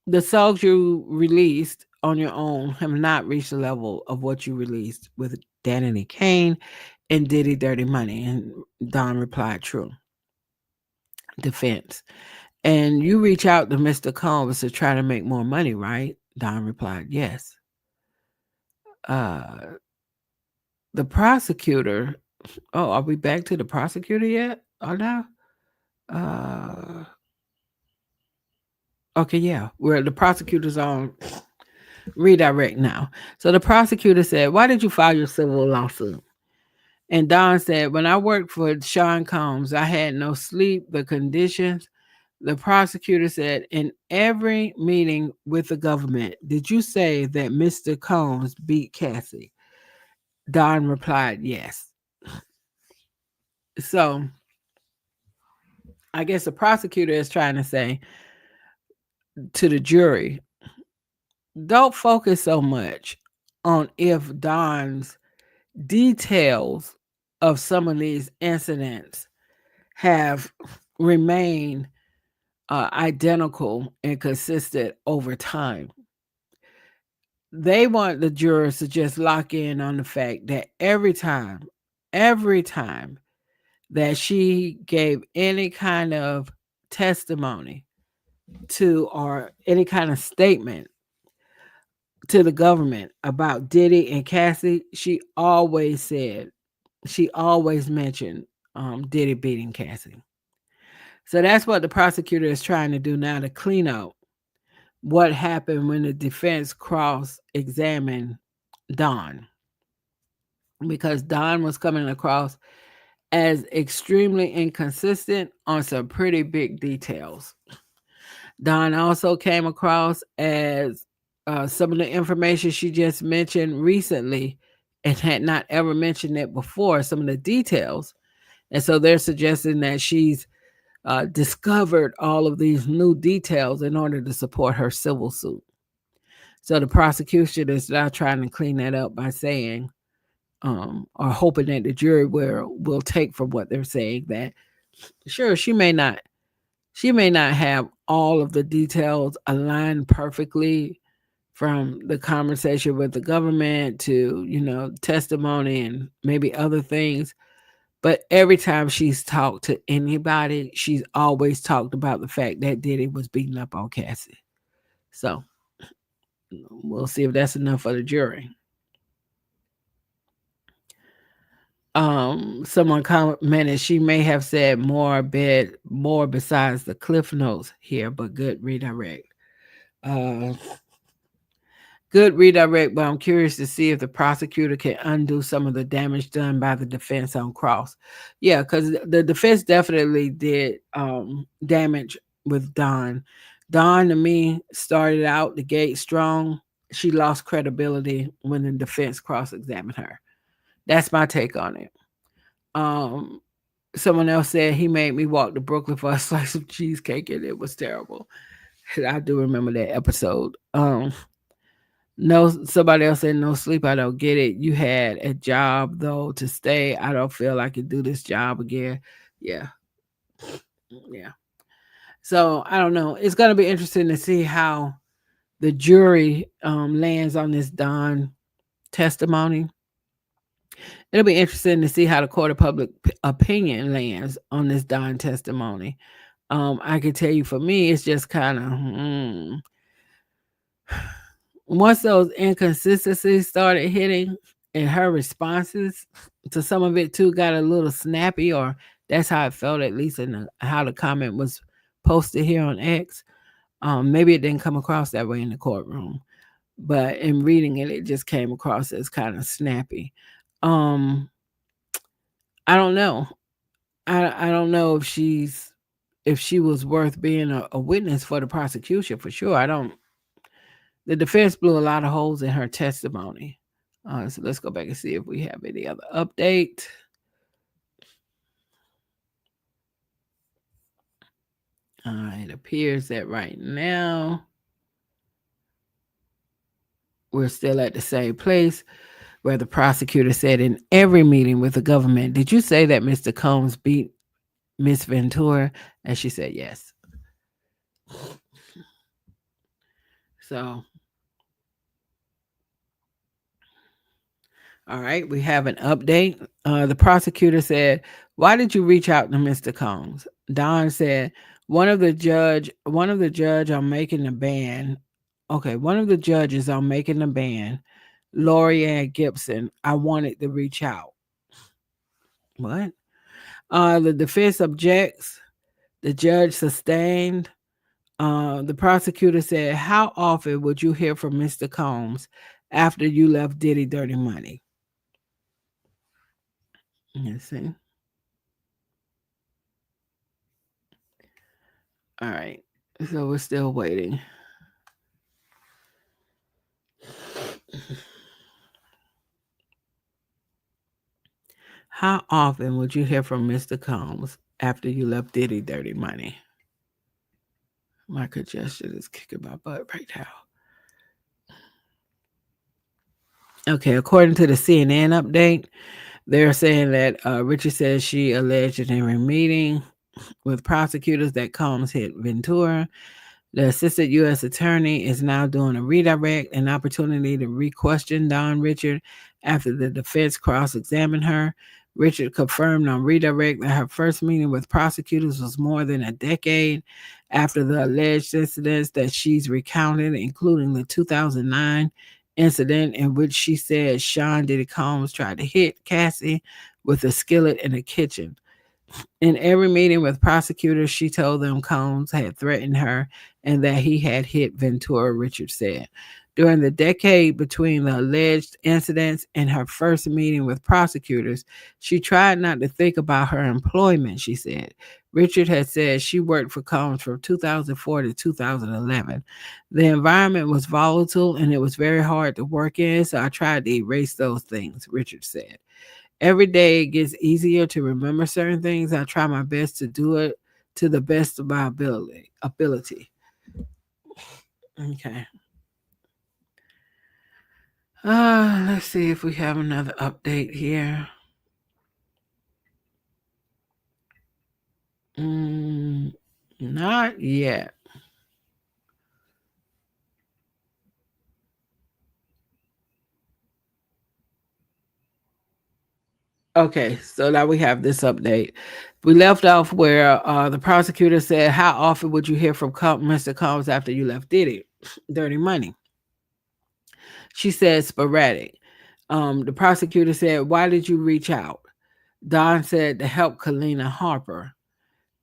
the songs you released on your own have not reached the level of what you released with Danity Kane and Diddy Dirty Money. And Don replied, true. Defense. And you reach out to Mr. Combs to try to make more money, right? Don replied, yes. Uh, the prosecutor, oh, are we back to the prosecutor yet? Or now? Uh, okay, yeah. We're the prosecutor's on redirect now. So the prosecutor said, why did you file your civil lawsuit? And Don said, when I worked for Sean Combs, I had no sleep, the conditions. The prosecutor said, in every meeting with the government, did you say that Mr. Combs beat Cassie? Don replied, yes. So I guess the prosecutor is trying to say to the jury, don't focus so much on if Don's details of some of these incidents have remained identical and consistent over time. They want the jurors to just lock in on the fact that every time that she gave any kind of testimony to or any kind of statement to the government about Diddy and Cassie, she always mentioned Diddy beating Cassie. So that's what the prosecutor is trying to do now to clean up what happened when the defense cross examined Don, because Don was coming across as extremely inconsistent on some pretty big details. Don also came across as some of the information she just mentioned recently and had not ever mentioned it before, some of the details. And so they're suggesting that she's discovered all of these new details in order to support her civil suit. So the prosecution is now trying to clean that up by saying, or hoping that the jury will take from what they're saying that sure she may not have all of the details aligned perfectly from the conversation with the government to testimony and maybe other things, but every time she's talked to anybody, she's always talked about the fact that Diddy was beating up on Cassie. So we'll see if that's enough for the jury. Someone commented she may have said more besides the cliff notes here, but uh good redirect, but I'm curious to see if the prosecutor can undo some of the damage done by the defense on cross. Yeah, because the defense definitely did damage with Don to me started out the gate strong. She lost credibility when the defense cross-examined her. That's my take on it. um Someone else said he made me walk to Brooklyn for a slice of cheesecake and it was terrible. I do remember that episode. No, somebody else said no sleep. I don't get it. You had a job though to stay. I don't feel I can do this job again. Yeah, yeah. So I don't know. It's gonna be interesting to see how the jury lands on this Don testimony. It'll be interesting to see how the court of public opinion lands on this Don testimony. I can tell you, for me, it's just kind of once those inconsistencies started hitting and her responses to some of it too got a little snappy, or that's how it felt, at least in how the comment was posted here on X. Maybe it didn't come across that way in the courtroom, but in reading it, it just came across as kind of snappy. Um, I don't know. I don't know if she was worth being a witness for the prosecution for sure. I don't. The defense blew a lot of holes in her testimony. So let's go back and see if we have any other update. It appears that right now we're still at the same place where the prosecutor said in every meeting with the government, did you say that Mr. Combs beat Miss Ventura? And she said yes. So, all right, we have an update. The prosecutor said, why did you reach out to Mr. Combs? Don said, one of the judge on making the ban. Okay, one of the judges on making the ban, Lori Ann Gibson, I wanted to reach out. What? The defense objects. The judge sustained. The prosecutor said, how often would you hear from Mr. Combs after you left Diddy Dirty Money? You see? All right. So we're still waiting. How often would you hear from Mr. Combs after you left Diddy dirty money. My congestion is kicking my butt right now. Okay, according to the CNN update, they're saying that Richard says she alleged in a meeting with prosecutors that Combs hit Ventura. The assistant U.S. attorney is now doing a redirect, an opportunity to re-question Don Richard after the defense cross-examined her. Richard confirmed on redirect that her first meeting with prosecutors was more than a decade after the alleged incidents that she's recounted, including the 2009 incident in which she said Sean Diddy Combs tried to hit Cassie with a skillet in the kitchen. In every meeting with prosecutors, she told them Combs had threatened her and that he had hit Ventura, Richard said. During the decade between the alleged incidents and her first meeting with prosecutors, she tried not to think about her employment, she said. Richard had said she worked for Combs from 2004 to 2011. The environment was volatile and it was very hard to work in, so I tried to erase those things, Richard said. Every day it gets easier to remember certain things. I try my best to do it to the best of my ability. Okay. Let's see if we have another update here. Not yet. Okay, so now we have this update. We left off where the prosecutor said, "How often would you hear from Mr. Combs after you left Diddy? Dirty money." She said, "Sporadic." The prosecutor said, "Why did you reach out?" Don said, "To help Kalina Harper."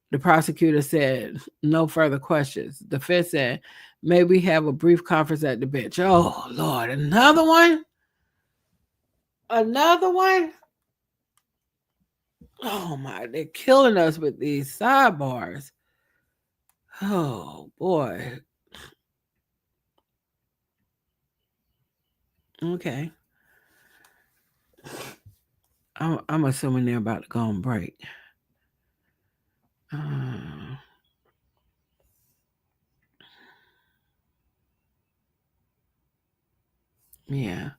The prosecutor said, "No further questions." The defense said, "May we have a brief conference at the bench?" Oh, Lord, another one? Another one? Oh, my, they're killing us with these sidebars. Oh, boy. Okay. I'm assuming they're about to go on break. Yeah.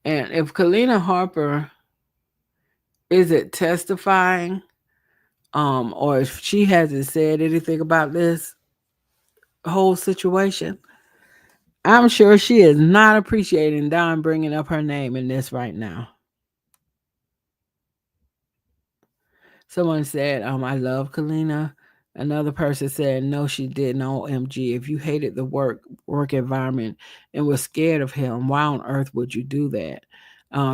And if Kalina Harper isn't testifying, or if she hasn't said anything about this whole situation, I'm sure she is not appreciating Don bringing up her name in this right now. Someone said, "I love Kalina." Another person said, "No, she didn't. OMG. If you hated the work environment and was scared of him, why on earth would you do that?"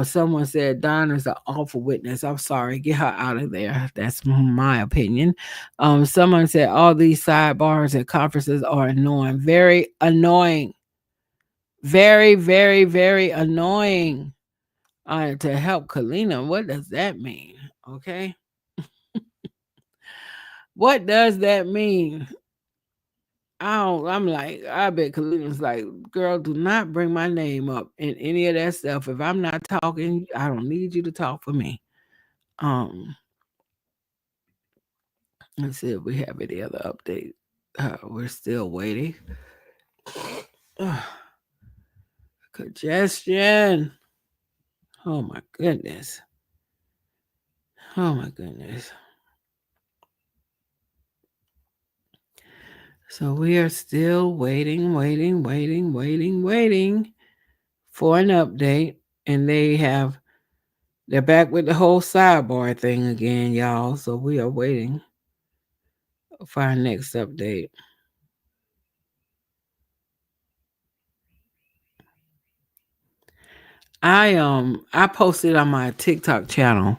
Someone said, "Don is an awful witness. I'm sorry. Get her out of there." That's my opinion. Someone said, "All these sidebars and conferences are annoying. Very annoying. Very, very, very annoying." To help Kalina, what does that mean? Okay. What does that mean? I'm like, I bet Kalina's like, "Girl, do not bring my name up in any of that stuff. If I'm not talking, I don't need you to talk for me." Um, let's see if we have any other update. We're still waiting. Congestion. Oh my goodness. Oh my goodness. So we are still waiting for an update. And they're back with the whole sidebar thing again, y'all. So we are waiting for our next update. I posted on my TikTok channel,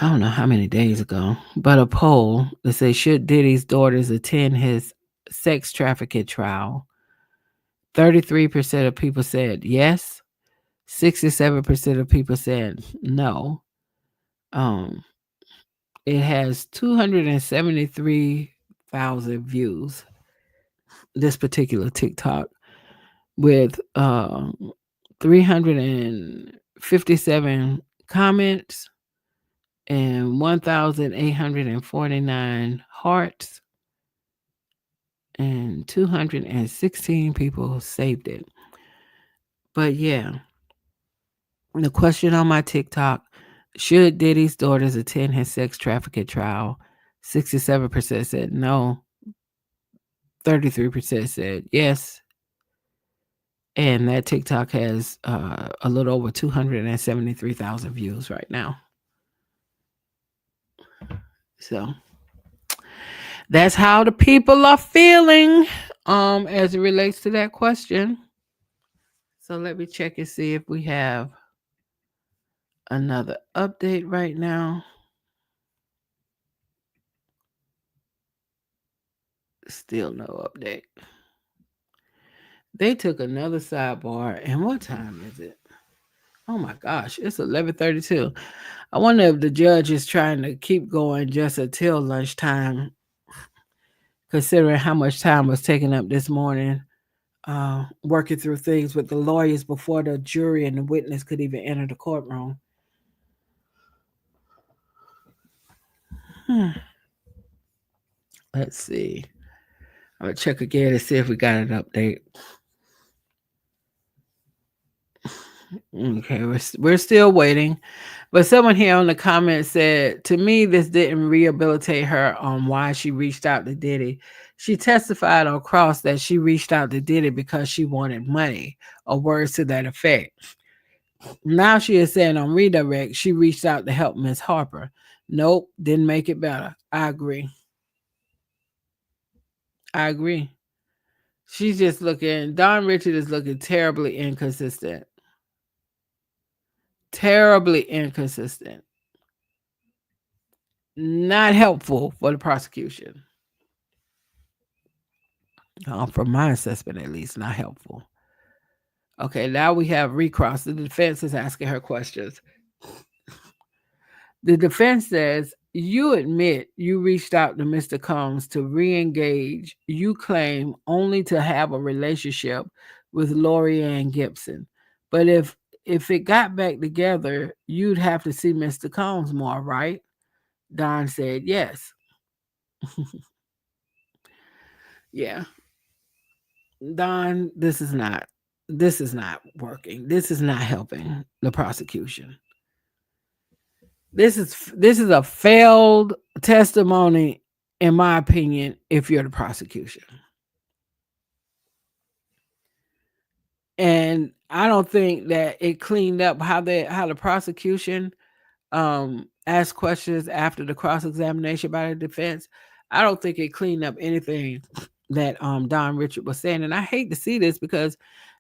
I don't know how many days ago, but a poll that says, should Diddy's daughters attend his sex trafficking trial? 33% of people said yes. 67% of people said no. Um, it has 273,000 views. This particular TikTok with 357 comments and 1,849 hearts, and 216 people saved it. But yeah, the question on my TikTok: should Diddy's daughters attend his sex trafficking trial? 67% said no, 33% said yes. And that TikTok has a little over 273,000 views right now. So that's how the people are feeling as it relates to that question. So let me check and see if we have another update right now. Still no update. They took another sidebar, and what time is it? Oh my gosh, it's 11:32. I wonder if the judge is trying to keep going just until lunchtime, considering how much time was taken up this morning, working through things with the lawyers before the jury and the witness could even enter the courtroom. Hmm. Let's see. I'm gonna check again to see if we got an update. Okay, we're still waiting. But someone here on the comment said, to me, this didn't rehabilitate her on why she reached out to Diddy. She testified on cross that she reached out to Diddy because she wanted money, or words to that effect. Now she is saying on redirect, she reached out to help Miss Harper. Nope, didn't make it better. I agree. I agree. She's just looking, Don Richard is looking terribly inconsistent. Terribly inconsistent. Not helpful for the prosecution. From my assessment, at least, not helpful. Okay, now we have recross. The defense is asking her questions. The defense says, you admit you reached out to Mr. Combs to re-engage. You claim only to have a relationship with Lori Ann Gibson. But if it got back together, you'd have to see Mr. Combs more, right? Don said yes. Yeah. Don, this is not working. This is not helping the prosecution. This is a failed testimony, in my opinion, if you're the prosecution. And I don't think that it cleaned up how the prosecution asked questions after the cross examination by the defense. I don't think it cleaned up anything that Don Richard was saying. And I hate to see this because,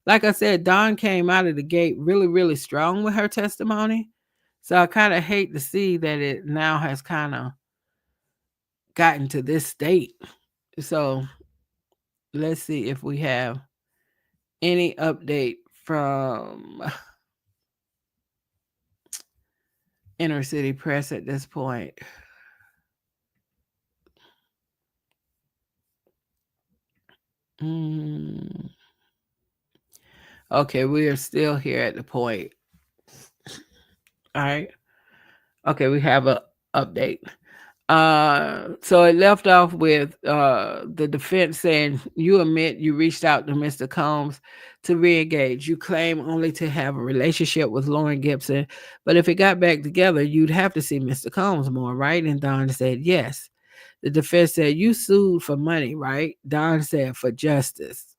like I said, Don came out of the gate really, really strong with her testimony. So I kind of hate to see that it now has kind of gotten to this state. So let's see if we have any update from Inner City Press at this point. Mm. Okay, we are still here at the point. All right. Okay, we have a update. So it left off with the defense saying, you admit you reached out to Mr. Combs to re-engage. You claim only to have a relationship with Lauren Gibson, but if it got back together, you'd have to see Mr. Combs more, right? And Don said yes. The defense said, you sued for money, right? Don said, for justice.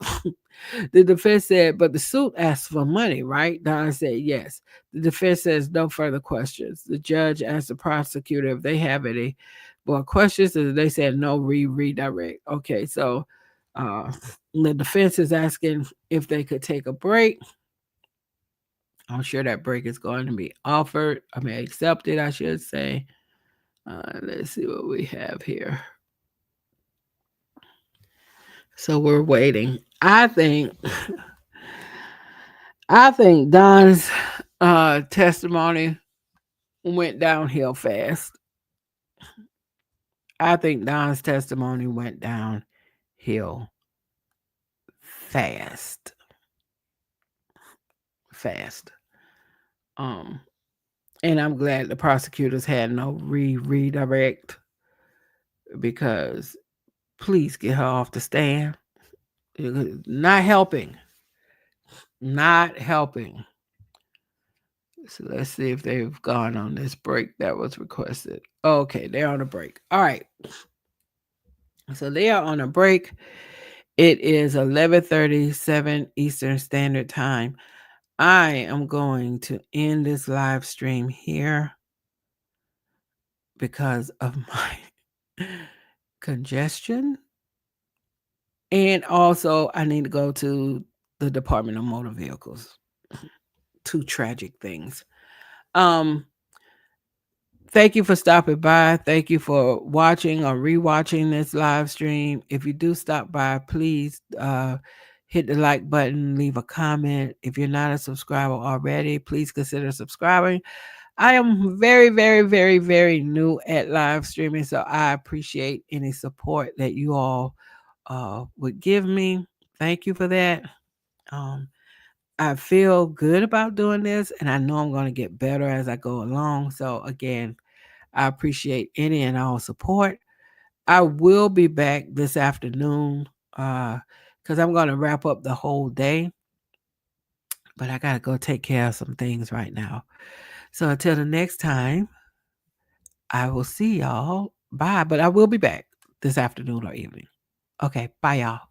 The defense said, but the suit asked for money, right? Don said, yes. The defense says, no further questions. The judge asked the prosecutor if they have any more questions, and they said, no, redirect. Okay, so the defense is asking if they could take a break. I'm sure that break is going to be accepted, I should say. Let's see what we have here. So we're waiting. I think Don's testimony went downhill fast. I think Don's testimony went downhill fast. Fast. Um And I'm glad the prosecutors had no redirect, because please get her off the stand. Not helping. Not helping. So let's see if they've gone on this break that was requested. Okay, they're on a break. All right. So they are on a break. It is 11:37 Eastern Standard Time. I am going to end this live stream here because of my congestion. And also, I need to go to the Department of Motor Vehicles. Two tragic things. Um, Thank you for stopping by. Thank you for watching or rewatching this live stream. If you do stop by, please hit the like button, leave a comment. If you're not a subscriber already, please consider subscribing. I am very, very, very, very new at live streaming, so I appreciate any support that you all would give me. Thank you for that. Um, I feel good about doing this, and I know I'm going to get better as I go along. So, again, I appreciate any and all support. I will be back this afternoon because I'm going to wrap up the whole day, but I got to go take care of some things right now. So until the next time, I will see y'all. Bye. But I will be back this afternoon or evening. Okay. Bye, y'all.